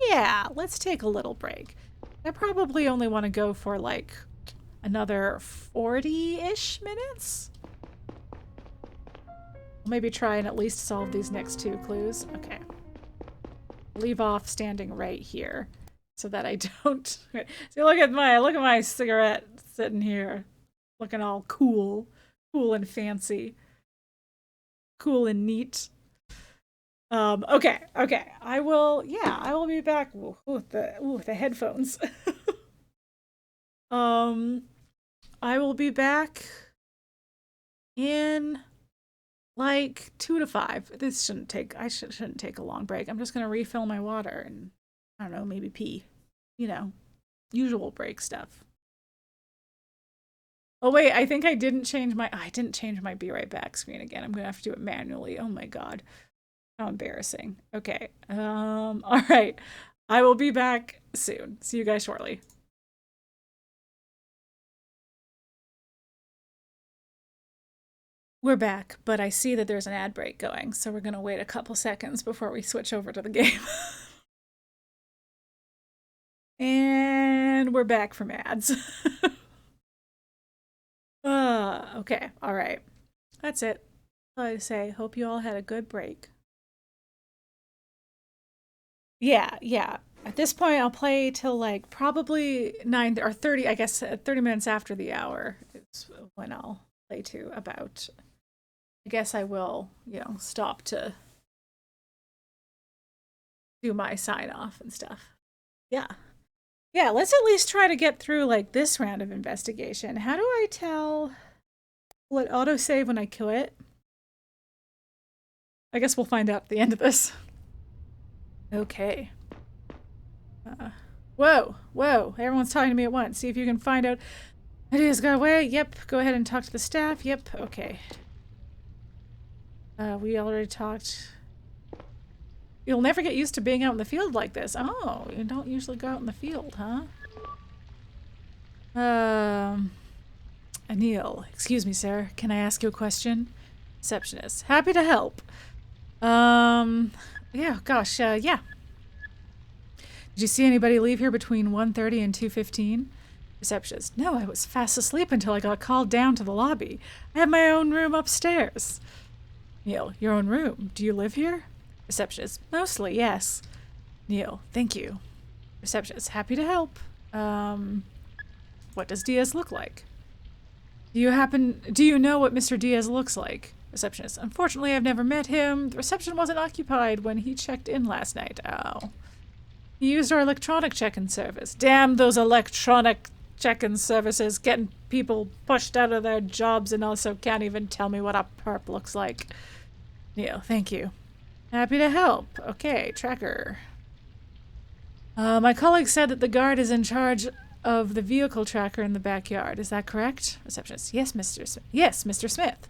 Yeah, let's take a little break. I probably only want to go for like another 40-ish minutes. Maybe try and at least solve these next two clues. Okay. Leave off standing right here so that I don't... See, look at my cigarette sitting here. Looking all cool. Cool and fancy. Cool and neat. Okay. I will be back. Ooh, the headphones. I will be back in like 2 to 5. This shouldn't take a long break. I'm just gonna refill my water and I don't know, maybe pee. You know, usual break stuff. Oh wait, I think I didn't change my be right back screen again. I'm gonna have to do it manually. Oh my god. How embarrassing. Okay. All right. I will be back soon. See you guys shortly. We're back, but I see that there's an ad break going, so we're gonna wait a couple seconds before we switch over to the game. And we're back from ads. Okay, all right. That's it. I say, hope you all had a good break. Yeah. At this point, I'll play till like probably 9 or 30, I guess 30 minutes after the hour is when I'll play to about. I guess I will, stop to do my sign off and stuff. Yeah, let's at least try to get through like this round of investigation. How do I tell what autosave when I quit? I guess we'll find out at the end of this. Okay. Whoa. Everyone's talking to me at once. See if you can find out. Ideas got away. Yep. Go ahead and talk to the staff. Yep. Okay. We already talked. You'll never get used to being out in the field like this. Oh, you don't usually go out in the field, huh? Anil, excuse me, sir. Can I ask you a question? Receptionist. Happy to help. Yeah, gosh, yeah. Did you see anybody leave here between 1:30 and 2:15? Receptionist. No, I was fast asleep until I got called down to the lobby. I have my own room upstairs. Neil, your own room. Do you live here? Receptionist. Mostly, yes. Neil, thank you. Receptionist. Happy to help. What does Diaz look like? Do you know what Mr. Diaz looks like? Receptionist. Unfortunately, I've never met him. The reception wasn't occupied when he checked in last night. Oh. He used our electronic check-in service. Damn those electronic check-in services, getting people pushed out of their jobs and also can't even tell me what a perp looks like. Neil, thank you. Happy to help. Okay, tracker. My colleague said that the guard is in charge of the vehicle tracker in the backyard. Is that correct? Receptionist. Yes, Mr. Smith. Yes, Mr. Smith.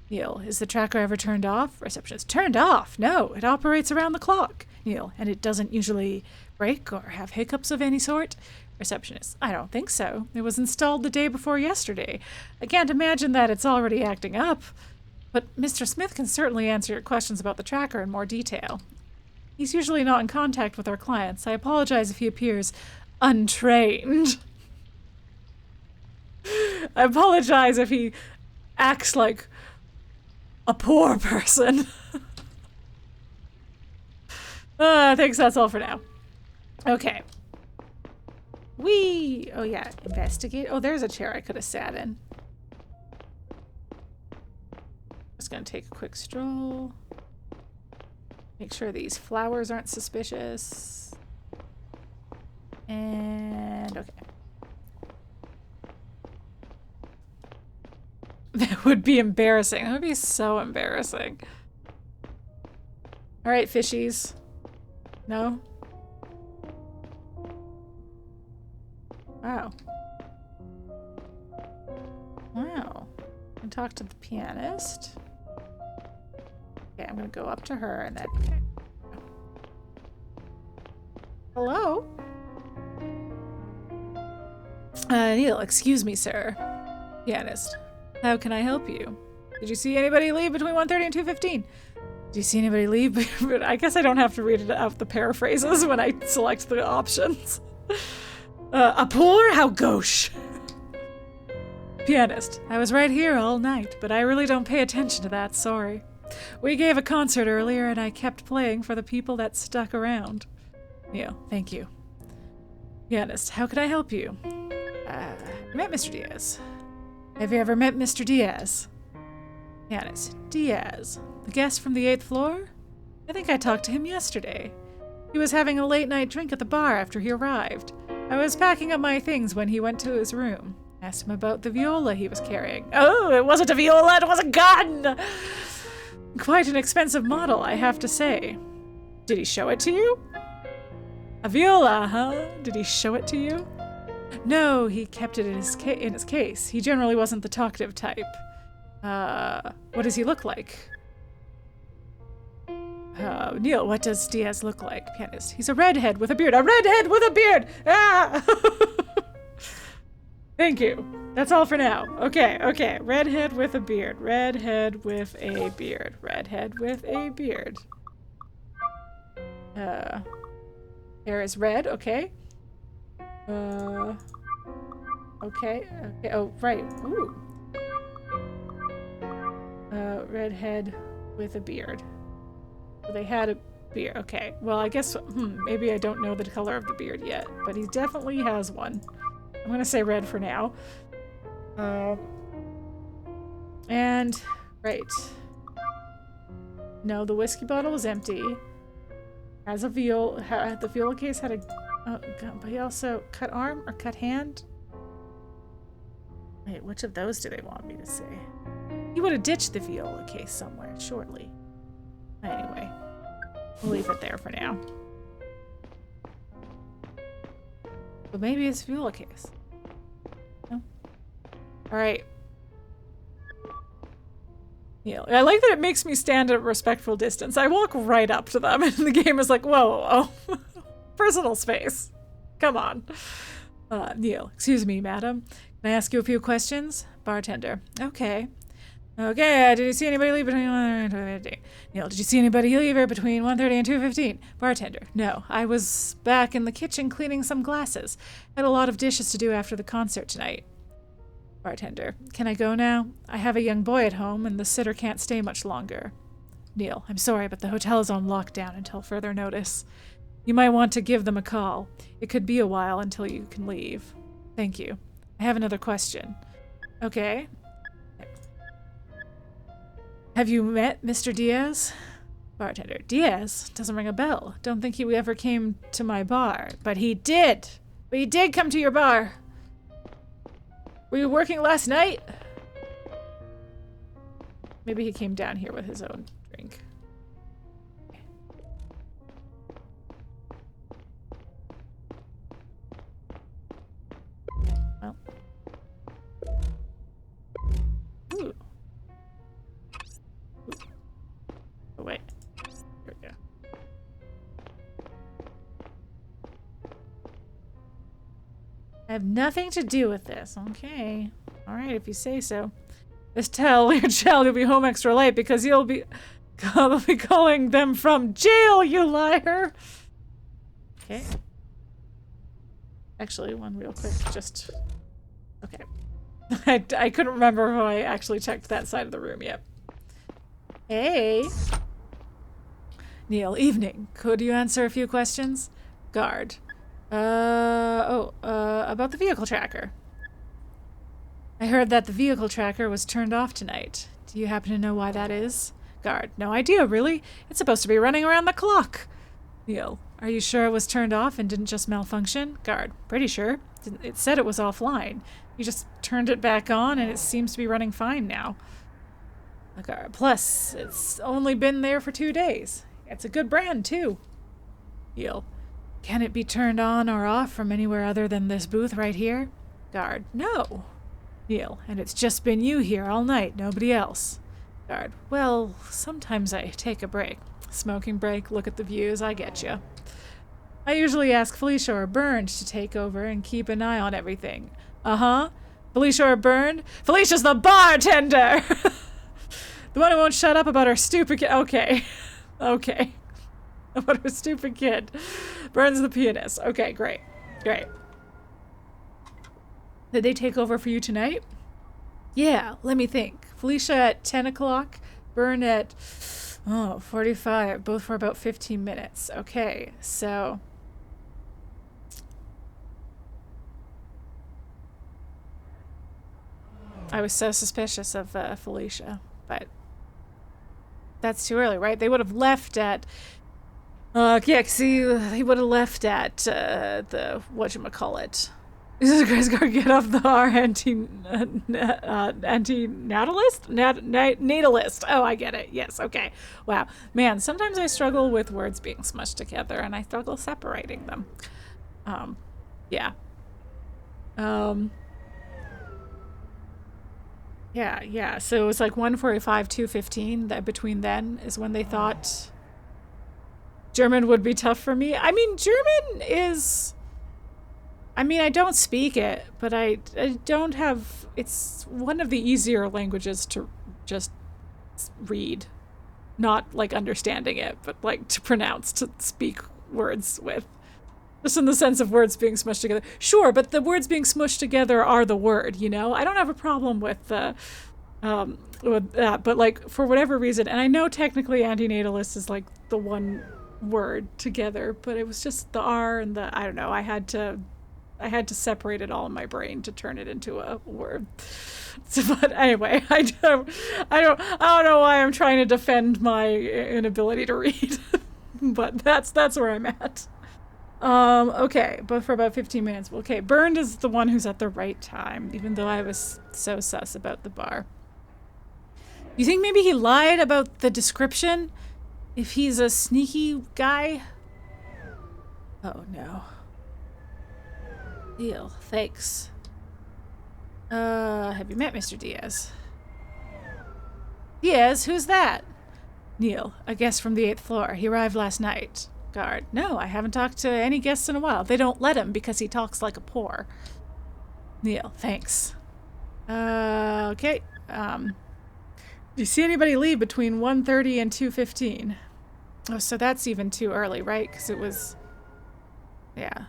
Neil, is the tracker ever turned off? Receptionist. Turned off? No, it operates around the clock. Neil, and it doesn't usually break or have hiccups of any sort? Receptionist, I don't think so. It was installed the day before yesterday. I can't imagine that it's already acting up. But Mr. Smith can certainly answer your questions about the tracker in more detail. He's usually not in contact with our clients. I apologize if he appears untrained. I apologize if he acts like a poor person. I think that's all for now. Okay. Oh yeah, investigate. Oh, there's a chair I could have sat in. Just gonna take a quick stroll. Make sure these flowers aren't suspicious. And okay. That would be embarrassing. That would be so embarrassing. All right, fishies. No? Wow. Wow. I can talk to the pianist. Okay, I'm gonna go up to her and then... Okay. Hello? Neil, excuse me, sir. Pianist. How can I help you? Did you see anybody leave between 1:30 and 2:15? Did you see anybody leave? But I guess I don't have to read it out the paraphrases when I select the options. A poor? How gauche. Pianist. I was right here all night, but I really don't pay attention to that, sorry. We gave a concert earlier and I kept playing for the people that stuck around. Neil, thank you. Pianist. How could I help you? I met Mr. Diaz. Have you ever met Mr. Diaz? Pianist. Diaz. The guest from the 8th floor? I think I talked to him yesterday. He was having a late-night drink at the bar after he arrived. I was packing up my things when he went to his room. Asked him about the viola he was carrying. Oh, it wasn't a viola, it was a gun! Quite an expensive model, I have to say. Did he show it to you? A viola, huh? Did he show it to you? No, he kept it in his case. He generally wasn't the talkative type. What does he look like? Neil, what does Diaz look like? Pianist. He's a redhead with a beard. A redhead with a beard! Ah! Thank you. That's all for now. Okay. Redhead with a beard. Redhead with a beard. Redhead with a beard. Hair is red, okay. Okay. Oh, right. Ooh. Redhead with a beard. So they had a beard. Okay. Well, I guess, maybe I don't know the color of the beard yet, but he definitely has one. I'm gonna say red for now. And, right. No, the whiskey bottle was empty. Has a the viola case had a gun, but he also cut arm or cut hand? Wait, which of those do they want me to say? He would have ditched the viola case somewhere, shortly. Anyway, we'll leave it there for now. But maybe it's a viola case. No? Alright. Yeah, I like that it makes me stand at a respectful distance. I walk right up to them and the game is like, whoa. Personal space. Come on. Neil, excuse me, madam. Can I ask you a few questions? Bartender. Okay. Did you see anybody leave between 1:30 and 2:15? Neil, did you see anybody leave here between 1:30 and 2:15? Bartender. No, I was back in the kitchen cleaning some glasses. Had a lot of dishes to do after the concert tonight. Bartender. Can I go now? I have a young boy at home and the sitter can't stay much longer. Neil. I'm sorry, but the hotel is on lockdown until further notice. You might want to give them a call. It could be a while until you can leave. Thank you. I have another question. Okay. Have you met Mr. Diaz? Bartender. Diaz? Doesn't ring a bell. Don't think he ever came to my bar. But he did! But he did come to your bar! Were you working last night? Maybe he came down here with his own drink. Well. Ooh. Oh, wait. Here we go. I have nothing to do with this. Okay. All right, if you say so. Just tell your child you'll be home extra late because you'll be calling them from jail, you liar. Okay. Actually, one real quick, just... Okay. I couldn't remember if I actually checked that side of the room yet. Hey. Neil, evening. Could you answer a few questions? Guard. About the vehicle tracker. I heard that the vehicle tracker was turned off tonight. Do you happen to know why that is? Guard. No idea, really. It's supposed to be running around the clock. Neil. Are you sure it was turned off and didn't just malfunction? Guard. Pretty sure. It said it was offline. You just turned it back on and it seems to be running fine now. Guard. Plus, it's only been there for 2 days. It's a good brand, too. Neil. Can it be turned on or off from anywhere other than this booth right here? Guard. No. Neil. And it's just been you here all night, nobody else. Guard. Well, sometimes I take a break. Smoking break, look at the views, I get you. I usually ask Felicia or Bernd to take over and keep an eye on everything. Uh-huh. Felicia or Bernd? Felicia's the bartender! The one who won't shut up about her stupid kid. Okay. Okay. About her stupid kid. Bernd's the pianist. Okay, great. Great. Did they take over for you tonight? Yeah, let me think. Felicia at 10 o'clock, Bernd at 45, both for about 15 minutes. Okay, so I was so suspicious of Felicia, but that's too early, right? They would have left at yeah, see, he would have left at the whatchamacallit. Jesus Christ, go get off the R anti-natalist? Natalist. Oh, I get it. Yes, okay. Wow. Man, sometimes I struggle with words being smushed together and I struggle separating them. Yeah. Yeah. So it was like 1:45, 2:15. That between then is when they thought German would be tough for me. I mean, German is... I mean, I don't speak it, but I don't have... It's one of the easier languages to just read. Not, like, understanding it, but, like, to pronounce, to speak words with. Just in the sense of words being smushed together. Sure, but the words being smushed together are the word, you know? I don't have a problem with that, but, like, for whatever reason, and I know technically antinatalist is, like, the one word together, but it was just the R and the... I don't know, I had to separate it all in my brain to turn it into a word. So, but anyway, I don't know why I'm trying to defend my inability to read, but that's where I'm at. Okay, but for about 15 minutes. Okay, Bernd is the one who's at the right time, even though I was so sus about the bar. You think maybe he lied about the description? If he's a sneaky guy? Oh no. Deal. Thanks. Have you met Mr. Diaz? Diaz? Who's that? Neil, a guest from the 8th floor. He arrived last night. Guard. No, I haven't talked to any guests in a while. They don't let him because he talks like a poor. Neil, thanks. Okay. Do you see anybody leave between 1:30 and 2:15? Oh, so that's even too early, right? Because it was... Yeah.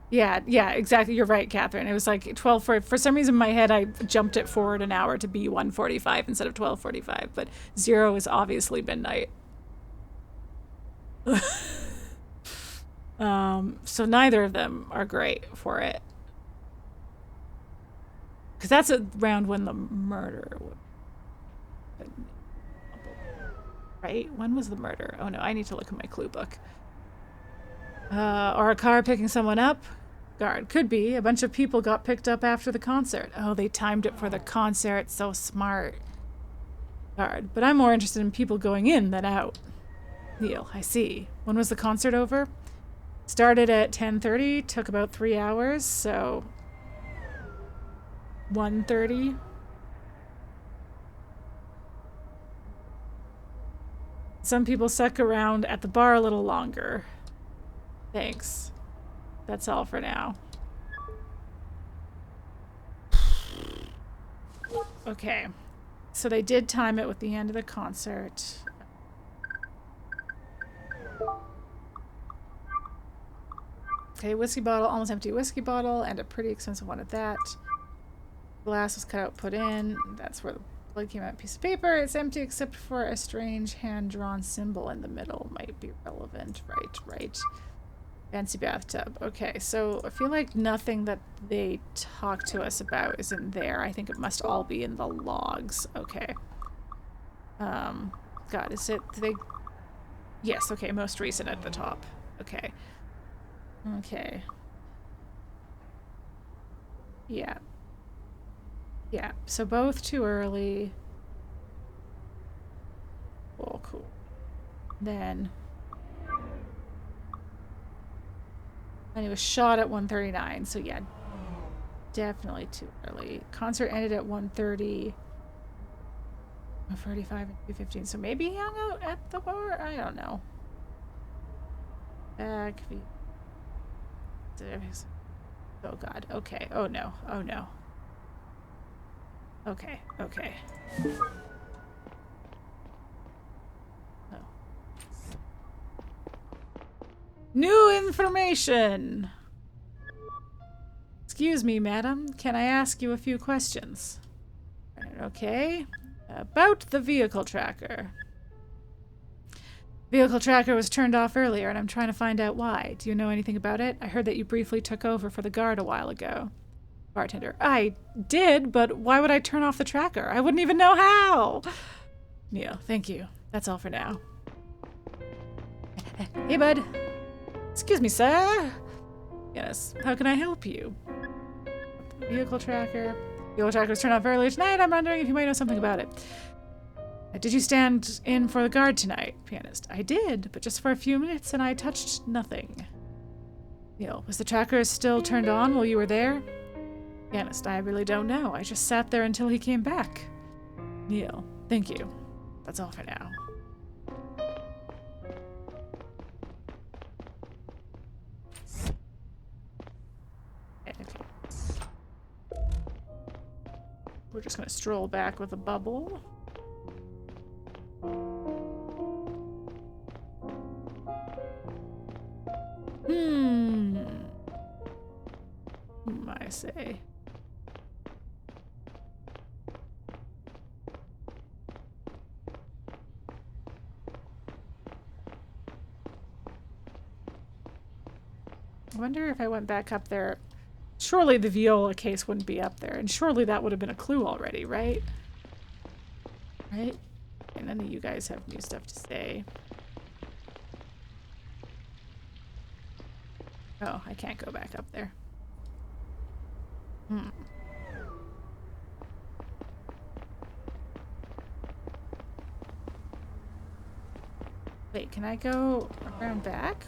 Yeah, exactly. You're right, Catherine. It was like 12:40. For some reason in my head, I jumped it forward an hour to be 1:45 instead of 12:45. But 0 is obviously midnight. So neither of them are great for it. Because that's around when the murder would... Right? When was the murder? Oh no, I need to look at my clue book. Or a car picking someone up? Guard. Could be. A bunch of people got picked up after the concert. Oh, they timed it for the concert. So smart. Guard. But I'm more interested in people going in than out. Neil. I see. When was the concert over? Started at 10:30. Took about 3 hours. So... 1:30. Some people stuck around at the bar a little longer. Thanks. That's all for now. Okay. So they did time it with the end of the concert. Okay, whiskey bottle, almost empty whiskey bottle, and a pretty expensive one at that. Glass was cut out, put in. That's where the blood came out. Piece of paper. It's empty except for a strange hand-drawn symbol in the middle. Might be relevant. Right. Fancy bathtub. Okay, so I feel like nothing that they talked to us about is in there. I think it must all be in the logs. Okay. God, is it... Do they... Yes, okay, most recent at the top. Okay. Okay. Yeah. Yeah, so both too early. Oh, cool. Then... And he was shot at 1:39, so yeah. Definitely too early. Concert ended at 1:30. 1:45 and 2:15, so maybe he hung out at the bar? I don't know. Back... Oh god, okay. Oh no, oh no. Okay. Oh. New information! Excuse me, madam. Can I ask you a few questions? Okay. About the vehicle tracker. Vehicle tracker was turned off earlier, and I'm trying to find out why. Do you know anything about it? I heard that you briefly took over for the guard a while ago. Bartender. I did, but why would I turn off the tracker? I wouldn't even know how! Neil, thank you. That's all for now. Hey, bud. Excuse me, sir. Yes, how can I help you? Vehicle tracker. Vehicle tracker was turned off earlier tonight. I'm wondering if you might know something about it. Did you stand in for the guard tonight, pianist? I did, but just for a few minutes, and I touched nothing. Neil, was the tracker still turned on while you were there? Pianist, I really don't know. I just sat there until he came back. Neil, thank you. That's all for now. Okay. We're just gonna stroll back with a bubble. I say. I wonder if I went back up there. Surely the viola case wouldn't be up there, and surely that would have been a clue already, right? Right? And none of you guys have new stuff to say. Oh, I can't go back up there. Wait, can I go around back?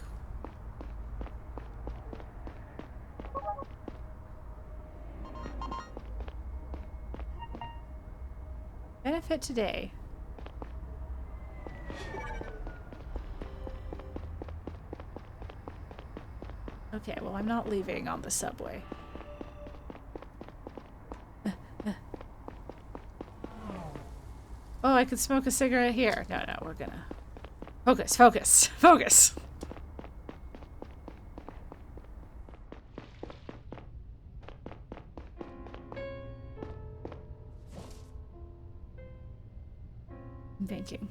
Benefit today. Okay, well, I'm not leaving on the subway. Oh, I could smoke a cigarette here. No, we're gonna... Focus! I'm thinking.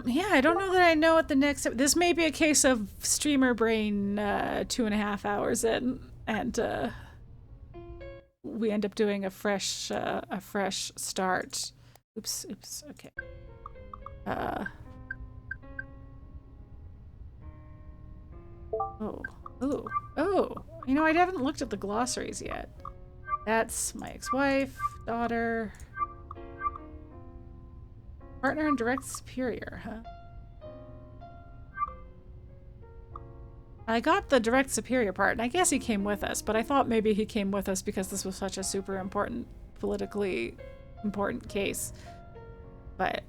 Yeah, I don't know that I know what the next... This may be a case of streamer brain 2.5 hours in, and we end up doing a fresh start. Oops, okay. Oh, you know, I haven't looked at the glossaries yet. That's my ex-wife, daughter... Partner and direct superior, huh? I got the direct superior part, and I guess he came with us, but I thought maybe he came with us because this was such a super important, politically important case. But...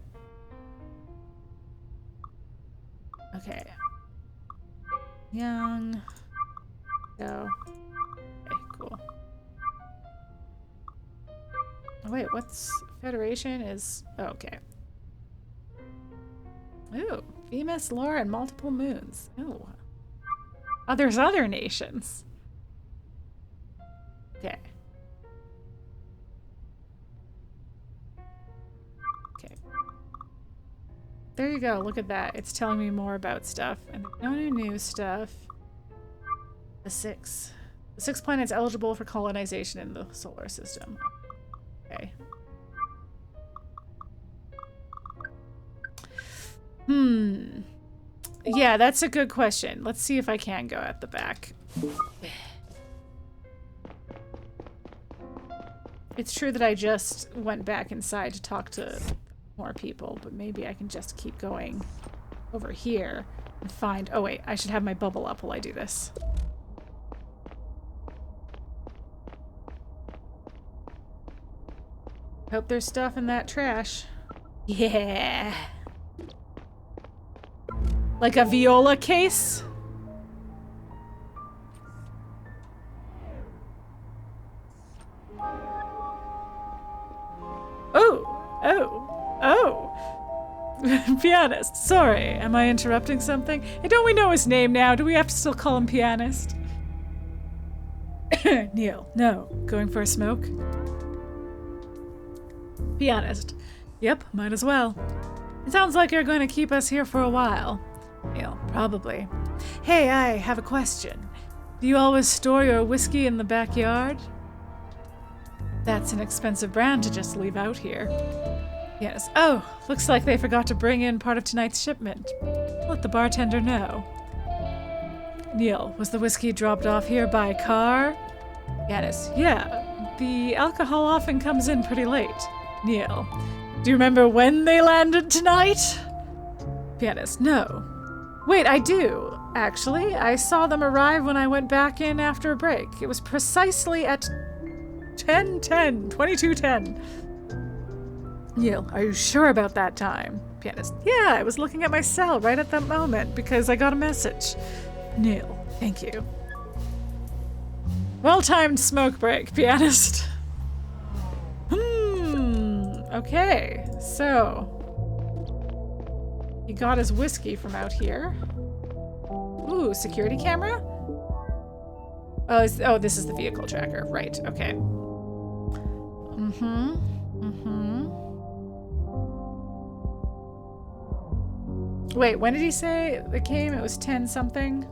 Okay. Young. Go. Okay, cool. Oh, wait, what's Federation is... Oh, okay. Ooh, Venus, lore, and multiple moons. Ooh. Oh, there's other nations. Okay. Okay. There you go, look at that. It's telling me more about stuff. And no new stuff. The 6. The 6 planets eligible for colonization in the solar system. Okay. Yeah, that's a good question. Let's see if I can go at the back. It's true that I just went back inside to talk to more people, but maybe I can just keep going over here and find... Oh wait, I should have my bubble up while I do this. Hope there's stuff in that trash. Yeah. Like a viola case? Oh. Pianist. Sorry, am I interrupting something? Hey, don't we know his name now? Do we have to still call him Pianist? Neil, no. Going for a smoke? Pianist. Yep, might as well. It sounds like you're going to keep us here for a while. Neil, probably. Hey, I have a question. Do you always store your whiskey in the backyard? That's an expensive brand to just leave out here. Yes. Oh, looks like they forgot to bring in part of tonight's shipment. Let the bartender know. Neil, was the whiskey dropped off here by car? Yanis, yeah. The alcohol often comes in pretty late. Neil, do you remember when they landed tonight? Pianist, no. Wait, I do. Actually, I saw them arrive when I went back in after a break. It was precisely at 22:10. Neil, are you sure about that time? Pianist, yeah, I was looking at my cell right at that moment because I got a message. Neil, thank you. Well-timed smoke break, Pianist. Okay, so he got his whiskey from out here. Ooh, security camera? Oh, this is the vehicle tracker. Right, okay. Wait, when did he say it came? It was 10 something?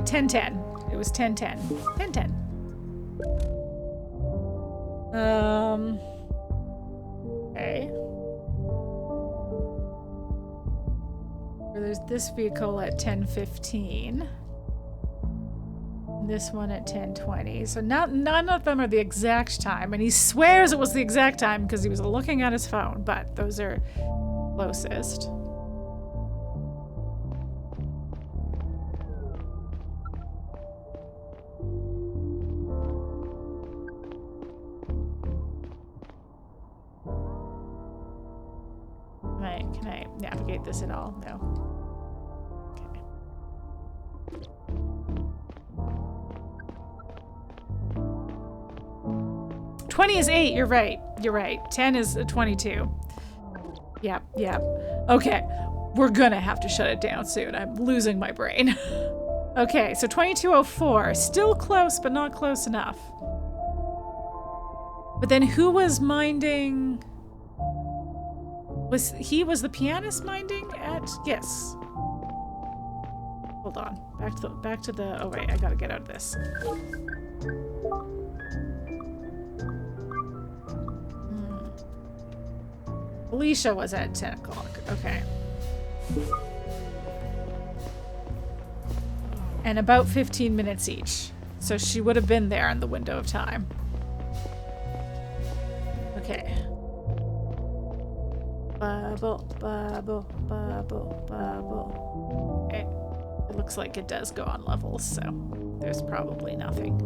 10:10. It was 10:10. 10:10. Okay. There's this vehicle at 10:15. This one at 10:20. So none of them are the exact time, and he swears it was the exact time because he was looking at his phone, but those are closest. Can I navigate this at all? No. Okay. 20 is 8, you're right. You're right. 10 is 22. Yep. Okay, we're gonna have to shut it down soon. I'm losing my brain. Okay, so 22:04. Still close, but not close enough. But then who was minding... Was the pianist minding at... Yes. Hold on. Back to the... Oh, wait. I gotta get out of this. Alicia was at 10 o'clock. Okay. And about 15 minutes each. So she would have been there in the window of time. Okay. Bubble. Okay. It looks like it does go on levels, so there's probably nothing.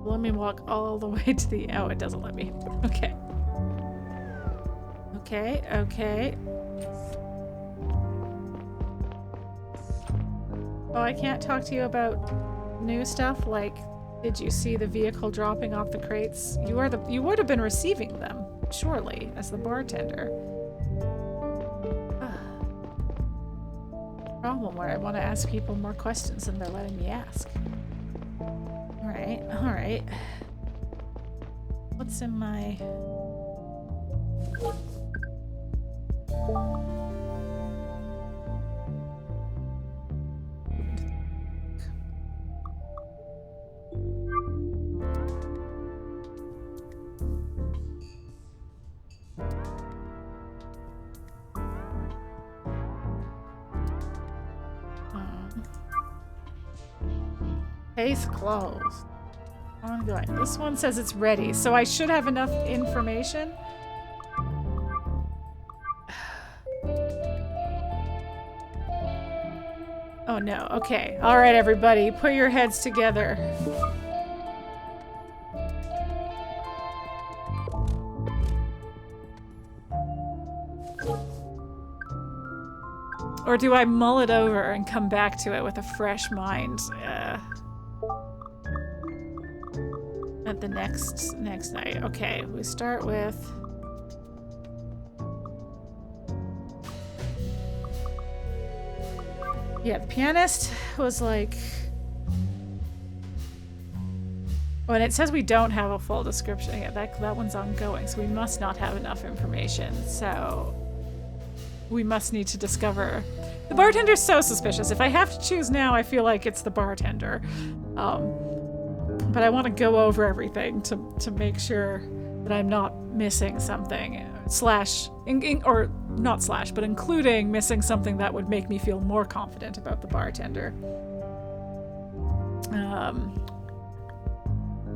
Let me walk all the way to the... Oh, it doesn't let me. Okay. Okay, okay. Oh, I can't talk to you about new stuff, like, did you see the vehicle dropping off the crates? You would have been receiving them, surely, as the bartender. Problem where I want to ask people more questions than they're letting me ask. Alright, alright. What's in my... Case closed. Ongoing. This one says it's ready, so I should have enough information. Oh no, okay. Alright everybody, put your heads together. Or do I mull it over and come back to it with a fresh mind? At the next night. Okay, we start with... Yeah, the pianist was like... Oh, and it says we don't have a full description. Yeah, that one's ongoing, so we must not have enough information. So we must need to discover... The bartender's so suspicious. If I have to choose now, I feel like it's the bartender. But I want to go over everything to make sure that I'm not missing something. Or not slash, but including missing something that would make me feel more confident about the bartender.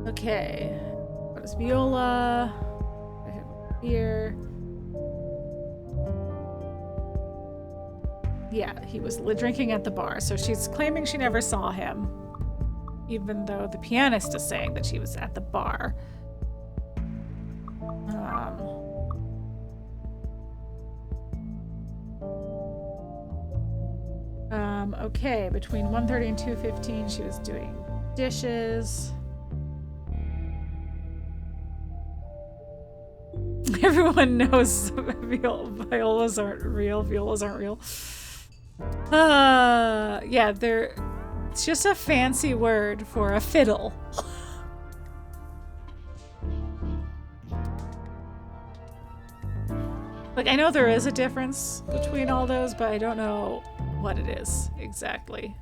Okay. What is Viola? I have beer. Yeah, he was drinking at the bar, so she's claiming she never saw him. Even though the pianist is saying that she was at the bar. Okay, between 1:30 and 2:15 she was doing dishes. Everyone knows violas aren't real. Violas aren't real. Yeah, it's just a fancy word for a fiddle. Like, I know there is a difference between all those, but I don't know what it is exactly.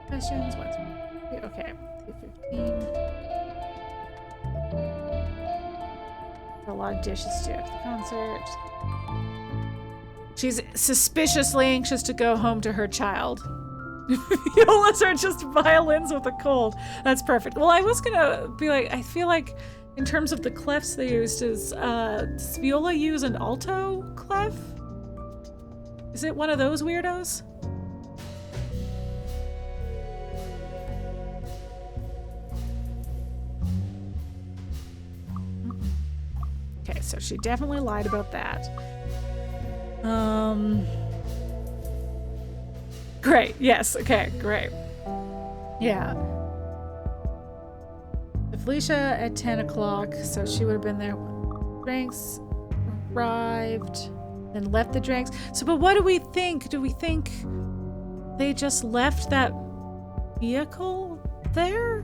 Questions? What's... Okay, 2:15. A lot of dishes to do at the concert. She's suspiciously anxious to go home to her child. Violas are just violins with a cold. That's perfect. Well, I was gonna be like, I feel like in terms of the clefs they used, does Viola use an alto clef? Is it one of those weirdos? Okay, so she definitely lied about that. Great. Yes. Okay. Great. Yeah. Felicia at 10 o'clock, so she would have been there when drinks arrived, then left the drinks. So, but what do we think? Do we think they just left that vehicle there?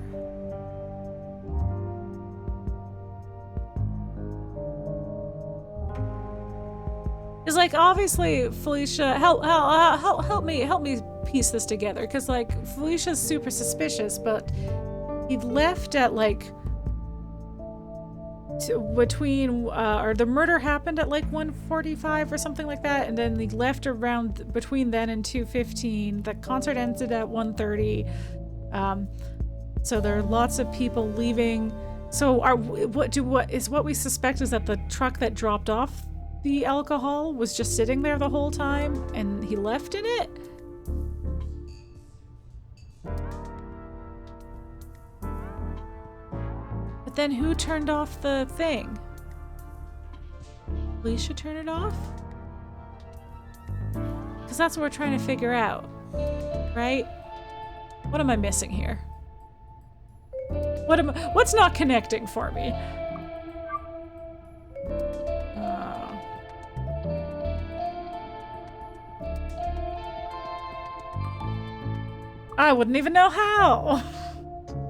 It's like, obviously, Felicia, help me piece this together, because like Felicia's super suspicious, but he left at like between or the murder happened at like 1:45 or something like that, and then he left around between then and 2:15. The concert ended at 1:30. So there are lots of people leaving. So what we suspect is that the truck that dropped off the alcohol was just sitting there the whole time and he left in it? then who turned off the thing? Felicia turn it off? Because that's what we're trying to figure out, right? What am I missing here? What's not connecting for me? I wouldn't even know how.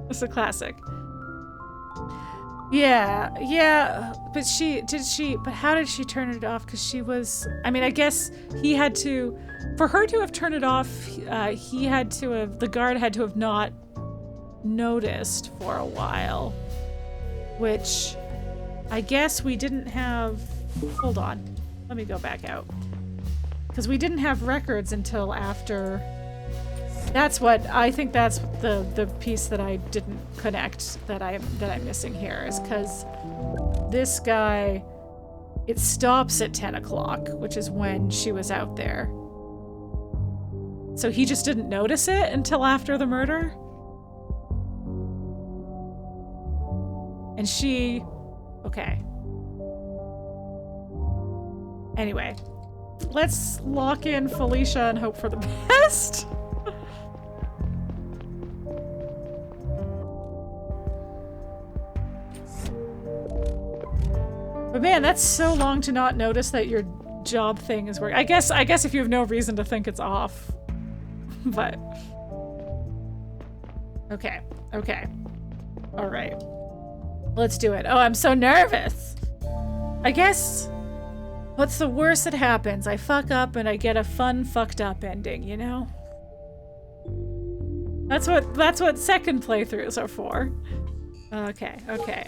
It's a classic. Yeah, but but how did she turn it off? Because she was, I mean, I guess he had to, for her to have turned it off, he had to have, the guard had to have not noticed for a while, which I guess we didn't have, hold on, let me go back out. Because we didn't have records until after. That's what I think. That's the piece that I didn't connect that I'm missing here is because this guy, it stops at 10 o'clock, which is when she was out there. So he just didn't notice it until after the murder. And she, okay. Anyway, let's lock in Felicia and hope for the best. But man, that's so long to not notice that your job thing is working. I guess if you have no reason to think it's off. But okay. All right. Let's do it. Oh, I'm so nervous. I guess what's the worst that happens? I fuck up and I get a fun fucked up ending, you know? That's what second playthroughs are for. Okay.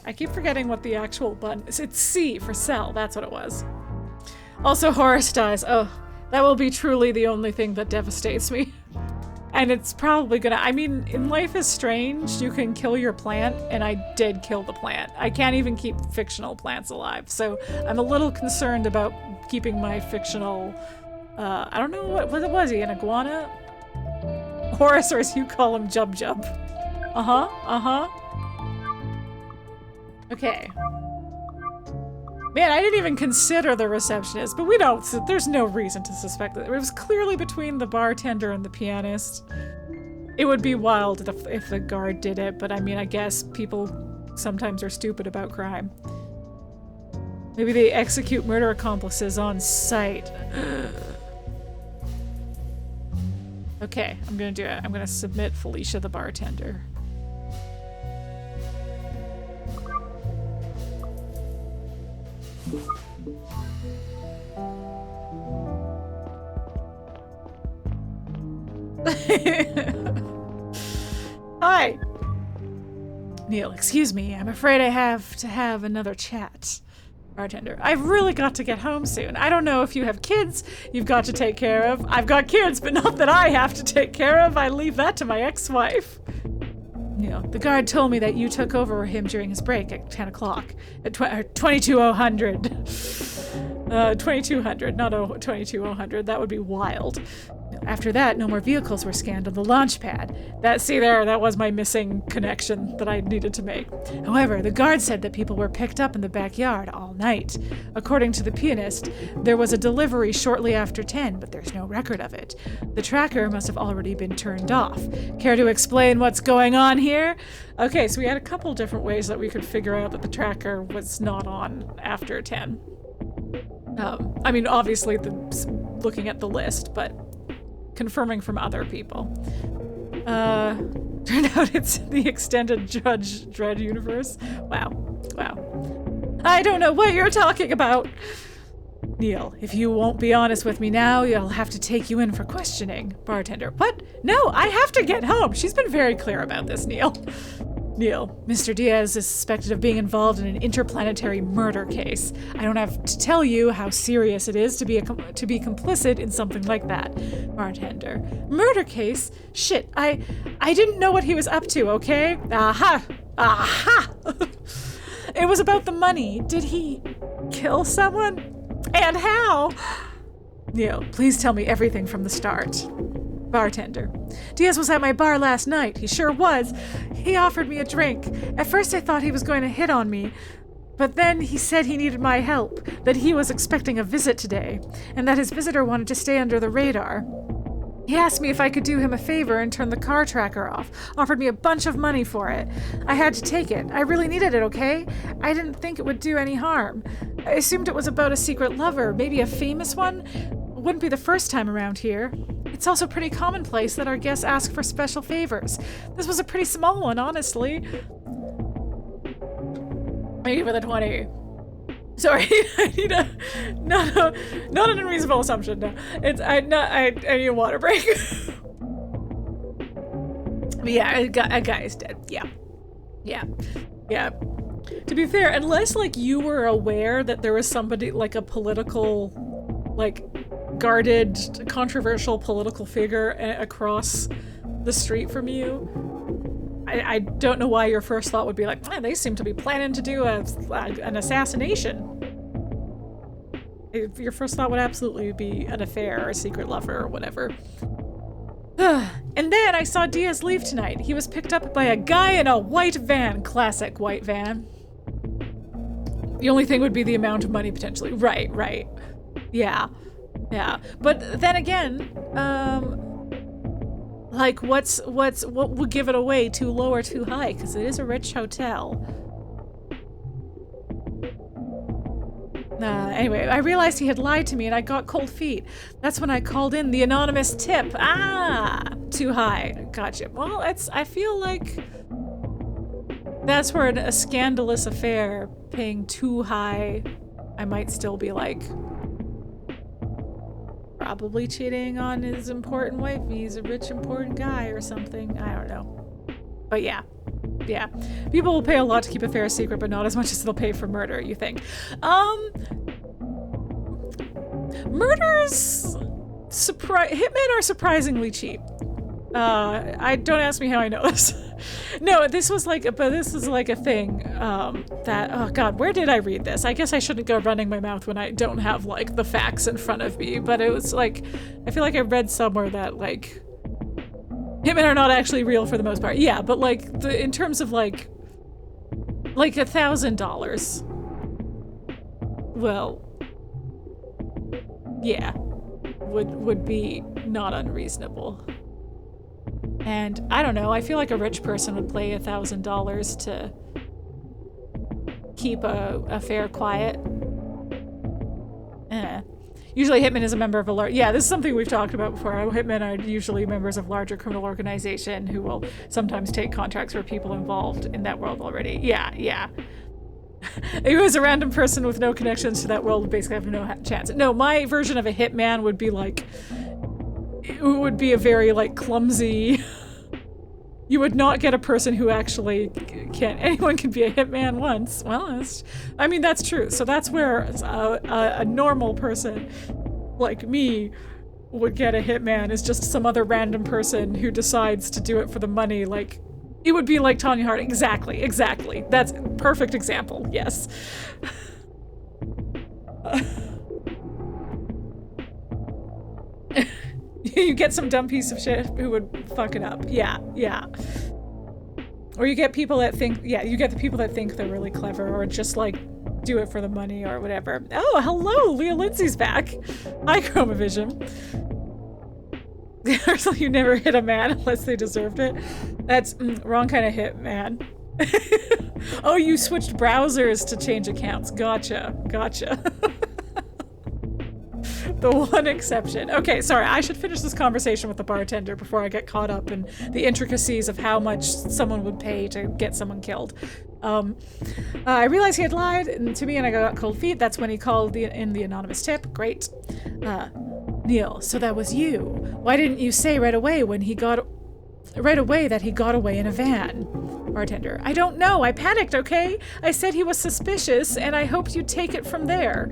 I keep forgetting what the actual button is. It's C for cell. That's what it was. Also, Horace dies. Oh, that will be truly the only thing that devastates me. And it's probably gonna, I mean, in Life is Strange, you can kill your plant, and I did kill the plant. I can't even keep fictional plants alive, so I'm a little concerned about keeping my fictional, I don't know, what was he, an iguana? Horace, or as you call him, Jub Jub. Okay. Man, I didn't even consider the receptionist, but we don't, so there's no reason to suspect that. It was clearly between the bartender and the pianist. It would be wild if the guard did it, but I mean, I guess people sometimes are stupid about crime. Maybe they execute murder accomplices on sight. Okay, I'm gonna do it. I'm gonna submit Felicia the bartender. Hi! Neil, excuse me. I'm afraid I have to have another chat. Bartender, I've really got to get home soon. I don't know if you have kids you've got to take care of. I've got kids, but not that I have to take care of. I leave that to my ex-wife. Neil, the guard told me that you took over him during his break at 10 o'clock. At 2200. 2200, not 2200. That would be wild. After that, no more vehicles were scanned on the launch pad. That was my missing connection that I needed to make. However, the guard said that people were picked up in the backyard all night. According to the pianist, there was a delivery shortly after 10, but there's no record of it. The tracker must have already been turned off. Care to explain what's going on here? Okay, so we had a couple different ways that we could figure out that the tracker was not on after 10. I mean, obviously, looking at the list, but confirming from other people. Turned out it's the extended Judge Dredd universe. Wow. I don't know what you're talking about. Neil, if you won't be honest with me now, I'll have to take you in for questioning. Bartender, what? No, I have to get home. She's been very clear about this, Neil. Neil, Mr. Diaz is suspected of being involved in an interplanetary murder case. I don't have to tell you how serious it is to be complicit in something like that. Bartender, murder case? Shit, I didn't know what he was up to, okay? Aha! It was about the money. Did he kill someone? And how? Neil, please tell me everything from the start. Bartender. Diaz was at my bar last night. He sure was. He offered me a drink. At first I thought he was going to hit on me, but then he said he needed my help, that he was expecting a visit today, and that his visitor wanted to stay under the radar. He asked me if I could do him a favor and turn the car tracker off, offered me a bunch of money for it. I had to take it. I really needed it, okay? I didn't think it would do any harm. I assumed it was about a secret lover, maybe a famous one. Wouldn't be the first time around here. It's also pretty commonplace that our guests ask for special favors. This was a pretty small one, honestly. Thank you for the 20. Sorry, I need a not an unreasonable assumption. No, I need a water break. But yeah, a guy is dead. Yeah. To be fair, unless like you were aware that there was somebody like a political, like guarded, controversial political figure across the street from you, I don't know why your first thought would be like, they seem to be planning to do an assassination. Your first thought would absolutely be an affair or a secret lover or whatever. And then I saw Diaz leave tonight. He was picked up by a guy in a white van. Classic white van. The only thing would be the amount of money potentially. Right. Yeah. But then again, like what would give it away too low or too high? Because it is a rich hotel. Anyway, I realized he had lied to me and I got cold feet. That's when I called in the anonymous tip. Too high. Gotcha. Well, I feel like that's where a scandalous affair paying too high, I might still be like, probably cheating on his important wife. He's a rich, important guy or something. I don't know. But yeah. People will pay a lot to keep affairs secret, but not as much as they'll pay for murder, you think. Murders... Hitmen are surprisingly cheap. Don't ask me how I know this. No, this is like a thing, that, oh god, where did I read this? I guess I shouldn't go running my mouth when I don't have, like, the facts in front of me, but it was like, I feel like I read somewhere that, like, hitmen are not actually real for the most part. Yeah, but, like, in terms of, like $1,000. Well, yeah, would be not unreasonable. And I don't know, I feel like a rich person would pay $1,000 to keep a affair quiet. Usually hitman is a member of a large... Yeah, this is something we've talked about before. Hitmen are usually members of larger criminal organization who will sometimes take contracts for people involved in that world already. Yeah. If it was a random person with no connections to that world, would basically have no chance. No, my version of a hitman would be like... It would be a very, like, clumsy... You would not get a person who actually can... Anyone can be a hitman once. Well, I mean, that's true. So that's where a normal person like me would get a hitman, is just some other random person who decides to do it for the money. Like, it would be like Tanya Harding. Exactly. That's a perfect example. Yes. You get some dumb piece of shit who would fuck it up. Yeah. Or you get people that think, you get the people that think they're really clever or just like do it for the money or whatever. Oh, hello, Leah Lindsay's back. Hi, Chromavision. You never hit a man unless they deserved it. That's wrong kind of hit, man. Oh, you switched browsers to change accounts. Gotcha. The one exception. Okay, sorry, I should finish this conversation with the bartender before I get caught up in the intricacies of how much someone would pay to get someone killed. I realized he had lied to me and I got cold feet. That's when he called in the anonymous tip. Great. Neil, so that was you. Why didn't you say right away that he got away in a van? Bartender, I don't know. I panicked, okay? I said he was suspicious and I hoped you'd take it from there.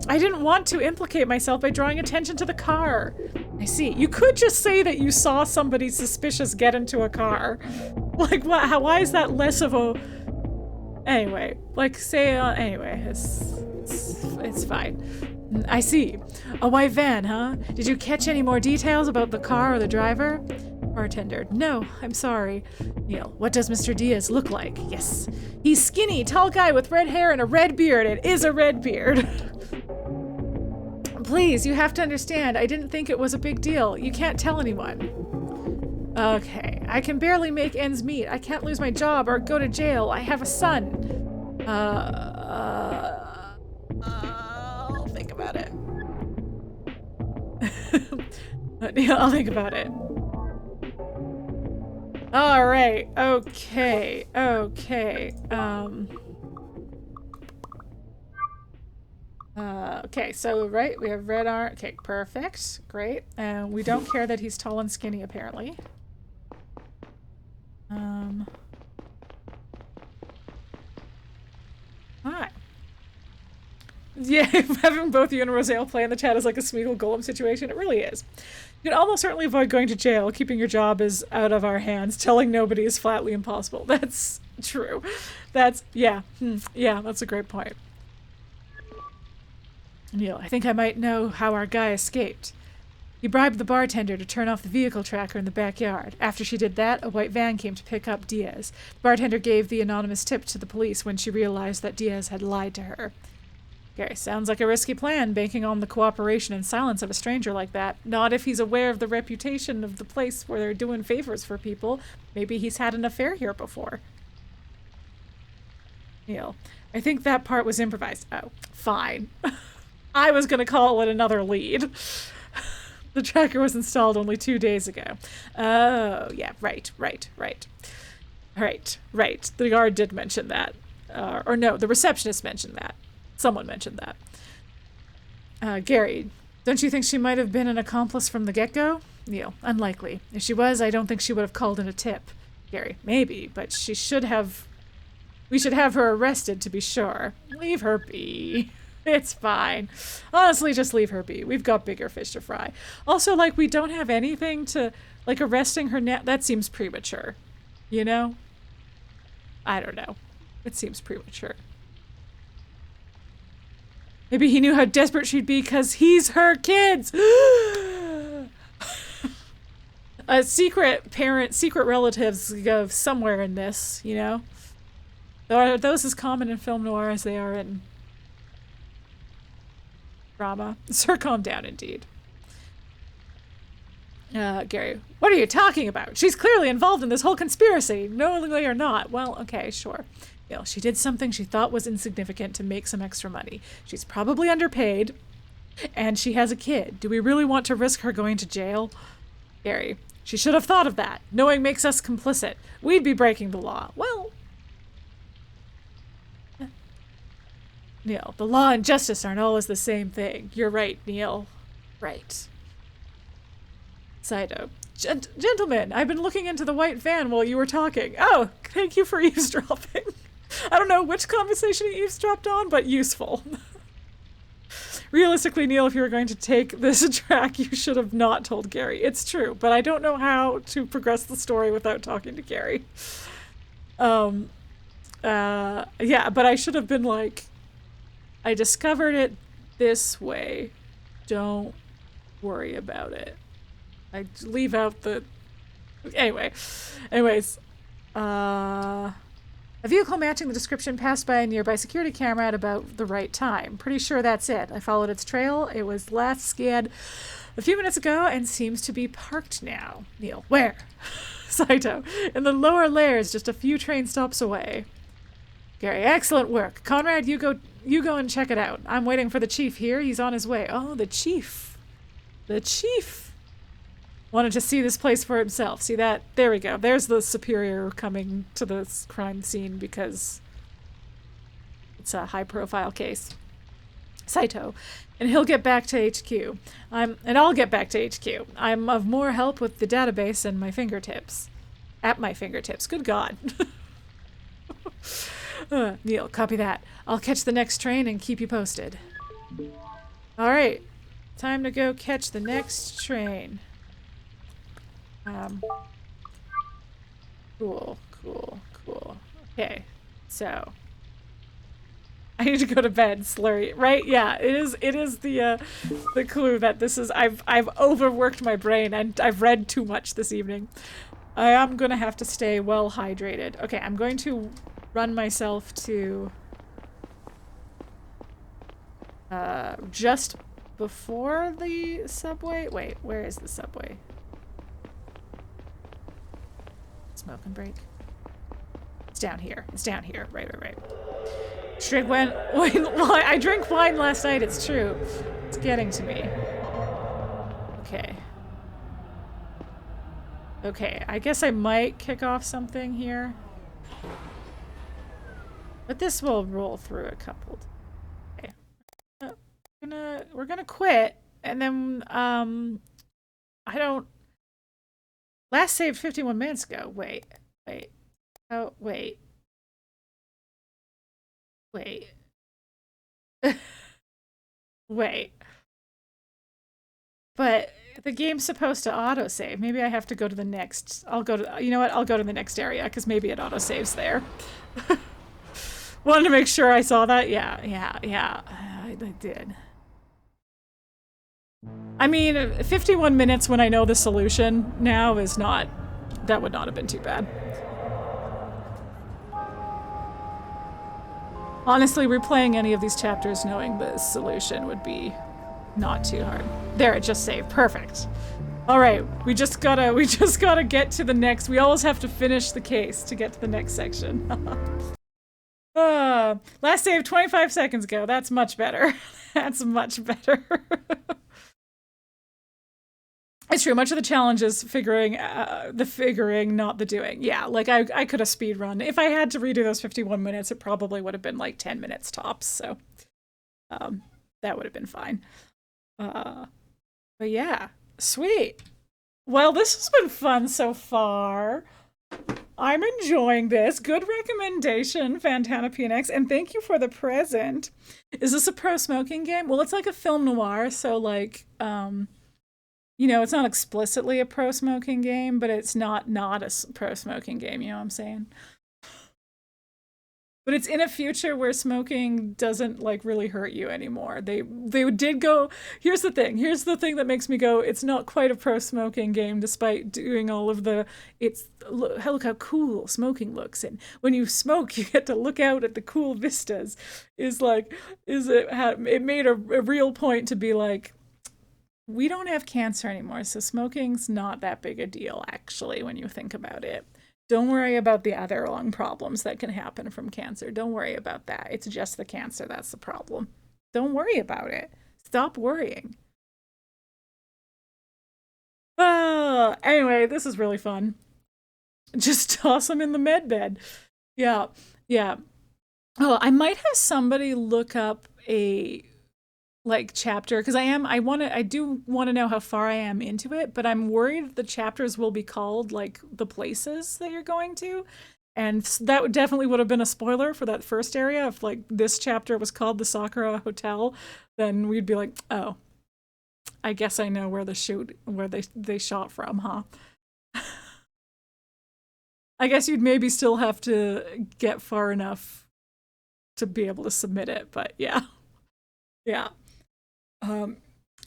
I didn't want to implicate myself by drawing attention to the car. I see. You could just say that you saw somebody suspicious get into a car. Like, what? Why is that less of a Anyway, like say, anyway, it's fine. I see. A white van, huh? Did you catch any more details about the car or the driver? Bartender, no, I'm sorry. Neil, what does Mr. Diaz look like? Yes. He's skinny, tall guy with red hair and a red beard. It is a red beard. Please, you have to understand, I didn't think it was a big deal. You can't tell anyone. Okay, I can barely make ends meet. I can't lose my job or go to jail. I have a son. I'll think about it. I'll think about it. All right. Okay. Okay. Okay, so right, we have red arm. Okay, perfect. Great. And we don't care that he's tall and skinny, apparently. Alright. Yeah, having both you and Rosale play in the chat is like a Smeagol Golem situation. It really is. You can almost certainly avoid going to jail. Keeping your job is out of our hands. Telling nobody is flatly impossible. That's true. That's, yeah. Yeah, that's a great point. Neil, I think I might know how our guy escaped. He bribed the bartender to turn off the vehicle tracker in the backyard. After she did that, a white van came to pick up Diaz. The bartender gave the anonymous tip to the police when she realized that Diaz had lied to her. Okay, sounds like a risky plan, banking on the cooperation and silence of a stranger like that. Not if he's aware of the reputation of the place where they're doing favors for people. Maybe he's had an affair here before. Neil, I think that part was improvised. Oh, fine. I was gonna call it another lead. The tracker was installed only 2 days ago. Oh, yeah, right. The guard did mention that. Or no, the receptionist mentioned that. Someone mentioned that. Gary, don't you think she might have been an accomplice from the get-go? Neil, unlikely. If she was, I don't think she would have called in a tip. Gary, maybe, but she should have... We should have her arrested to be sure. Leave her be. It's fine. Honestly, just leave her be. We've got bigger fish to fry. Also, like, we don't have anything to... Like, arresting her now... That seems premature. You know? I don't know. It seems premature. Maybe he knew how desperate she'd be because he's her kids! A secret parent, secret relatives go somewhere in this, you know? Are those as common in film noir as they are in drama? Sir, calm down, indeed. Gary, what are you talking about? She's clearly involved in this whole conspiracy, knowingly or not. Well, okay, sure. You know, she did something she thought was insignificant to make some extra money. She's probably underpaid, and she has a kid. Do we really want to risk her going to jail? Gary, she should have thought of that. Knowing makes us complicit. We'd be breaking the law. Well... Neil, the law and justice aren't always the same thing. You're right, Neil. Right. Saito. Gentlemen, I've been looking into the white van while you were talking. Oh, thank you for eavesdropping. I don't know which conversation you eavesdropped on, but useful. Realistically, Neil, if you were going to take this track, you should have not told Gary. It's true, but I don't know how to progress the story without talking to Gary. Yeah, but I should have been like, I discovered it this way. Don't worry about it. I leave out the... Anyways. A vehicle matching the description passed by a nearby security camera at about the right time. Pretty sure that's it. I followed its trail. It was last scanned a few minutes ago and seems to be parked now. Neil, where? Saito, in the lower layers, just a few train stops away. Gary, excellent work. Conrad, you go and check it out. I'm waiting for the chief here. He's on his way. Oh, the chief. The chief wanted to see this place for himself. See that? There we go. There's the superior coming to this crime scene because it's a high-profile case. Saito, and he'll get back to HQ. And I'll get back to HQ. I'm of more help with the database and my fingertips. At my fingertips. Good God. Neil, copy that. I'll catch the next train and keep you posted. Alright. Time to go catch the next train. Cool. Okay. So, I need to go to bed, slurry. Right? Yeah, it is the clue that this is I've overworked my brain and I've read too much this evening. I am gonna have to stay well hydrated. Okay, I'm going to run myself to just before the subway. Wait, where is the subway? Smoke and break. It's down here. It's down here. Right. Drink wine. I drank wine last night. It's true. It's getting to me. Okay. Okay, I guess I might kick off something here. But this will roll through a couple. Okay. We're gonna quit, and then I don't. Last saved 51 minutes ago. Wait. Oh, wait. Wait. But the game's supposed to autosave. Maybe I have to go to the next. I'll go to. You know what? I'll go to the next area because maybe it autosaves there. Wanted to make sure I saw that. Yeah. I did. I mean, 51 minutes when I know the solution now is not. That would not have been too bad. Honestly, replaying any of these chapters knowing the solution would be not too hard. There, it just saved. Perfect. All right, we just gotta get to the next. We always have to finish the case to get to the next section. Last save 25 seconds ago. That's much better. That's much better. It's true. Much of the challenge is figuring, not the doing. Yeah, like I could have speed run. If I had to redo those 51 minutes, it probably would have been like 10 minutes tops. So, that would have been fine. But yeah, sweet. Well, this has been fun so far. I'm enjoying this. Good recommendation, Fantana PNX, and thank you for the present. Is this a pro-smoking game? Well, it's like a film noir, so like, you know, it's not explicitly a pro-smoking game, but it's not a pro-smoking game, you know what I'm saying? But it's in a future where smoking doesn't like really hurt you anymore. They did go, here's the thing that makes me go, it's not quite a pro-smoking game despite doing all of the, look how cool smoking looks, and when you smoke you get to look out at the cool vistas. It made a real point to be like, we don't have cancer anymore, so smoking's not that big a deal actually when you think about it. Don't worry about the other lung problems that can happen from cancer. Don't worry about that. It's just the cancer that's the problem. Don't worry about it. Stop worrying. Anyway, this is really fun. Just toss them in the med bed. Yeah. Oh, I might have somebody look up a like chapter because I do want to know how far I am into it, but I'm worried the chapters will be called like the places that you're going to, and that definitely would have been a spoiler for that first area. If like this chapter was called the Sakura Hotel, then we'd be like, oh, I guess I know where they shot from, huh? I guess you'd maybe still have to get far enough to be able to submit it, but yeah.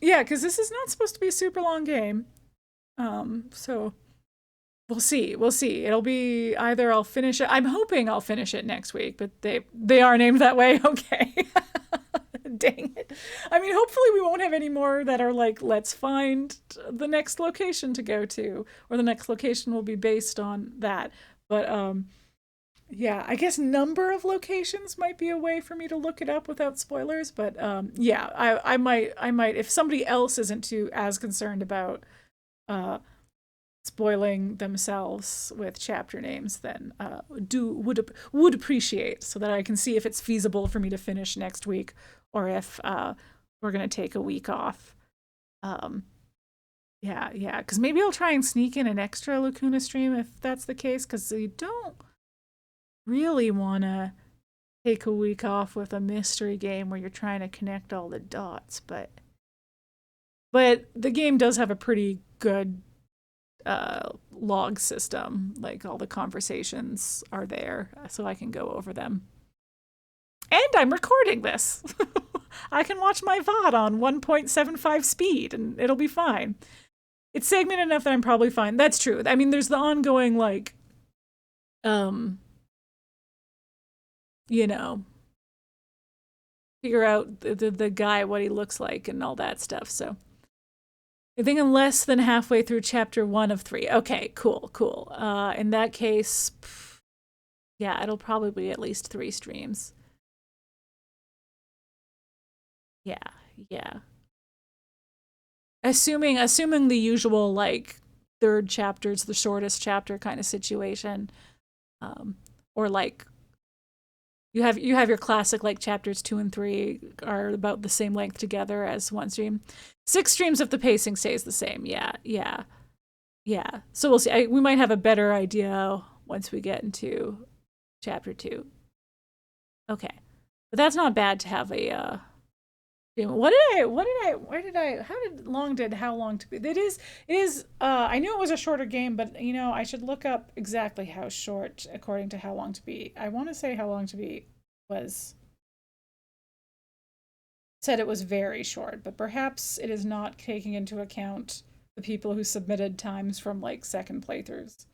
Yeah, because this is not supposed to be a super long game. So we'll see. It'll be either I'll finish it. I'm hoping I'll finish it next week, but they are named that way. Okay. Dang it. I mean, hopefully we won't have any more that are like, let's find the next location to go to, or the next location will be based on that. But yeah, I guess number of locations might be a way for me to look it up without spoilers, but yeah, I might if somebody else isn't too as concerned about spoiling themselves with chapter names, then would appreciate, so that I can see if it's feasible for me to finish next week, or if we're gonna take a week off. Yeah, because maybe I'll try and sneak in an extra Lacuna stream if that's the case, because you don't really want to take a week off with a mystery game where you're trying to connect all the dots, but the game does have a pretty good log system. Like all the conversations are there, so I can go over them. And I'm recording this. I can watch my VOD on 1.75 speed and it'll be fine. It's segmented enough that I'm probably fine. That's true. I mean, there's the ongoing, like, you know, figure out the guy, what he looks like and all that stuff. So I think I'm less than halfway through chapter 1 of 3. Okay, cool. In that case, yeah, it'll probably be at least 3 streams. Yeah. Assuming the usual, like, 3rd chapter's the shortest chapter kind of situation. Or like you have your classic, like, chapters 2 and 3 are about the same length together as 1 stream. 6 streams if the pacing stays the same. Yeah. So we'll see. We might have a better idea once we get into chapter 2. Okay. But that's not bad to have a how long to be? It is I knew it was a shorter game, but you know, I should look up exactly how short according to how long to be. I want to say how long to be was said it was very short, but perhaps it is not taking into account the people who submitted times from, like, 2nd playthroughs.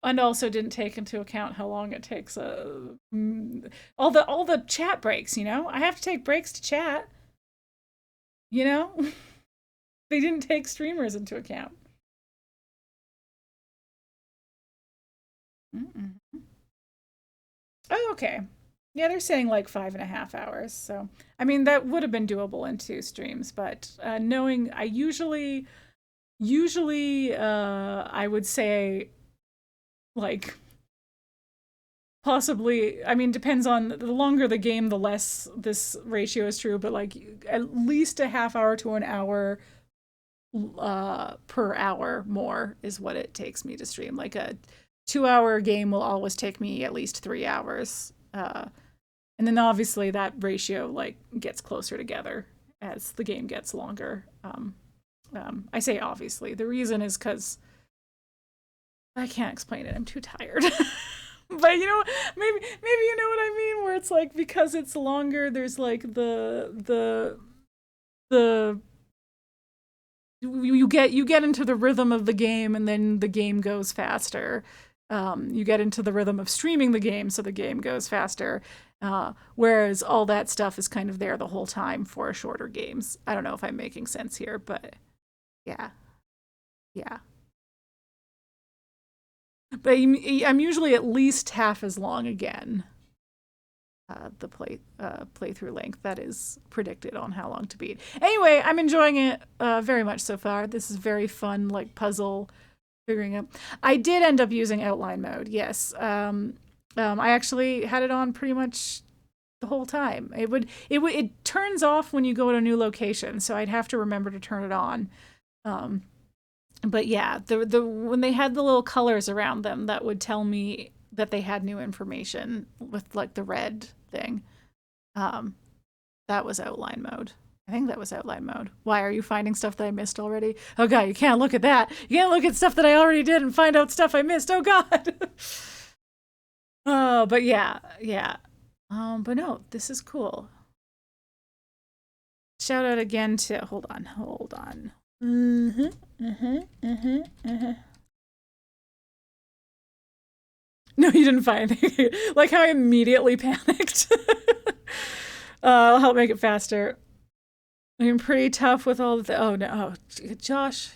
And also didn't take into account how long it takes all the chat breaks, you know? I have to take breaks to chat. You know? They didn't take streamers into account. Oh, okay. Yeah, they're saying like 5.5 hours. So, I mean, that would have been doable in 2 streams, but knowing I usually I would say, like, possibly, I mean, depends on the longer the game, the less this ratio is true, but like at least a half hour to an hour per hour more is what it takes me to stream. Like a 2-hour game will always take me at least 3 hours. And then obviously that ratio, like, gets closer together as the game gets longer. I say obviously. The reason is because I can't explain it. I'm too tired. But you know, maybe you know what I mean, where it's like, because it's longer, there's like you get into the rhythm of the game, and then the game goes faster. You get into the rhythm of streaming the game, so the game goes faster. Whereas all that stuff is kind of there the whole time for shorter games. I don't know if I'm making sense here, but yeah. But I'm usually at least half as long again. The playthrough length that is predicted on how long to beat. Anyway, I'm enjoying it very much so far. This is very fun, like, puzzle figuring out. I did end up using outline mode. Yes, I actually had it on pretty much the whole time. It turns off when you go to a new location, so I'd have to remember to turn it on. But yeah, when they had the little colors around them, that would tell me that they had new information with, like, the red thing. That was outline mode. I think that was outline mode. Why, are you finding stuff that I missed already? Oh god, you can't look at that. You can't look at stuff that I already did and find out stuff I missed. Oh god. Oh, but yeah. But no, this is cool. Shout out again to, hold on. No, you didn't find anything. Like how I immediately panicked. I'll help make it faster. I'm pretty tough with all the oh no, oh, Josh.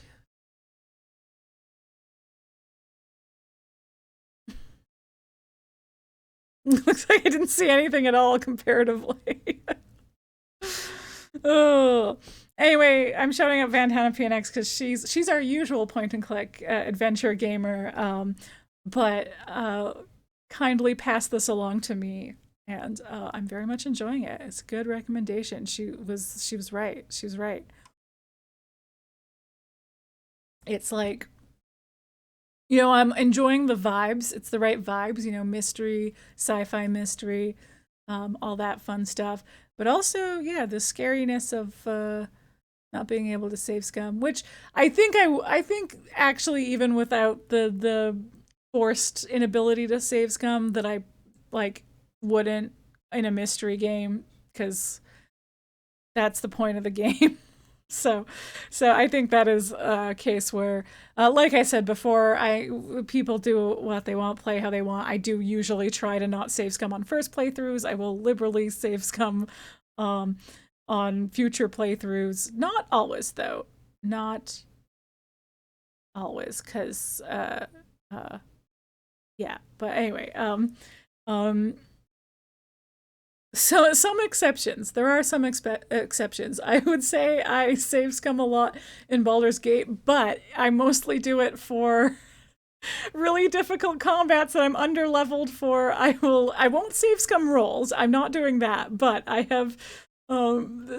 Looks like I didn't see anything at all comparatively. Oh. Anyway, I'm shouting out Vandana PNX because she's our usual point-and-click adventure gamer, but kindly passed this along to me, and I'm very much enjoying it. It's a good recommendation. She was right. She was right. It's like, you know, I'm enjoying the vibes. It's the right vibes, you know, mystery, sci-fi mystery, all that fun stuff. But also, yeah, the scariness of not being able to save scum, which I think actually, even without the forced inability to save scum, that I like wouldn't in a mystery game, because that's the point of the game. So I think that is a case where, like I said before, people do what they want, play how they want. I do usually try to not save scum on first playthroughs. I will liberally save scum on future playthroughs. Not always, though. Not always, because yeah. But anyway, so some exceptions. There are some exceptions. I would say I save scum a lot in Baldur's Gate, but I mostly do it for really difficult combats that I'm underleveled for. I won't save scum rolls. I'm not doing that, but I have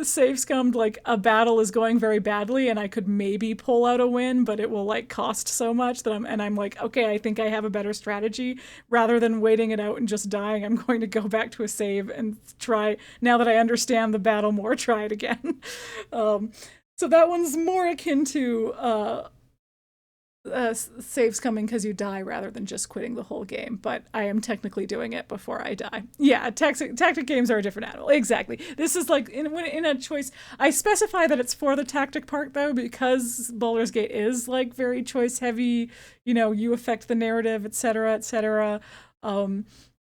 save scummed like a battle is going very badly and I could maybe pull out a win, but it will like cost so much that I'm like, okay, I think I have a better strategy. Rather than waiting it out and just dying, I'm going to go back to a save and try, now that I understand the battle more, try it again. So that one's more akin to saves coming because you die rather than just quitting the whole game, but I am technically doing it before I die. Yeah, tactic games are a different animal. Exactly. This is like in a choice. I specify that it's for the tactic part though, because Baldur's Gate is like very choice heavy. You know, you affect the narrative, etc., etc.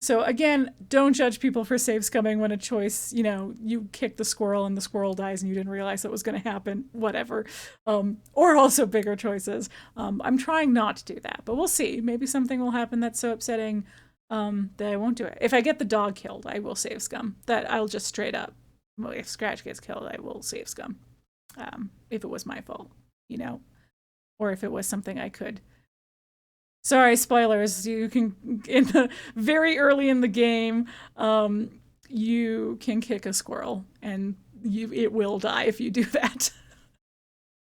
So again, don't judge people for save scumming when a choice, you know, you kick the squirrel and the squirrel dies and you didn't realize that was going to happen, whatever. Or also bigger choices. I'm trying not to do that, but we'll see. Maybe something will happen that's so upsetting that I won't do it. If I get the dog killed, I will save scum. That I'll just straight up, well, if Scratch gets killed, I will save scum. If it was my fault, you know, or if it was something I could. Sorry, spoilers. You can, very early in the game, you can kick a squirrel, and it will die if you do that.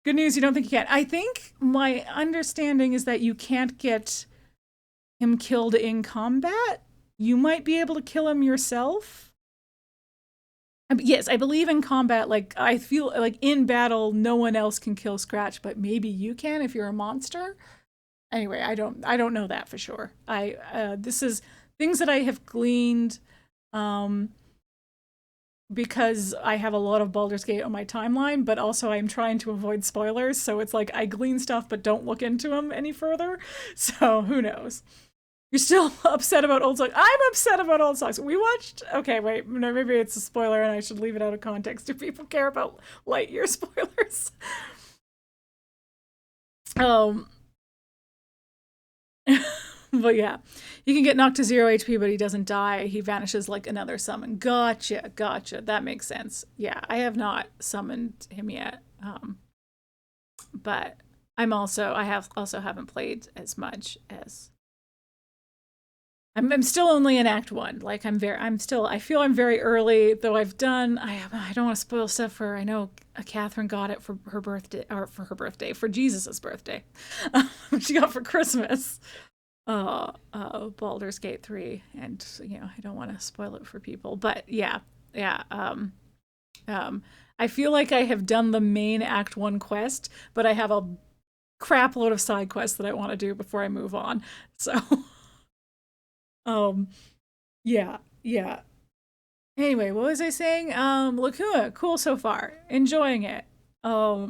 Good news, you don't think you can. I think my understanding is that you can't get him killed in combat. You might be able to kill him yourself. Yes, I believe in combat, like, I feel like in battle, no one else can kill Scratch, but maybe you can if you're a monster. Anyway, I don't know that for sure. This is things that I have gleaned because I have a lot of Baldur's Gate on my timeline, but also I'm trying to avoid spoilers, so it's like I glean stuff but don't look into them any further. So who knows? You're still upset about old songs. I'm upset about old songs. We watched, okay, wait, no, maybe it's a spoiler and I should leave it out of context. Do people care about Lightyear spoilers? But yeah, he can get knocked to 0 HP, but he doesn't die. He vanishes like another summon. Gotcha. That makes sense. Yeah, I have not summoned him yet. But I also haven't played as much as. I'm still only in Act 1. Like I feel I'm very early, though I've done. I don't want to spoil stuff for. I know Catherine got it for her birthday, for Jesus's birthday. She got for Christmas. Baldur's Gate 3, and you know I don't want to spoil it for people, but yeah. I feel like I have done the main Act 1 quest, but I have a crap load of side quests that I want to do before I move on. So. Yeah. Anyway, what was I saying? Lacuna, cool so far. Enjoying it. Yeah.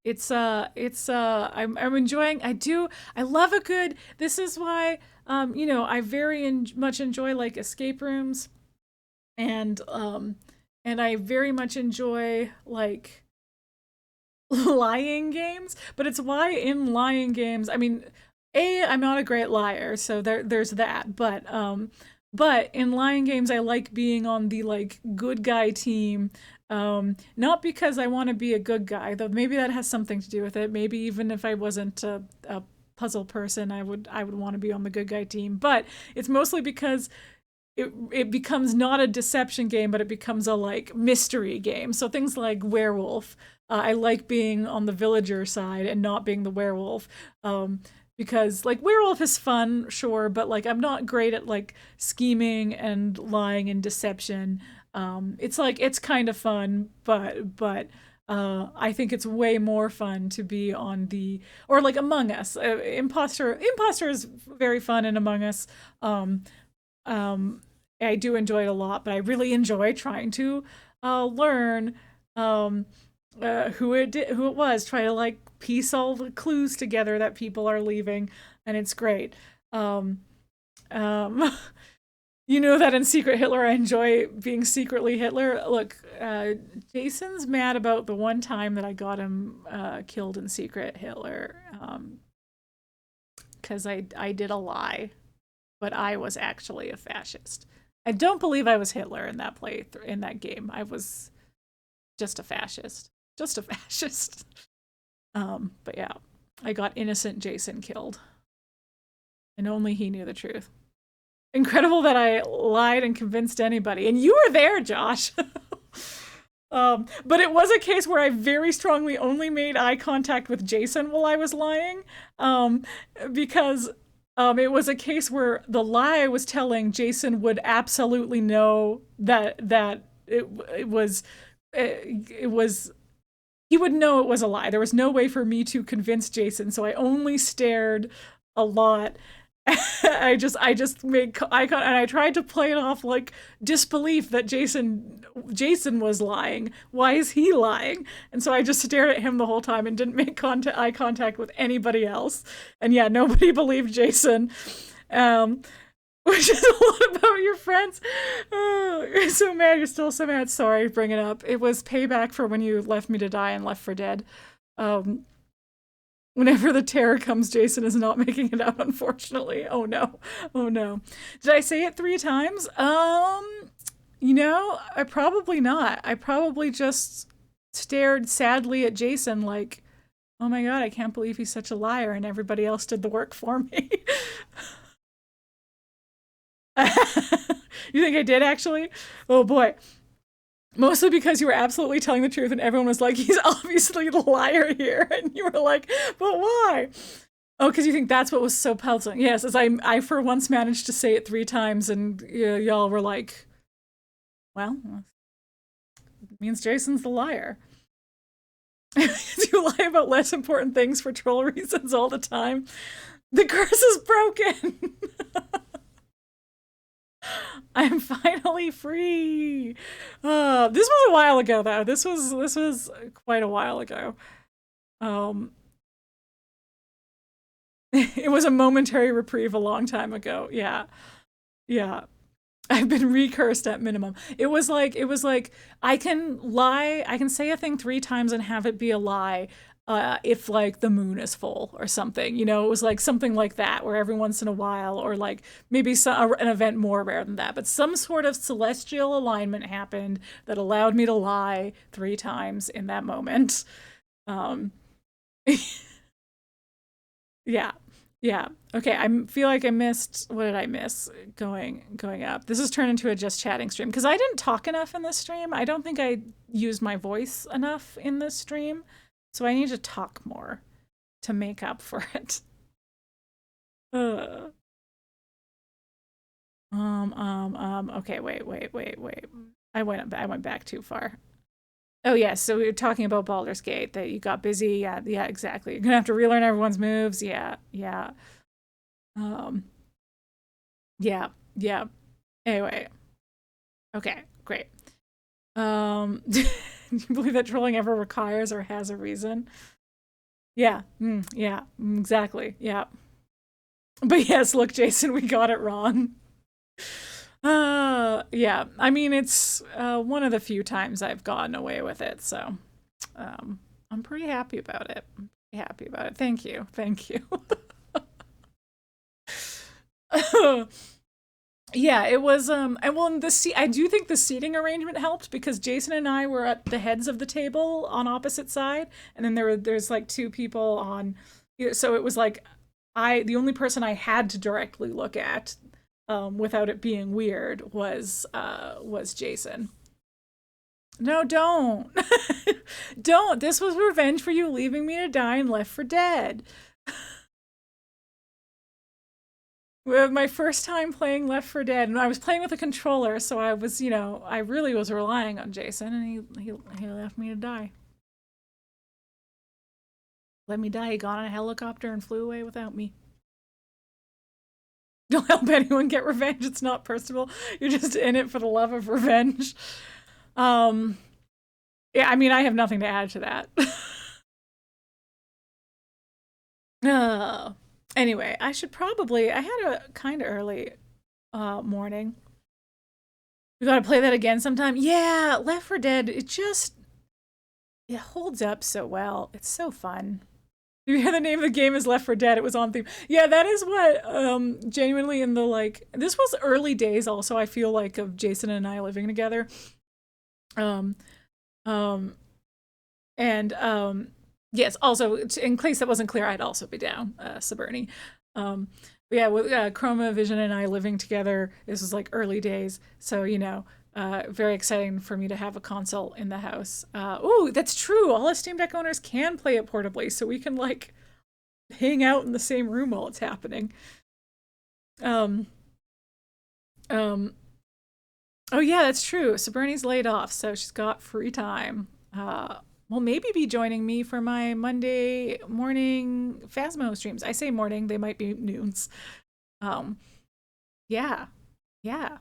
I'm enjoying, I love a good, this is why, you know, I very much enjoy like escape rooms and I very much enjoy like lying games, but it's why in lying games, I mean, I'm not a great liar, so there's that. But in lying games, I like being on the like good guy team. Not because I want to be a good guy, though maybe that has something to do with it. Maybe even if I wasn't a puzzle person, I would want to be on the good guy team. But it's mostly because it becomes not a deception game, but it becomes a like mystery game. So things like werewolf, I like being on the villager side and not being the werewolf. Because like werewolf is fun, sure, but like I'm not great at like scheming and lying and deception. It's like it's kind of fun, but I think it's way more fun to be on the, or like Among Us. Imposter is very fun in Among Us. Um, I do enjoy it a lot, but I really enjoy trying to learn who it was, try to like piece all the clues together that people are leaving, and it's great. You know that in Secret Hitler, I enjoy being secretly Hitler. Look, Jason's mad about the one time that I got him killed in Secret Hitler, because I did a lie, but I was actually a fascist. I don't believe I was Hitler in that game. I was just a fascist. Just a fascist. But yeah, I got innocent Jason killed. And only he knew the truth. Incredible that I lied and convinced anybody. And you were there, Josh. But it was a case where I very strongly only made eye contact with Jason while I was lying. Because it was a case where the lie I was telling, Jason would absolutely know that it was he would know it was a lie. There was no way for me to convince Jason, so I only stared a lot. I just made eye contact, and I tried to play it off like disbelief that Jason was lying. Why is he lying? And so I just stared at him the whole time and didn't make eye contact with anybody else. And yeah, nobody believed Jason. Which is a lot about your friends. Oh, you're so mad. You're still so mad. Sorry, bring it up. It was payback for when you left me to die and Left 4 Dead. Whenever the terror comes, Jason is not making it out, unfortunately. Oh no. Oh no. Did I say it 3 times? You know, I probably not. I probably just stared sadly at Jason like, oh my god, I can't believe he's such a liar, and everybody else did the work for me. You think I did, actually? Oh boy. Mostly because you were absolutely telling the truth and everyone was like, he's obviously the liar here. And you were like, but why? Oh, because you think that's what was so puzzling. Yes, as I for once managed to say it 3 times and y'all were like, well, it means Jason's the liar. You lie about less important things for troll reasons all the time. The curse is broken. I'm finally free. This was a while ago, though. This was quite a while ago. It was a momentary reprieve a long time ago. Yeah, yeah. I've been recursed at minimum. It was like I can lie. I can say a thing 3 times and have it be a lie. If like the moon is full or something, you know, it was like something like that where every once in a while, or like maybe an event more rare than that, but some sort of celestial alignment happened that allowed me to lie 3 times in that moment. Yeah. Yeah. Okay, I feel like I missed, what did I miss going up? This has turned into a just chatting stream because I didn't talk enough in this stream. I don't think I used my voice enough in this stream. So I need to talk more to make up for it. Okay, wait. I went back too far. Oh yeah, so we were talking about Baldur's Gate, that you got busy. Yeah, exactly. You're gonna have to relearn everyone's moves. Yeah. Yeah. Anyway. Okay, great. Do you believe that trolling ever requires or has a reason? Yeah, exactly, yeah. But yes, look, Jason, we got it wrong. Yeah, I mean, it's one of the few times I've gotten away with it, so I'm pretty happy about it. Thank you. Yeah, it was and well, in I do think the seating arrangement helped because Jason and I were at the heads of the table on opposite side, and then there's like 2 people on, so it was like the only person I had to directly look at without it being weird was Jason. No, don't. Don't. This was revenge for you leaving me to die in Left 4 Dead. My first time playing Left 4 Dead, and I was playing with a controller, so I was, I really was relying on Jason, and he left me to die. Let me die. He got on a helicopter and flew away without me. Don't help anyone get revenge. It's not personal. You're just in it for the love of revenge. Yeah, I mean, I have nothing to add to that. Anyway, I should probably, I had a kind of early morning. We gotta play that again sometime. Yeah, Left 4 Dead, it holds up so well. It's so fun. You hear the name of the game is Left 4 Dead. It was on theme. Yeah, that is what genuinely in the like, this was early days also, I feel like, of Jason and I living together. Yes, also, in case that wasn't clear, I'd also be down, Saberni. Yeah, with Chroma, Vision, and I living together, this was like early days. So, you know, very exciting for me to have a console in the house. Oh, that's true. All us Steam Deck owners can play it portably, so we can like hang out in the same room while it's happening. Oh yeah, that's true. Saberni's laid off, so she's got free time. Will maybe be joining me for my Monday morning Phasmo streams. I say morning, they might be noons. Yeah. Yeah,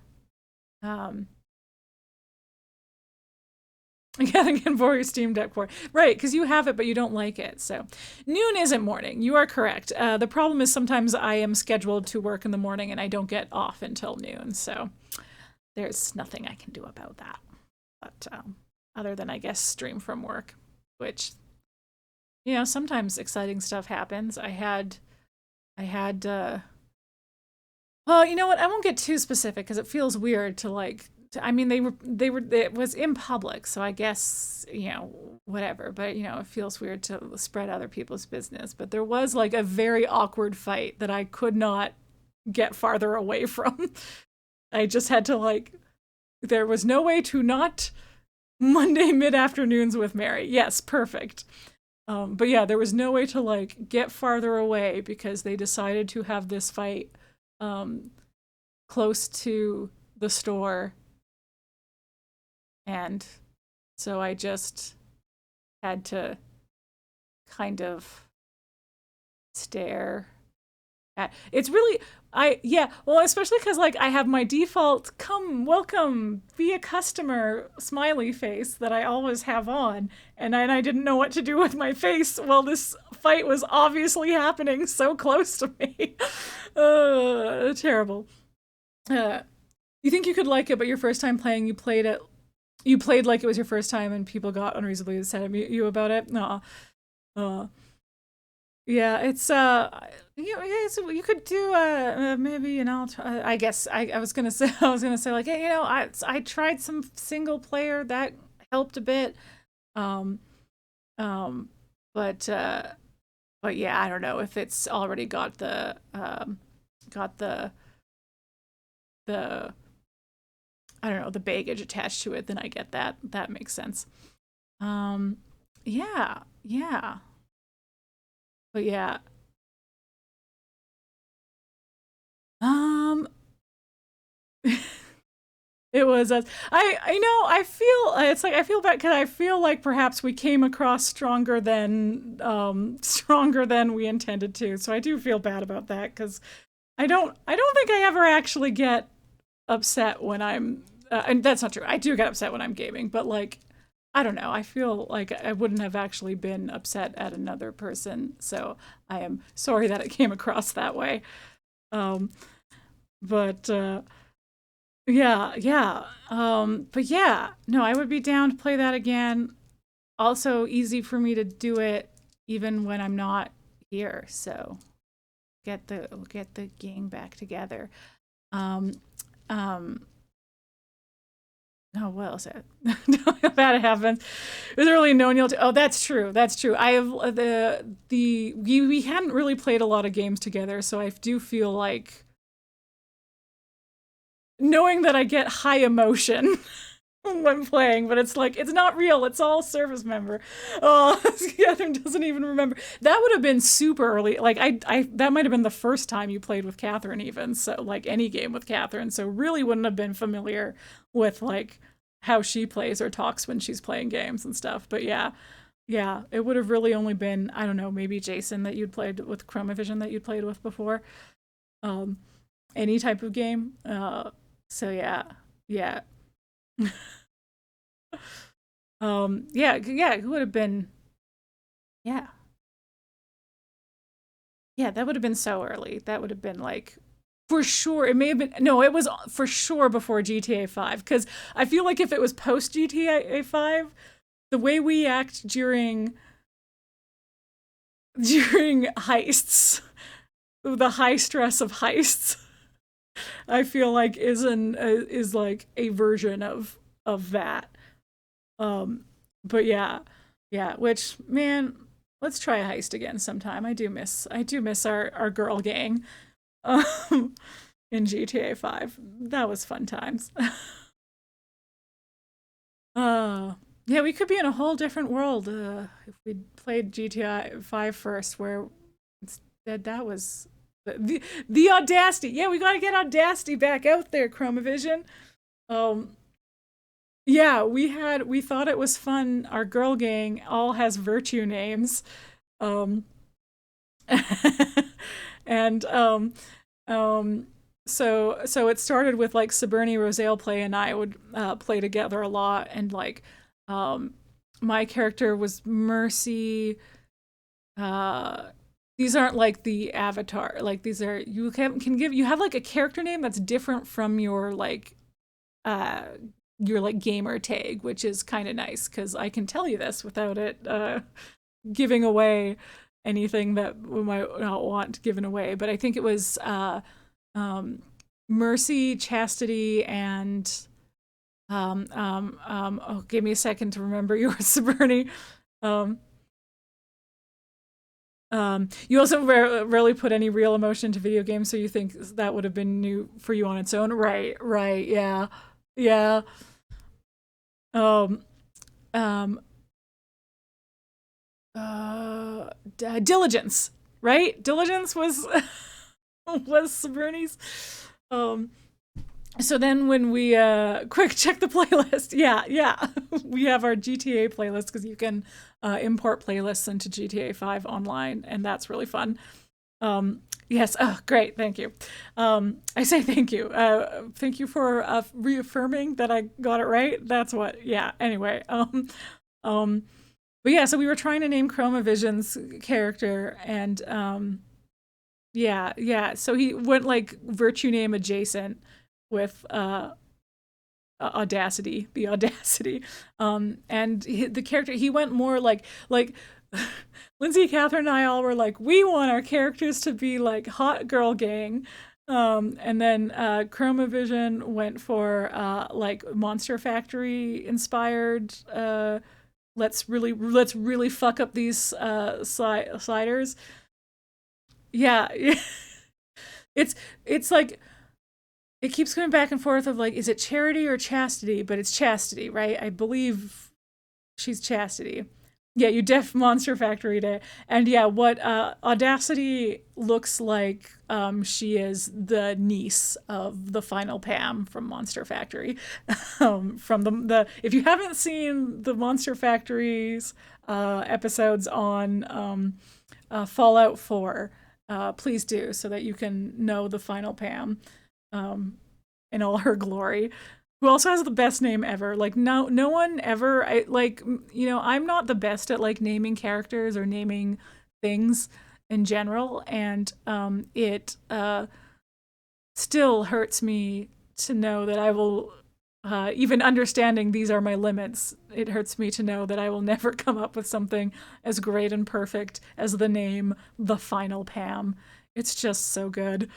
they can borrow your Steam Deck for. Right, because you have it, but you don't like it. So noon isn't morning. You are correct. The problem is sometimes I am scheduled to work in the morning and I don't get off until noon. So there's nothing I can do about that. But other than, I guess, stream from work, which, you know, sometimes exciting stuff happens. I had, well, you know what? I won't get too specific because it feels weird to like, I mean, it was in public, so I guess, you know, whatever. But, you know, it feels weird to spread other people's business. But there was like a very awkward fight that I could not get farther away from. I just had to like, there was no way to not Monday mid-afternoons with Mary. Yes, perfect. But yeah, there was no way to like get farther away because they decided to have this fight close to the store. And so I just had to kind of stare at, it's really, well, especially because like I have my default come, welcome, be a customer smiley face that I always have on, and I didn't know what to do with my face while this fight was obviously happening so close to me. Terrible. You think you could like it, but your first time playing, you played like it was your first time and people got unreasonably upset at you about it? Yeah, it's you could do maybe an I guess I was gonna say like, hey, you know, I tried some single player that helped a bit, but yeah, I don't know if it's already got the I don't know, the baggage attached to it, then I get that. That makes sense. Yeah. But yeah. It was I feel it's like I feel bad because I feel like perhaps we came across stronger than we intended to. So I do feel bad about that because I don't think I ever actually get upset when I'm and that's not true. I do get upset when I'm gaming, but like I don't know. I feel like I wouldn't have actually been upset at another person. So I am sorry that it came across that way. But yeah. But yeah, no, I would be down to play that again. Also easy for me to do it even when I'm not here. So get the gang back together. Oh, what else? That happens. There's really no one. Oh, that's true. I have we hadn't really played a lot of games together, so I do feel like knowing that I get high emotion when playing, but it's like it's not real. It's all service member. Oh, Catherine doesn't even remember. That would have been super early. Like I that might have been the first time you played with Catherine, even so. Like any game with Catherine, so really wouldn't have been familiar with like how she plays or talks when she's playing games and stuff. But yeah, Yeah, it would have really only been, I don't know, maybe Jason that you'd played with, Chromavision that you'd played with before. Um, any type of game. So yeah, yeah. Yeah, yeah, it would have been, yeah. Yeah, that would have been so early. That would have been like, for sure. It may have been, no, it was for sure before GTA 5. Because I feel like if it was post GTA 5, the way we act during heists, the high stress of heists, I feel like is like a version of that. But yeah, yeah. Which, man, let's try a heist again sometime. I do miss our girl gang, um, in GTA 5. That was fun times. Yeah, we could be in a whole different world if we played GTA 5 first, where instead that was the Audacity. Yeah, we gotta get Audacity back out there, Chromavision. Um, yeah, we thought it was fun. Our girl gang all has virtue names. Um, and so it started with like Saberni, Rosale play, and I would play together a lot, and like my character was Mercy. These aren't like the avatar, like these are, you can give, you have like a character name that's different from uh your like gamer tag, which is kind of nice because I can tell you this without it giving away anything that we might not want given away. But I think it was Mercy, Chastity, and oh, give me a second to remember yours, Saberni. You also rarely put any real emotion to video games, so you think that would have been new for you on its own, right? Right, yeah, yeah. Um, um, Diligence, right? Diligence was was Saberni's. Um, so then when we quick check the playlist, yeah, we have our GTA playlist because you can import playlists into GTA 5 online, and that's really fun. Yes, oh great, thank you. I say thank you. Thank you for reaffirming that I got it right. That's what. Yeah. Anyway, but yeah, so we were trying to name Chromavision's character, and yeah. So he went like virtue name adjacent with Audacity, the Audacity. And the character, he went more like Lindsay, Catherine, and I all were like, we want our characters to be like hot girl gang. And then Chromavision went for like Monster Factory inspired. Let's really fuck up these sliders. Yeah, it's like it keeps going back and forth of like, is it Charity or Chastity? But it's Chastity, right? I believe she's Chastity. Yeah, you def Monster Factory Day. And yeah, what Audacity looks like, she is the niece of the final Pam from Monster Factory. From the if you haven't seen the Monster Factory's episodes on Fallout 4, please do, so that you can know the final Pam in all her glory. Who also has the best name ever. Like no one ever, I'm not the best at like naming characters or naming things in general, and it still hurts me to know that I will even understanding these are my limits, it hurts me to know that I will never come up with something as great and perfect as the name The Final Pam. It's just so good.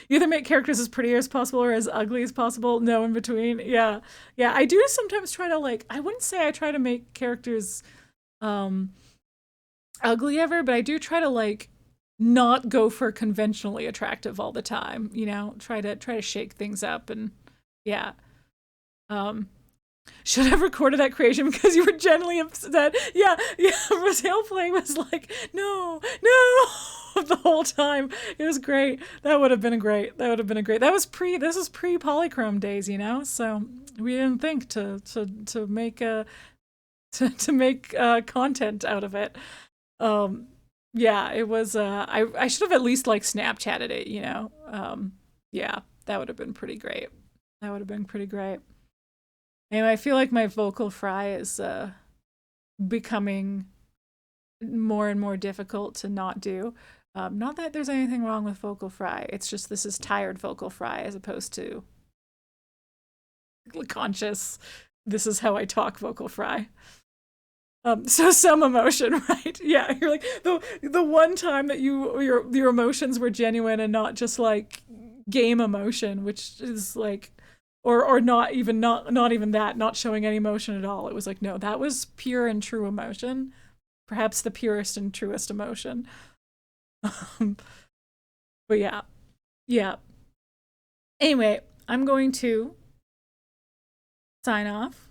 Either make characters as pretty as possible or as ugly as possible, no in between. Yeah, I do sometimes try to like, I wouldn't say I try to make characters ugly ever, but I do try to like not go for conventionally attractive all the time, try to shake things up. And yeah, should have recorded that creation because you were genuinely upset. Yeah, Rosale play was like, no, the whole time. It was great. That would have been great. This was pre Polychrome days, so we didn't think to make to make content out of it. Yeah, it was. I should have at least like Snapchatted it, you know. Yeah, that would have been pretty great. That would have been pretty great. Anyway, I feel like my vocal fry is becoming more and more difficult to not do. Not that there's anything wrong with vocal fry. It's just this is tired vocal fry as opposed to conscious. This is how I talk vocal fry. So some emotion, right? Yeah, you're like the one time that your emotions were genuine and not just like game emotion, which is like, or not even that, not showing any emotion at all. It was like, no, that was pure and true emotion, perhaps the purest and truest emotion. But yeah. Anyway, I'm going to sign off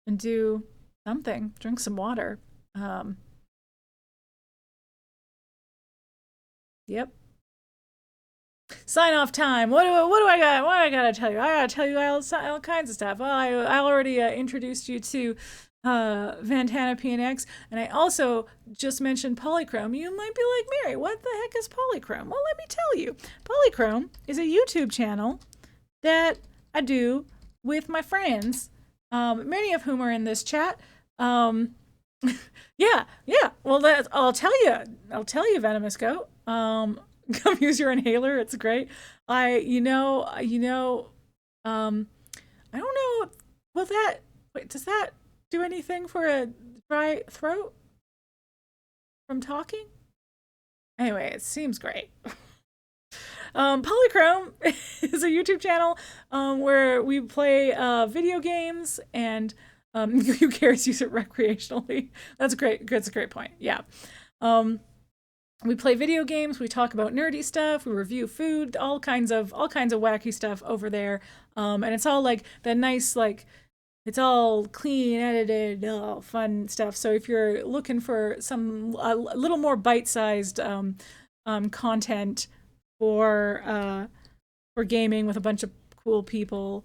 and do something, drink some water. Yep. Sign off time. What do I got? What do I gotta tell you? I gotta tell you all kinds of stuff. Well, I already introduced you to Vantana PNX, and I also just mentioned Polychrome. You might be like, Mary, what the heck is Polychrome? Well, let me tell you. Polychrome is a YouTube channel that I do with my friends, many of whom are in this chat. Yeah. Well, I'll tell you, Venomous Goat. Come use your inhaler. It's great. I don't know. Does that do anything for a dry throat from talking? Anyway, it seems great. Polychrome is a YouTube channel where we play video games, and who cares, use it recreationally. That's great. That's a great point. Yeah. We play video games, we talk about nerdy stuff, we review food, all kinds of wacky stuff over there. And it's all like that nice, like, it's all clean, edited, fun stuff. So if you're looking for some a little more bite-sized content for gaming with a bunch of cool people,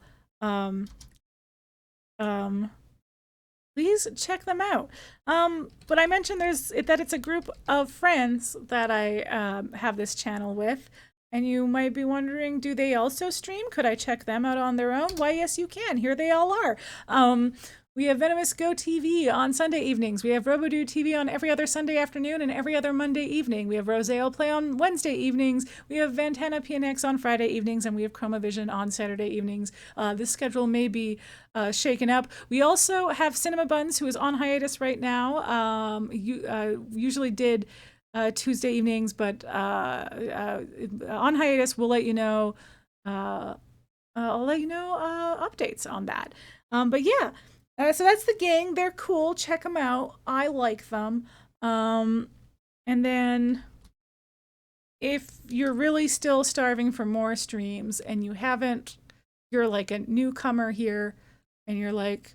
please check them out. But I mentioned that it's a group of friends that I have this channel with, and you might be wondering, do they also stream? Could I check them out on their own? Why, yes, you can. Here they all are. We have Venomous Go TV on Sunday evenings. We have Robodo TV on every other Sunday afternoon and every other Monday evening. We have Roseo Play on Wednesday evenings. We have Vantana PNX on Friday evenings, and we have Chromavision on Saturday evenings. This schedule may be shaken up. We also have Cinema Buns, who is on hiatus right now. Usually did Tuesday evenings, but on hiatus. We'll let you know. I'll let you know updates on that. But yeah. So that's the gang. They're cool. Check them out. I like them. And then if you're really still starving for more streams and you're like a newcomer here and you're like,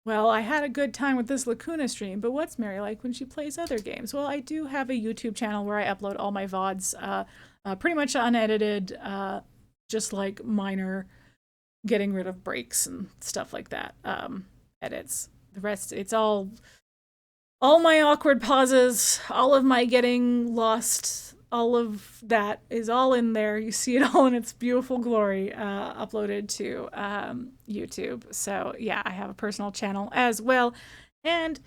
well, I had a good time with this Lacuna stream, but what's Mary like when she plays other games? Well, I do have a YouTube channel where I upload all my VODs, pretty much unedited, just like minor getting rid of breaks and stuff like that, edits. The rest, it's all my awkward pauses, all of my getting lost, all of that is all in there. You see it all in its beautiful glory, uploaded to YouTube. So yeah, I have a personal channel as well. And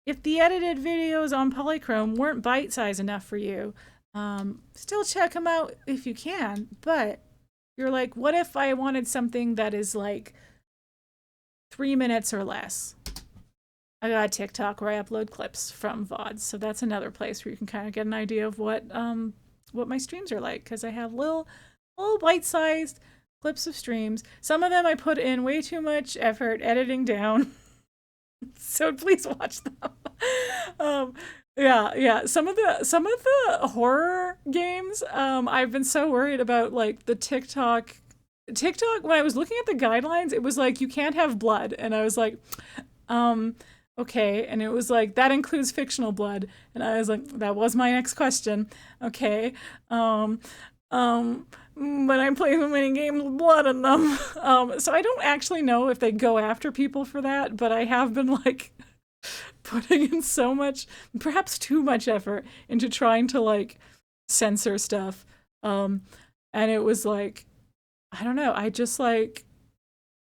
if the edited videos on Polychrome weren't bite-sized enough for you, still check them out if you can, but you're like, what if I wanted something that is like 3 minutes or less? I got a TikTok where I upload clips from VODs, so that's another place where you can kind of get an idea of what my streams are like, because I have little bite-sized clips of streams. Some of them I put in way too much effort editing down, so please watch them. Yeah. Some of the horror games, I've been so worried about, like, the TikTok, when I was looking at the guidelines, it was like, you can't have blood. And I was like, okay. And it was like, that includes fictional blood. And I was like, that was my next question. Okay. when I'm playing so many games with blood in them. So I don't actually know if they go after people for that, but I have been like putting in so much, perhaps too much effort into trying to like censor stuff. And it was like, I don't know, I just like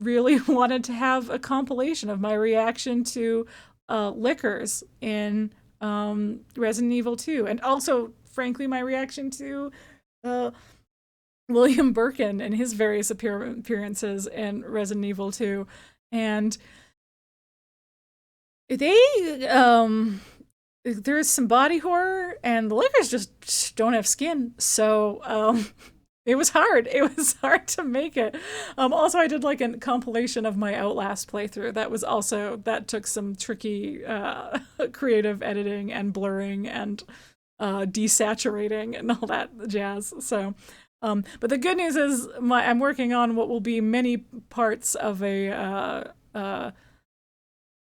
really wanted to have a compilation of my reaction to liquors in Resident Evil 2, and also, frankly, my reaction to William Birkin and his various appearances in Resident Evil 2. And they, there's some body horror, and the liquors just don't have skin. So, it was hard. It was hard to make it. Also, I did like a compilation of my Outlast playthrough. That took some tricky creative editing and blurring and desaturating and all that jazz. So, but the good news is I'm working on what will be many parts of a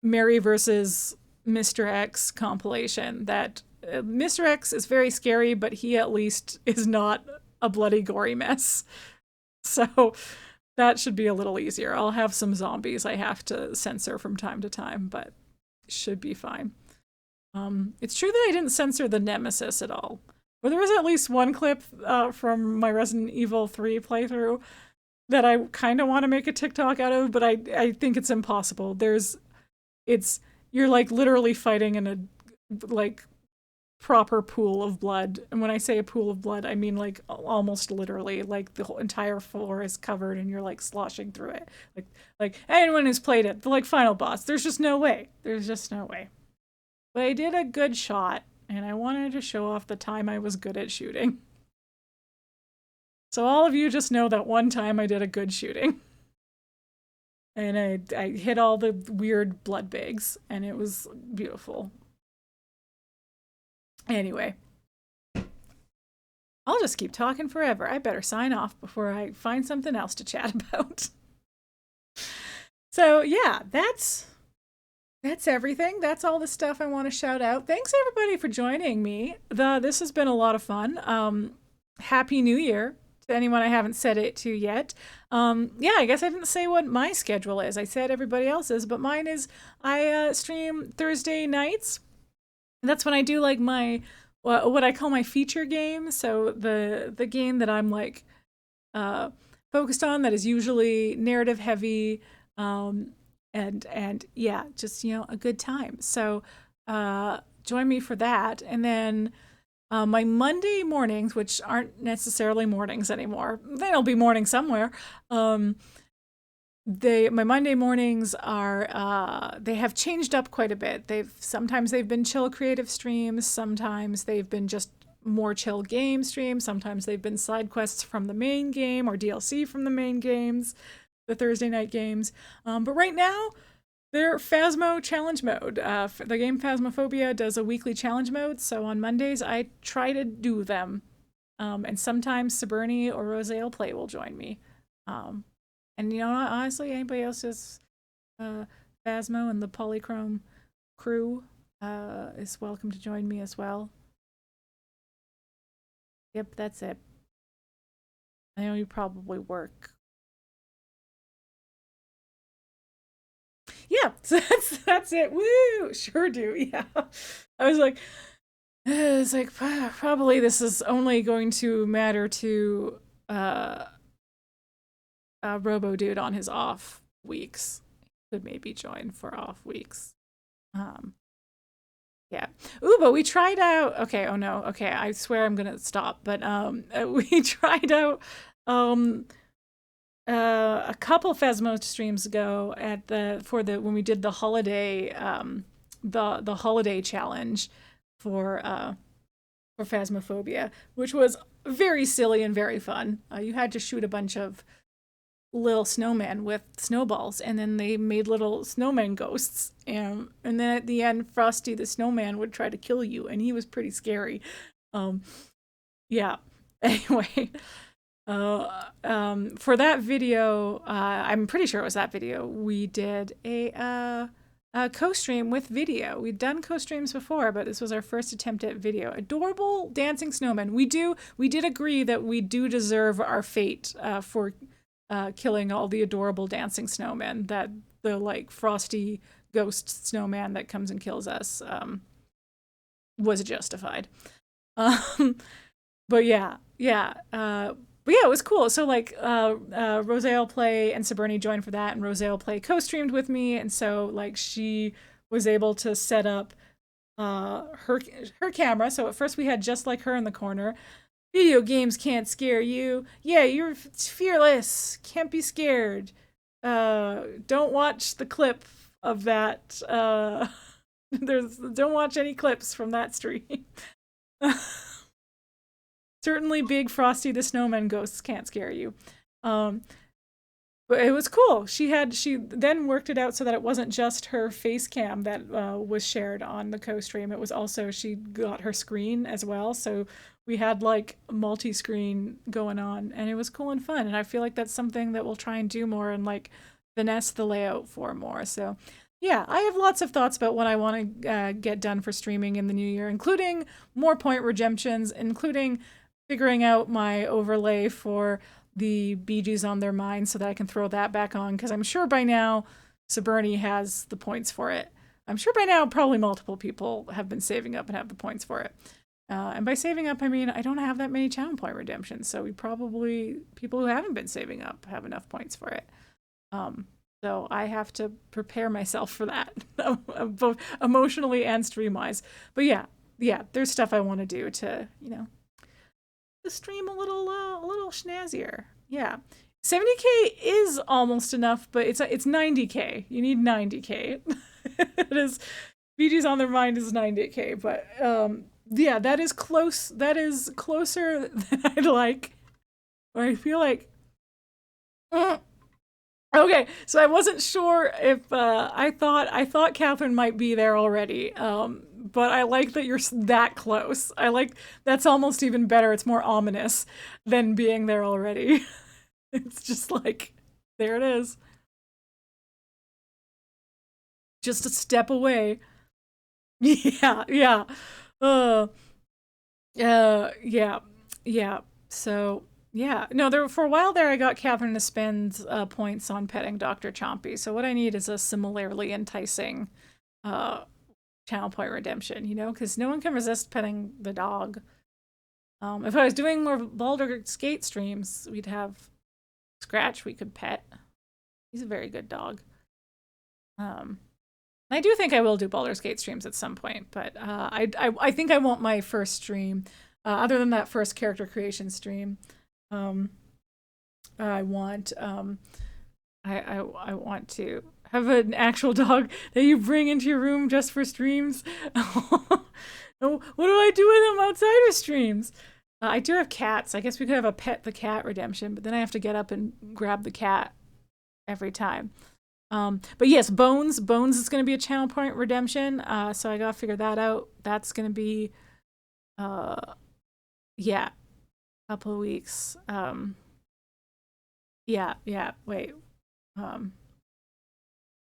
Mary versus Mr. X compilation. That Mr. X is very scary, but he at least is not a bloody, gory mess. So that should be a little easier. I'll have some zombies I have to censor from time to time, but it should be fine. It's true that I didn't censor the Nemesis at all. But there was at least one clip from my Resident Evil 3 playthrough that I kind of want to make a TikTok out of, but I think it's impossible. You're like literally fighting in a like proper pool of blood. And when I say a pool of blood, I mean like almost literally, like the whole entire floor is covered and you're like sloshing through it. Like anyone who's played it, the like final boss, there's just no way. There's just no way. But I did a good shot, and I wanted to show off the time I was good at shooting. So all of you just know that one time I did a good shooting. And I hit all the weird blood bags, and it was beautiful. Anyway, I'll just keep talking forever. I better sign off before I find something else to chat about. So yeah, that's everything. That's all the stuff I want to shout out. Thanks everybody for joining me. This has been a lot of fun. Happy New Year to anyone I haven't said it to yet. Yeah, I guess I didn't say what my schedule is. I said everybody else's, but mine is I stream Thursday nights. That's when I do like my what I call my feature game. So the game that I'm like focused on, that is usually narrative heavy, and yeah, just a good time. So join me for that. And then my Monday mornings, which aren't necessarily mornings anymore, they'll be morning somewhere. My Monday mornings are they have changed up quite a bit. Sometimes they've been chill creative streams, sometimes they've been just more chill game streams, sometimes they've been side quests from the main game or DLC from the main games, the Thursday night games. But right now they're Phasmo challenge mode. The game Phasmophobia does a weekly challenge mode, so on Mondays I try to do them. And sometimes Saberni or Rosale Play will join me. And honestly, anybody else's Phasmo and the Polychrome crew is welcome to join me as well. Yep, that's it. I know you probably work. Yeah, so that's it. Woo! Sure do. Yeah. I was like, it's like probably this is only going to matter to Robo Dude on his off weeks. Could maybe join for off weeks. Yeah. Ooh, but we tried out. Okay. Oh no. Okay. I swear I'm gonna stop. But we tried out a couple Phasmo streams ago when we did the holiday the holiday challenge for Phasmophobia, which was very silly and very fun. You had to shoot a bunch of little snowmen with snowballs, and then they made little snowman ghosts, and then at the end Frosty the Snowman would try to kill you, and he was pretty scary. Yeah. Anyway, for that video, I'm pretty sure it was that video, we did a co-stream with video. We'd done co-streams before, but this was our first attempt at video. Adorable dancing snowmen. We did agree that we do deserve our fate for killing all the adorable dancing snowmen. That the like frosty ghost snowman that comes and kills us was justified. But yeah. But yeah, it was cool. So like Rosale Play and Saberni joined for that, and Rosale Play co-streamed with me, and so like she was able to set up her camera. So at first we had just like her in the corner. Video games can't scare you. Yeah, you're fearless. Can't be scared. Don't watch the clip of that. Don't watch any clips from that stream. Certainly Big Frosty the Snowman ghosts can't scare you. But it was cool. She then worked it out so that it wasn't just her face cam that was shared on the co-stream. It was also, she got her screen as well. So we had like multi-screen going on, and it was cool and fun. And I feel like that's something that we'll try and do more and like finesse the layout for more. So yeah, I have lots of thoughts about what I want to get done for streaming in the new year, including more point redemptions, including figuring out my overlay for the Bee Gees on Their Mind so that I can throw that back on, because I'm sure by now Saberni has the points for it. I'm sure by now probably multiple people have been saving up and have the points for it. And by saving up, I mean I don't have that many channel point redemptions, so people who haven't been saving up have enough points for it. So I have to prepare myself for that, both emotionally and stream-wise. But yeah, there's stuff I want to do to, the stream a little snazzier. Yeah. 70K is almost enough, but it's 90K. You need 90K. It is, BG's on Their Mind is 90K, but yeah, that is close. That is closer than I'd like. Or I feel like okay, so I wasn't sure if I thought Catherine might be there already. But I like that you're that close. I like that's almost even better. It's more ominous than being there already. It's just like, there it is. Just a step away. Yeah. Yeah. So yeah, no, for a while there, I got Catherine to spend points on petting Dr. Chompy. So what I need is a similarly enticing channel point redemption, because no one can resist petting the dog. If I was doing more Baldur's Gate streams, we'd have Scratch we could pet. He's a very good dog. I do think I will do Baldur's Gate streams at some point, but I think I want my first stream, other than that first character creation stream. I want to have an actual dog that you bring into your room just for streams. What do I do with them outside of streams? I do have cats. I guess we could have a pet the cat redemption, but then I have to get up and grab the cat every time. But yes, Bones is going to be a channel point redemption. So I got to figure that out. That's going to be, yeah, a couple of weeks. Yeah, wait.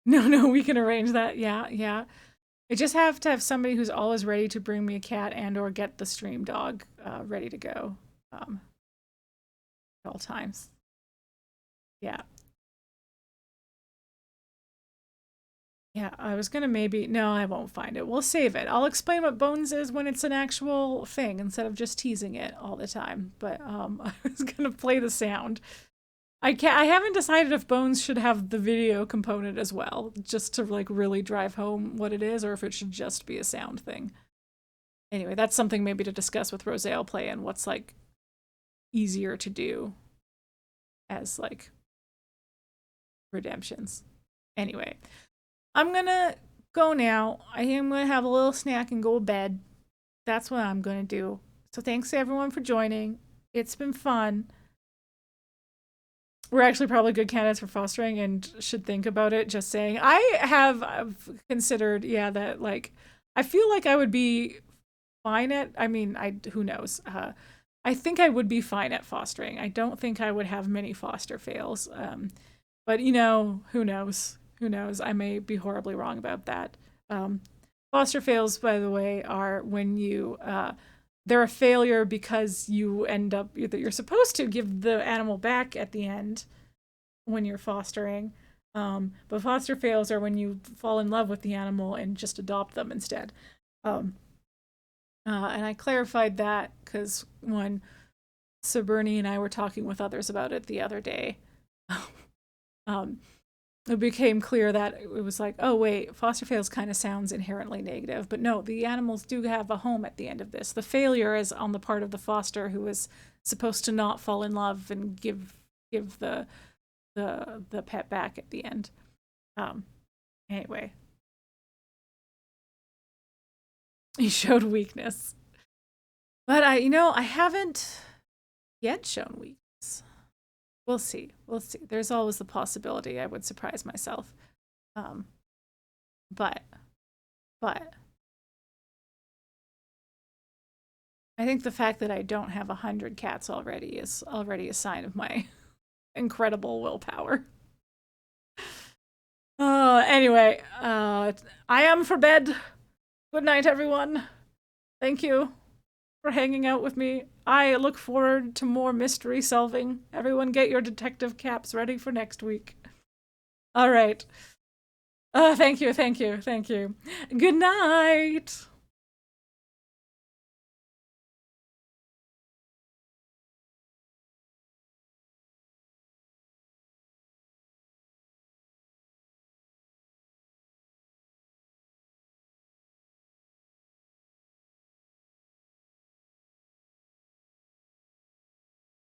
No, we can arrange that. Yeah. I just have to have somebody who's always ready to bring me a cat and or get the stream dog ready to go at all times. Yeah. Yeah, I was gonna no, I won't find it. We'll save it. I'll explain what Bones is when it's an actual thing instead of just teasing it all the time. But I was gonna play the sound. I haven't decided if Bones should have the video component as well, just to like really drive home what it is, or if it should just be a sound thing. Anyway, that's something maybe to discuss with Rosale Play and what's like easier to do as like redemptions. Anyway, I'm gonna go now. I am gonna have a little snack and go to bed. That's what I'm gonna do. So thanks to everyone for joining. It's been fun. We're actually probably good candidates for fostering and should think about it. Just saying. I've considered, yeah, that like, I feel like I would be fine at, who knows? I think I would be fine at fostering. I don't think I would have many foster fails. But who knows? Who knows? I may be horribly wrong about that. Foster fails, by the way, are when you they're a failure because you end up you're supposed to give the animal back at the end when you're fostering. But foster fails are when you fall in love with the animal and just adopt them instead. And I clarified that because when Saberni and I were talking with others about it the other day, it became clear that it was like, oh wait, foster fails kind of sounds inherently negative, but no, the animals do have a home at the end of this. The failure is on the part of the foster who is supposed to not fall in love and give the pet back at the end. Anyway, he showed weakness, but I haven't yet shown weakness. We'll see. There's always the possibility I would surprise myself. But I think the fact that I don't have 100 cats already is already a sign of my incredible willpower. Anyway, I am for bed. Good night, everyone. Thank you for hanging out with me. I look forward to more mystery solving. Everyone get your detective caps ready for next week. All right. Thank you. Good night.